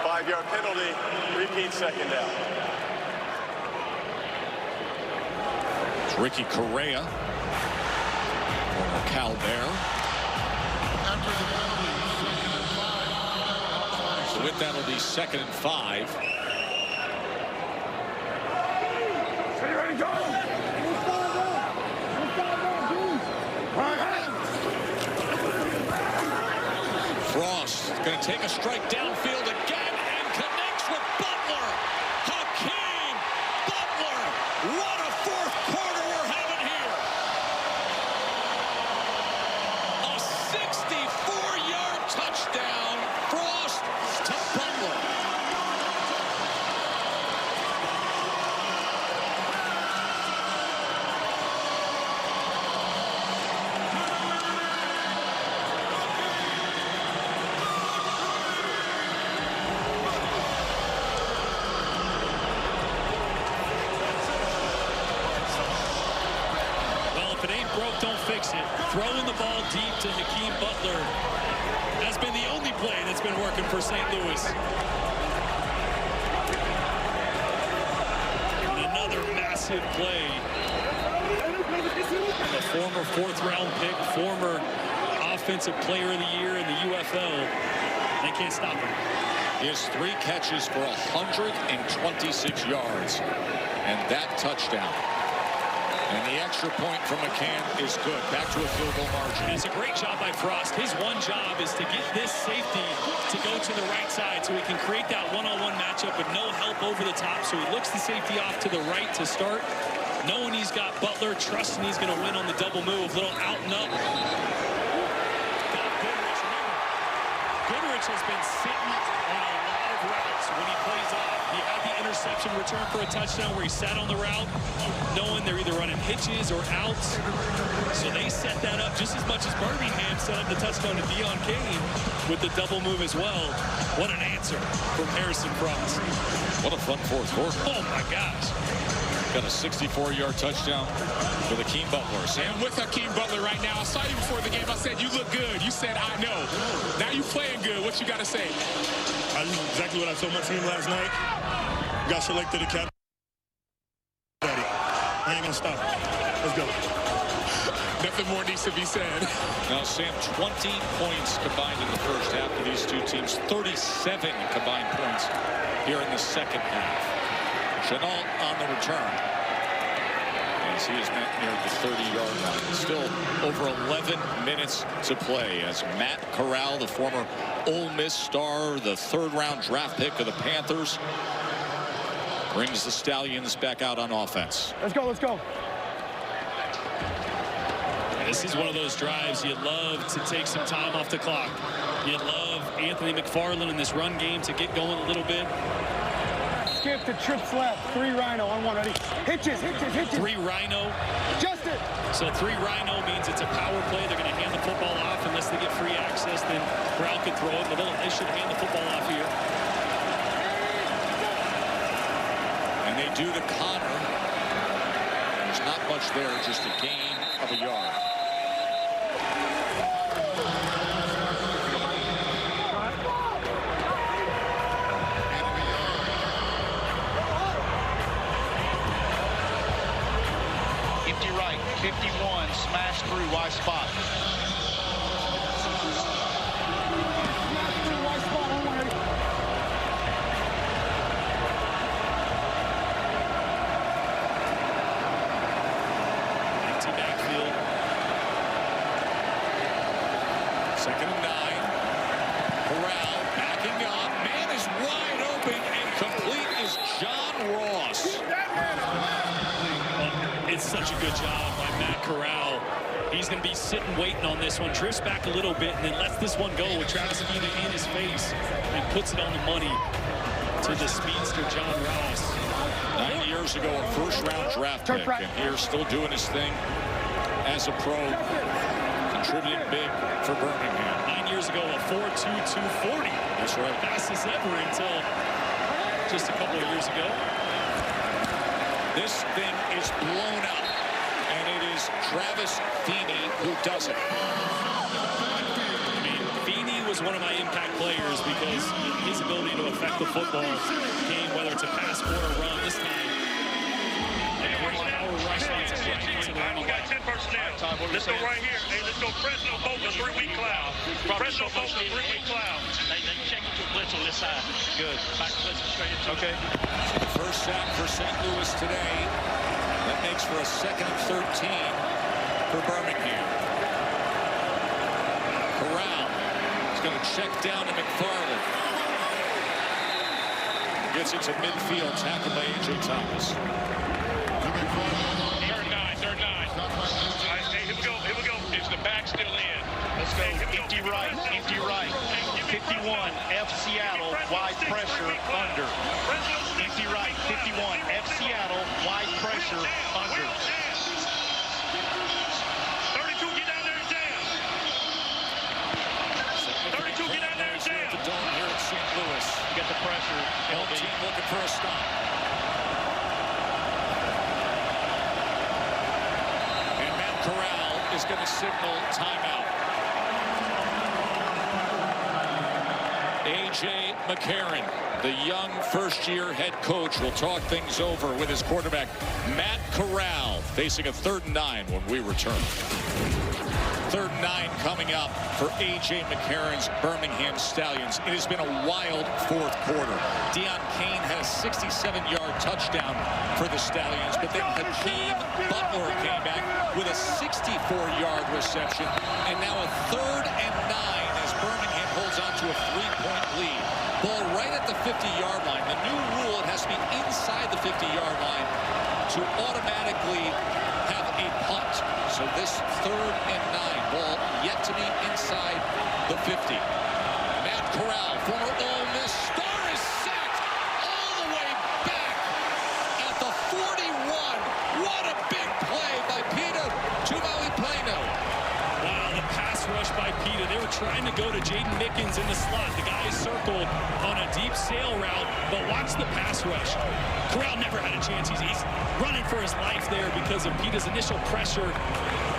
5-yard penalty. Repeat second down. It's Ricky Correa. Former Cal Bear. So with that, it'll be 2nd and 5. Ready, go. Frost going to take a strike downfield again and connects with Butler. Hakeem Butler. What a fourth quarter we're having here. A 64-yard touchdown. Frost to Butler. Throwing the ball deep to Hakeem Butler has been the only play that's been working for St. Louis. And another massive play. The former 4th-round pick, former Offensive Player of the Year in the UFL. They can't stop him. He has 3 catches for 126 yards. And that touchdown. And the extra point from McCann is good. Back to a field goal margin. It's a great job by Frost. His one job is to get this safety to go to the right side so he can create that one-on-one matchup with no help over the top. So he looks the safety off to the right to start, knowing he's got Butler, trusting he's going to win on the double move. Little out and up. Got Goodrich. Goodrich has been sitting on a lot of routes when he plays off. He had the interception return for a touchdown where he sat on the route, knowing they're either running hitches or outs. So they set that up just as much as Birmingham set up the touchdown to Dion Kane with the double move as well. What an answer from Harrison Frost. What a fun fourth quarter. Oh, my gosh. Got a 64-yard touchdown for Hakeem Butler. Sam, with Hakeem Butler right now. I saw you before the game. I said, you look good. You said, I know. Now you playing good. What you got to say? That's exactly what I told my team last night. Got selected to captain. I ain't gonna stop. Let's go. Nothing more needs to be said. Now, Sam, 20 points combined in the first half for these two teams. 37 combined points here in the second half. Chenault on the return. As he is met near the 30-yard line. Still over 11 minutes to play as Matt Corral, the former Ole Miss star, the 3rd-round draft pick of the Panthers, brings the Stallions back out on offense. Let's go, let's go. This is one of those drives you love to take some time off the clock. You love Anthony McFarland in this run game to get going a little bit. Skip to trips left. 3 Rhino on 1. Ready? Hitches. 3 Rhino. Justin. So 3 Rhino means it's a power play. They're going to hand the football off unless they get free access. Then Corral could throw it, but they should hand the football off here. And they do to Connor. There's not much there, just a gain of a yard. empty right, 51, smash through, wide spot. Empty backfield. 2nd and 9. Corral backing up. Man is wide open, and complete is John Ross. It's such a good job by Matt Corral. He's going to be sitting waiting on this one, drifts back a little bit, and then lets this one go with Travis Etienne in his face and puts it on the money to the speedster John Ross. 9 years ago, a first-round draft pick, and here still doing his thing as a pro, contributing big for Birmingham. 9 years ago, a 4.22 240. That's right. Fastest ever until just a couple of years ago. This thing is blown up, and it is Travis Feeney who does it. I mean, Feeney was one of my impact players because his ability to affect the football game, whether it's a pass or a run, this time. A great power rush leads us right into the run. We got 10 personnel. Let's go right here. Hey, let's go Fresno Boca, 3-week cloud. Fresno Boca, 3-week cloud. They check into a blitz on this side. Good. Back blitz straight into Okay. So the first sack for St. Louis today. That makes for a 2nd and 13 for Birmingham. Corral is going to check down to McFarland. Gets it to midfield, tackled by A.J. Thomas. Third nine. All right, hey, here we go. Is the back still in? Let's go. empty right, 51, F Seattle, wide pressure, under. Empty right, 51, F Seattle, wide pressure, under. 32, get down there and jam. 32, get down there and jam. The dome here at St. Louis. Get the pressure. Home team looking for a stop. And Matt Corral is going to signal timeout. A.J. McCarron, the young first-year head coach, will talk things over with his quarterback, Matt Corral, facing a 3rd and 9 when we return. 3rd and 9 coming up for A.J. McCarron's Birmingham Stallions. It has been a wild 4th quarter. Deion Kane had a 67-yard touchdown for the Stallions, but then Hakeem Butler came back with a 64-yard reception, and now a 3rd and 9 as Birmingham holds on to a 3-point lead. Ball right at the 50-yard line. The new rule, it has to be inside the 50-yard line to automatically have a punt. So this 3rd and 9, ball yet to be inside the 50. Matt Corral, former Ole Miss star, is sacked all the way back at the 41. What a big play by Peter Tumauipeno. Wow, the pass rush by Pita. They were trying to go to Jaden Mickens in the slot. The guy is circled on a deep sail route, but watch the pass rush. Corral never had a chance. He's running for his life there because of Pita's initial pressure.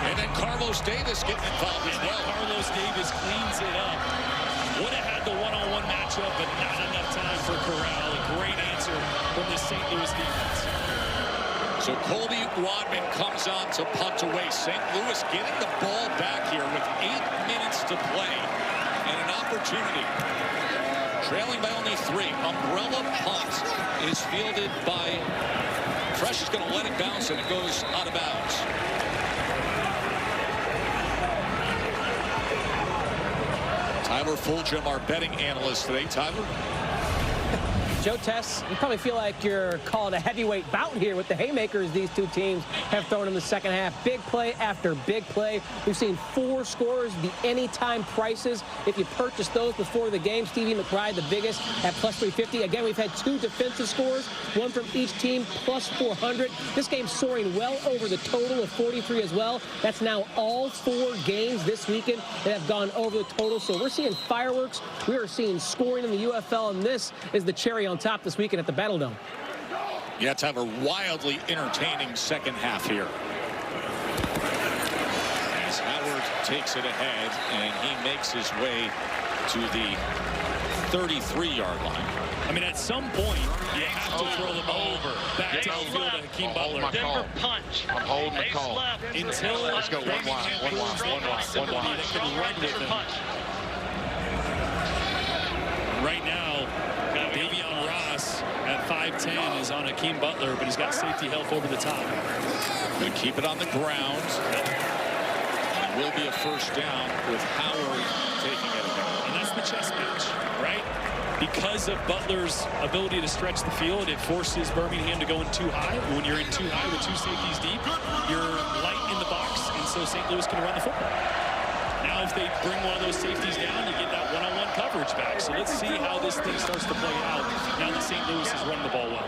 And then Carlos Davis getting involved as well. Carlos Davis cleans it up. Would have had the one-on-one matchup, but not enough time for Corral. A great answer from the St. Louis defense. So Colby Wadman comes on to punt away. St. Louis getting the ball back here with 8 minutes to play and an opportunity. Trailing by only 3. Umbrella punt is fielded by Fresh. Is going to let it bounce, and it goes out of bounds. Tyler Fulgham, our betting analyst today. Tyler? Joe Tess, you probably feel like you're calling a heavyweight bout here with the haymakers these two teams have thrown in the second half. Big play after big play. We've seen 4 scores, the anytime prices. If you purchased those before the game, Stevie McBride, the biggest, at plus 350. Again, we've had 2 defensive scores, one from each team, plus 400. This game's soaring well over the total of 43 as well. That's now all 4 games this weekend that have gone over the total. So we're seeing fireworks. We are seeing scoring in the UFL, and this is the cherry on top this weekend at the Battledome. You have to have a wildly entertaining second half here. As Howard takes it ahead, and he makes his way to the 33-yard line. I mean, at some point, you have to throw the ball back downfield to Hakeem Butler. Denver punch. I'm holding the call. Until let's go one line. That can run with him. Right now, Davion Ross at 5'10" is on Hakeem Butler, but he's got safety help over the top. Going to keep it on the ground. It will be a first down with Howard taking it again. And that's the chess match, right? Because of Butler's ability to stretch the field, it forces Birmingham to go in too high. When you're in too high with two safeties deep, you're light in the box, and so St. Louis can run the football. Now, if they bring one of those safeties down, you get that one-on-one coverage back. So let's see how this thing starts to play out now that St. Louis has run the ball well.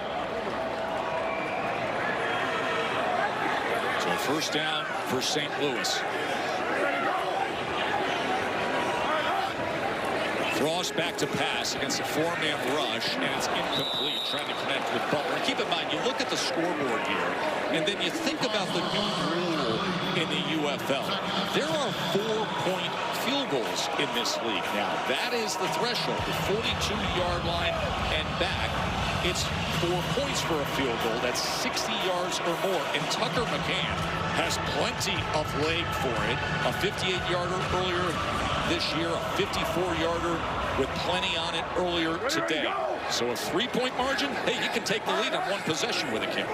So first down for St. Louis. Frost back to pass against a four-man rush, and it's incomplete, trying to connect with Butler. And keep in mind, you look at the scoreboard here, and then you think about the new rule in the UFL. There are 4-point field goals in this league now. That is the threshold, the 42-yard line and back. It's 4 points for a field goal. That's 60 yards or more. And Tucker McCann has plenty of leg for it. A 58-yarder earlier this year, a 54-yarder with plenty on it earlier today. So a 3-point margin, hey, you can take the lead on one possession with a kick.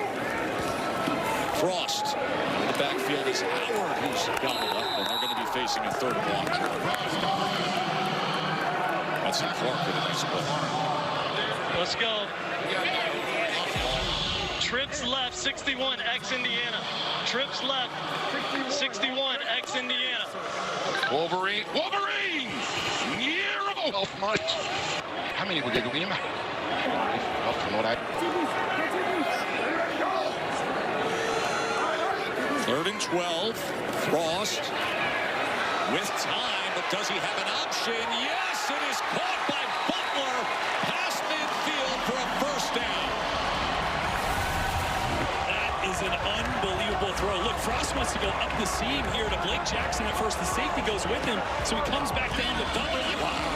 Frost in the backfield is Howard, who's gobbled up, and they're going to be facing a third and long. That's in Clark with a nice play. Let's go. Trips left, 61, ex-Indiana. Trips left, 61, ex-Indiana. Wolverine! Off much. How many we get? Third and 12. Frost with time, but does he have an option? Yes, it is caught by Butler past midfield for a first down. That is an unbelievable throw. Look, Frost wants to go up the seam here to Blake Jackson at first. The safety goes with him, so he comes back down to Butler. Wow.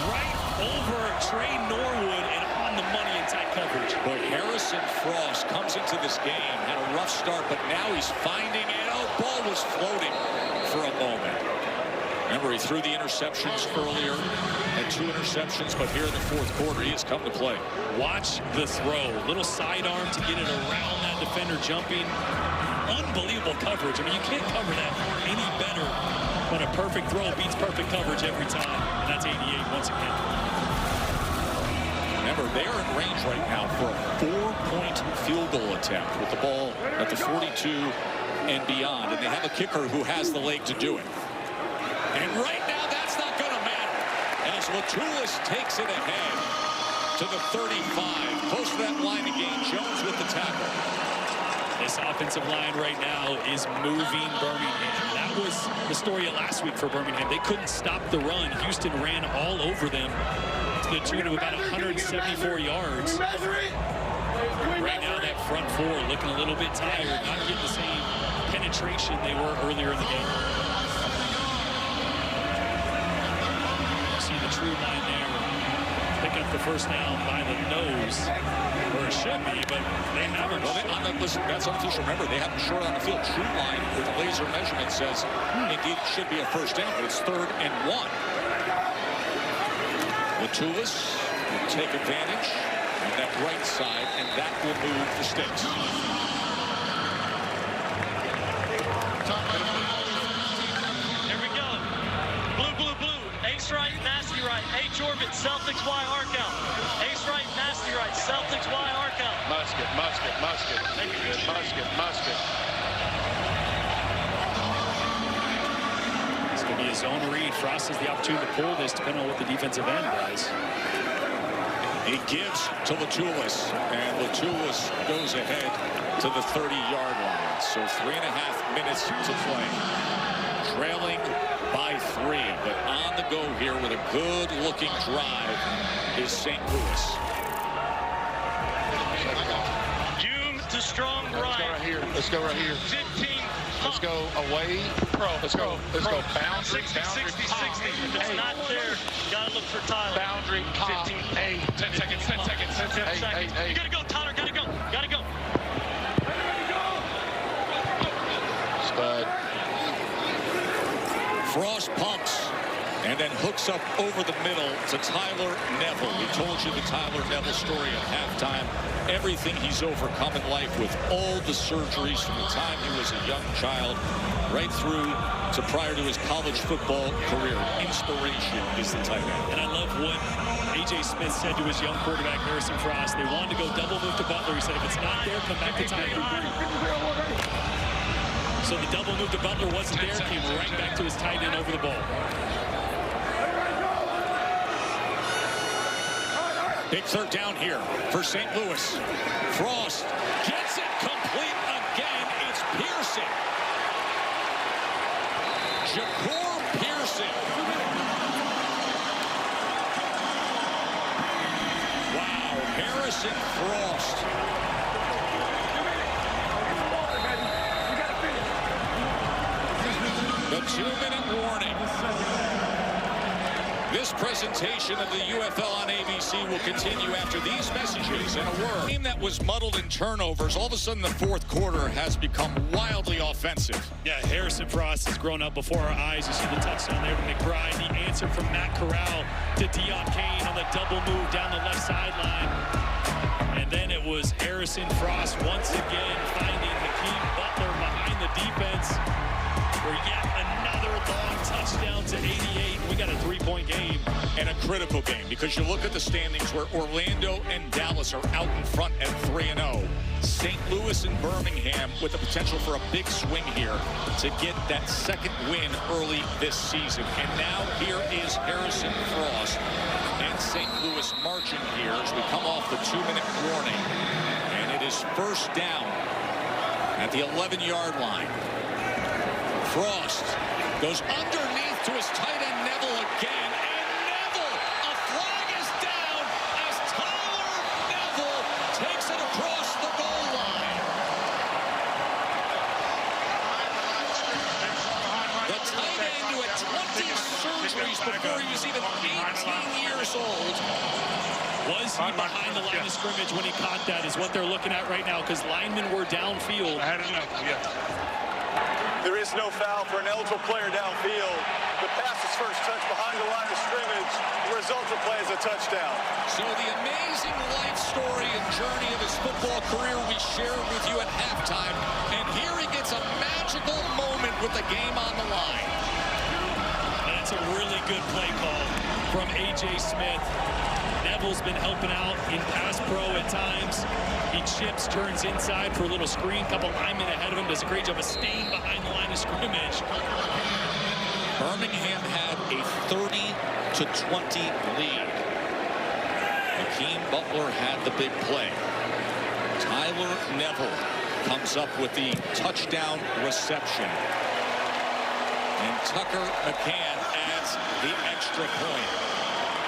Right over Trey Norwood and on the money in tight coverage. But Harrison Frost comes into this game, had a rough start, but now he's finding it. Oh, ball was floating for a moment. Remember, he threw the interceptions earlier, had 2 interceptions, but here in the fourth quarter, he has come to play. Watch the throw. Little sidearm to get it around that defender jumping. Unbelievable coverage. I mean, you can't cover that any better when a perfect throw beats perfect coverage every time. And that's 88 once again. Remember, they are in range right now for a 4-point field goal attempt with the ball at the 42 and beyond. And they have a kicker who has the leg to do it. And right now, that's not going to matter. As Latulis takes it ahead to the 35. Close to that line again. Jones with the tackle. This offensive line right now is moving Birmingham. That was the story of last week for Birmingham. They couldn't stop the run. Houston ran all over them to the tune of about 174 yards. Right now, that front four looking a little bit tired, not getting the same penetration they were earlier in the game. See the true line there, picking up the first down by the nose, or it should be, but they haven't. Well, listen, that's unofficial. Remember, they have them short on the field. True line with the laser measurement says indeed it should be a first down, but it's 3rd and 1. Latulis will take advantage on that right side, and that will move the sticks. Here we go. Blue, blue, blue. Ace right, nasty right. H orbit, Celtics Y arc out. Ace right, nasty right. Celtics Y arc out. Musket. It's going to be his own read. Frost has the opportunity to pull this depending on what the defensive end does. He gives to Latulis, and Latulis goes ahead to the 30-yard line. So 3.5 minutes to play. Trailing by 3, but on the go here with a good-looking drive is St. Louis. Hume to strong right. Let's go right here. 15. Let's go away. Let's go boundary. 60, 60, 60. If it's not there, you got to look for Tyler. Boundary. 15. 10 seconds. You got to go, Tyler. Got to go. And then hooks up over the middle to Tyler Neville. We told you the Tyler Neville story at halftime. Everything he's overcome in life with all the surgeries from the time he was a young child right through to prior to his college football career. Inspiration is the tight end. And I love what A.J. Smith said to his young quarterback, Harrison Frost. They wanted to go double move to Butler. He said, if it's not there, come back to Tyler. So the double move to Butler wasn't there, came right back to his tight end over the ball. Big third down here for St. Louis. Frost gets it complete again. It's Pearson. Ja'Cour Pearson. Wow, Harrison Frost. The 2-minute warning. This presentation of the UFL on ABC will continue after these messages and a word. A game that was muddled in turnovers, all of a sudden the fourth quarter has become wildly offensive. Yeah, Harrison Frost has grown up before our eyes. You see the touchdown there to McBride. The answer from Matt Corral to Deion Kane on the double move down the left sideline. And then it was Harrison Frost once again finding Hakeem Butler behind the defense for yet another long touchdown to 88. We got a 3-point game. And a critical game because you look at the standings where Orlando and Dallas are out in front at 3-0. St. Louis and Birmingham with the potential for a big swing here to get that second win early this season. And now here is Harrison Frost and St. Louis marching here as we come off the 2-minute warning. And it is first down at the 11-yard line. Frost goes underneath to his tight end Neville again, and Neville, a flag is down as Tyler Neville takes it across the goal line. The tight end who had 20 surgeries before he was even 18 years old. Was he behind the line of scrimmage when he caught that is what they're looking at right now because linemen were downfield. I had enough, yeah. There is no foul for an eligible player downfield. The pass is first touch behind the line of scrimmage. The result of the play is a touchdown. So the amazing life story and journey of his football career we shared with you at halftime. And here he gets a magical moment with the game on the line. And it's a really good play call from A.J. Smith. Neville's been helping out in pass pro at times. He chips, turns inside for a little screen. Couple linemen ahead of him. Does a great job of staying behind the line of scrimmage. Birmingham had a 30-20 lead. Hakeem Butler had the big play. Tyler Neville comes up with the touchdown reception. And Tucker McCann adds the extra point.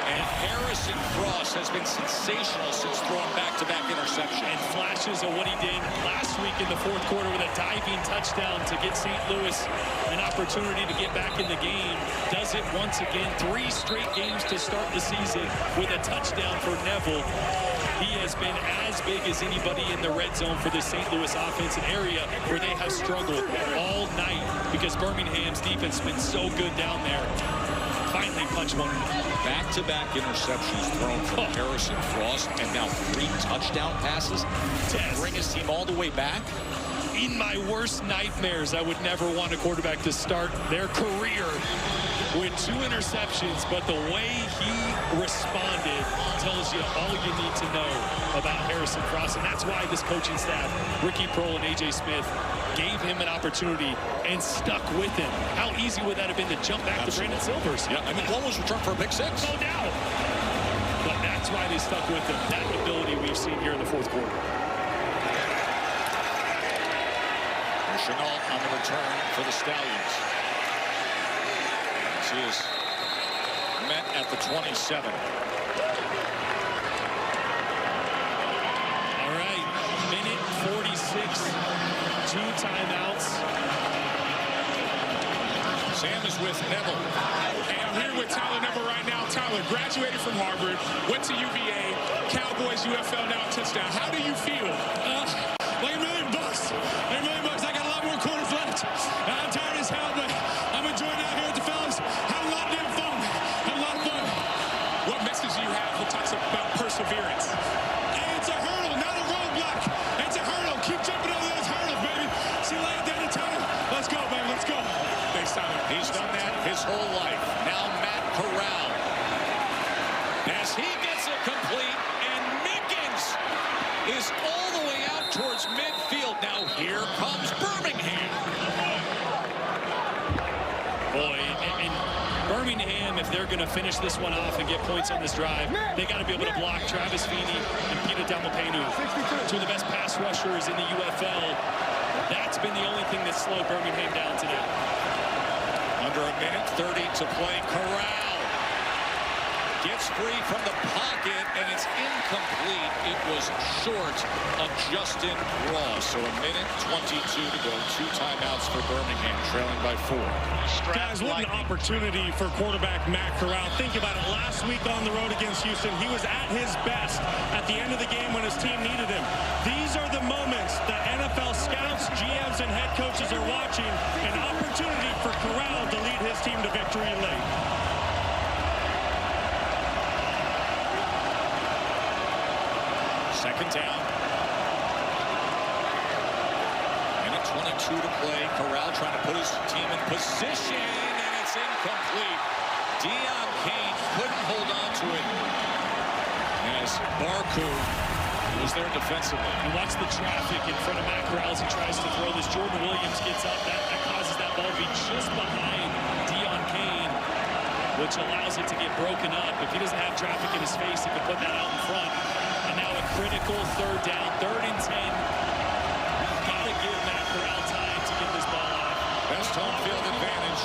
And Harrison Frost has been sensational since throwing back-to-back interception. And flashes of what he did last week in the fourth quarter with a diving touchdown to get St. Louis an opportunity to get back in the game. Does it once again. 3 straight games to start the season with a touchdown for Neville. He has been as big as anybody in the red zone for the St. Louis offense, an area where they have struggled all night because Birmingham's defense has been so good down there. Finally punched one. Back-to-back interceptions thrown from Harrison Frost, and now 3 touchdown passes to bring his team all the way back. In my worst nightmares, I would never want a quarterback to start their career with 2 interceptions, but the way he responded tells you all you need to know about Harrison Frost, and that's why this coaching staff, Ricky Prohl and A.J. Smith, gave him an opportunity and stuck with him. How easy would that have been to jump back to Brandon Silvers? Yeah, I mean, one was returned for a pick 6. No doubt. But that's why they stuck with him. That ability we've seen here in the fourth quarter. Chenault on the return for the Stallions. This is met at the 27. All right, minute 46, 2 timeouts. Sam is with Neville. And I'm here with Tyler Neville right now. Tyler graduated from Harvard, went to UVA, Cowboys UFL now touchdown. How do you feel? Like $1 million. Like $1 million. I got a lot more quarters left. I'm tired as hell, but I'm enjoying out here with the fellas. Having a lot of damn fun. towards midfield. Now here comes Birmingham. Boy, and Birmingham, if they're going to finish this one off and get points on this drive, they got to be able to block Travis Feeney and Peter Damopenu, two of the best pass rushers in the UFL. That's been the only thing that slowed Birmingham down today. Under a minute 30 to play. Corral gets free from the pocket, and it's incomplete. It was short of Justin Ross. So a minute 22 to go. 2 timeouts for Birmingham, trailing by 4. Guys, what an opportunity for quarterback Matt Corral. Think about it. Last week on the road against Houston, he was at his best at the end of the game when his team needed him. These are the moments that NFL scouts, GMs, and head coaches are watching. An opportunity for Corral to lead his team to victory late. Second down. Minute 22 to play. Corral trying to put his team in position, and it's incomplete. Deion Kane couldn't hold on to it as Barku was there defensively. And watch the traffic in front of Matt Corral as he tries to throw this. Jordan Williams gets up. That causes that ball to be just behind Deion Kane, which allows it to get broken up. If he doesn't have traffic in his face, he can put that out in front. And now a critical third down, 3rd and 10. Gotta give Matt Corral time to get this ball out. Best home field advantage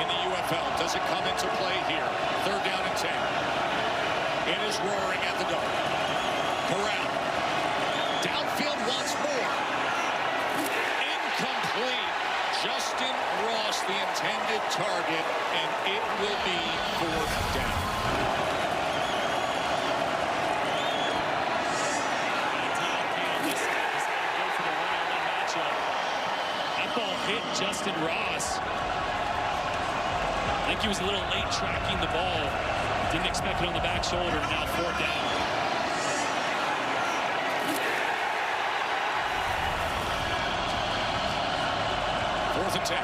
in the UFL. Does it come into play here? 3rd down and 10. It is roaring at the dome. Corral. Downfield once more. Incomplete. Justin Ross, the intended target, and it will be 4th down. Hit Justin Ross. I think he was a little late tracking the ball. Didn't expect it on the back shoulder. Now 4th down. Fourth and 10.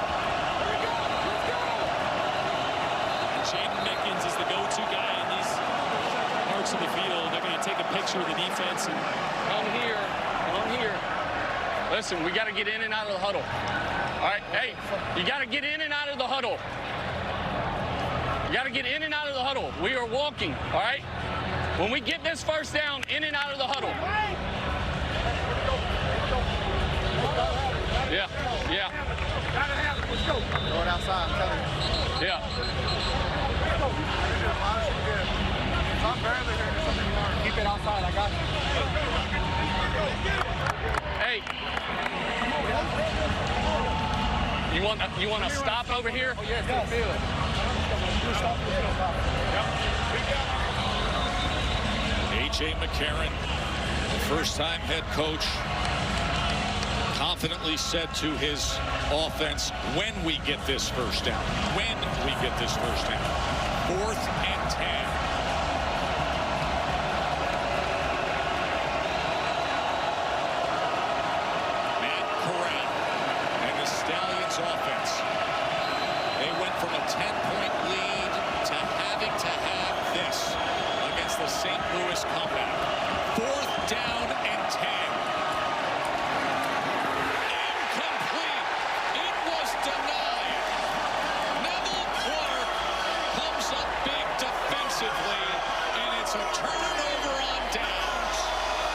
Jaden Mickens is the go-to guy in these parts of the field. They're going to take a picture of the defense. And I'm here. Listen, we got to get in and out of the huddle. All right, hey, you got to get in and out of the huddle. You got to get in and out of the huddle. We are walking, all right? When we get this first down, in and out of the huddle. Yeah. Let's go. Throw it outside, I'm telling you. Yeah. Tom Barely here. Keep it outside, I got you. Hey. You want to stop over here? Oh, yes, good field. A.J. McCarron, first-time head coach, confidently said to his offense, when we get this first down. 4th and 10. Stallions offense. They went from a 10-point lead to having to have this against the St. Louis comeback. 4th down and 10. Incomplete. It was denied. Neville Clark comes up big defensively, and it's a turnover on downs.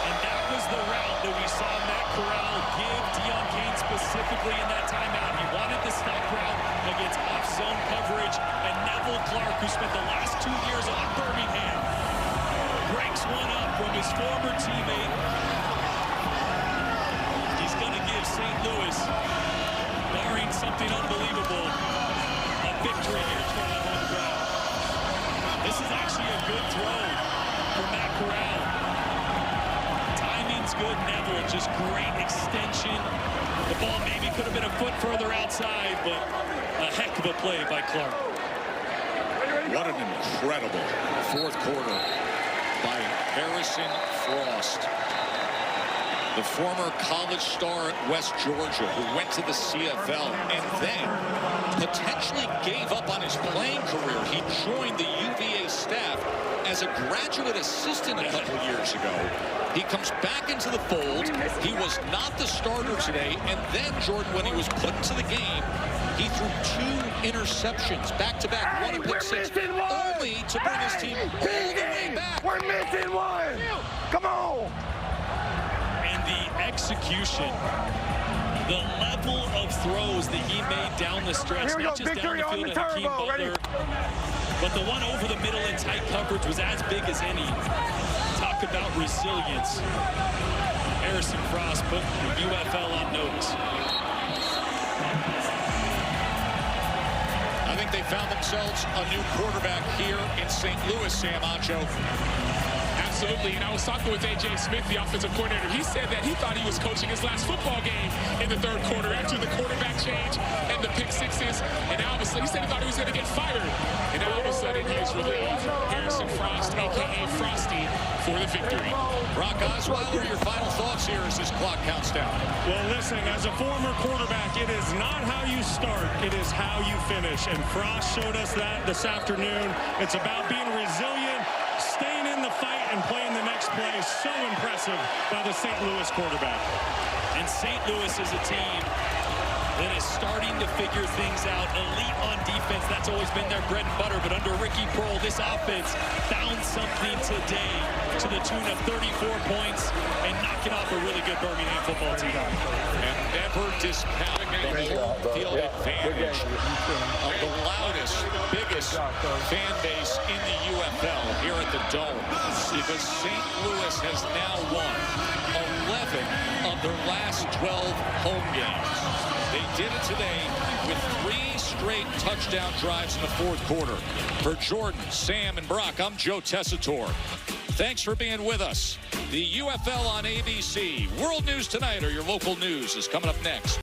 And that was the route that we saw Matt Corral give Deion Kane specifically in that timeout. He wanted the stop route against off-zone coverage, and Neville Clark, who spent the last 2 years on Birmingham, breaks one up from his former teammate. He's going to give St. Louis, barring something unbelievable, a victory here toward the home crowd. This is actually a good throw for Matt Corral. Timing's good, Neville, just great extension. The ball maybe could have been a foot further outside, but a heck of a play by Clark. What an incredible 4th quarter by Harrison Frost. the former college star at West Georgia who went to the CFL and then potentially gave up on his playing career. He joined the UVA staff as a graduate assistant a couple years ago. He comes back into the fold. He was not the starter today. And then, Jordan, when he was put into the game, he threw 2 interceptions back-to-back, one pick six, only to bring his team all the way back. We're missing one. Come on. And the execution, the level of throws that he made down the stretch, Here we not go. just Victory down the on field the to Hakeem turbo. Butler, Ready? but the one over the middle in tight coverage was as big as any. Talk about resilience. Harrison Frost put the UFL on notice. I think they found themselves a new quarterback here in St. Louis, Sam Ancho. Absolutely, and I was talking with A.J. Smith, the offensive coordinator. He said that he thought he was coaching his last football game in the third quarter after the quarterback change and the pick sixes. And now all of a sudden, he said he thought he was going to get fired. And now all of a sudden, he is relieved. Harrison Frost, a.k.a. Frosty, for the victory. Brock Osweiler, your final thoughts here as this clock counts down. Well, listen, as a former quarterback, it is not how you start, it is how you finish. And Frost showed us that this afternoon. It's about being resilient, staying in the fight, and playing the next play. So impressive by the St. Louis quarterback. And St. Louis is a team that is starting to figure things out. Elite on defense, that's always been their bread and butter. But under Ricky Prohl, this offense found something today to the tune of 34 points and knocking off a really good Birmingham football team. And never discounting the home field advantage of the loudest, biggest fan base in the UFL here at the Dome. Because St. Louis has now won 11 of their last 12 home games. They did it today with 3 straight touchdown drives in the fourth quarter. For Jordan, Sam, and Brock, I'm Joe Tessitore. Thanks for being with us. The UFL on ABC. World News Tonight, or your local news, is coming up next.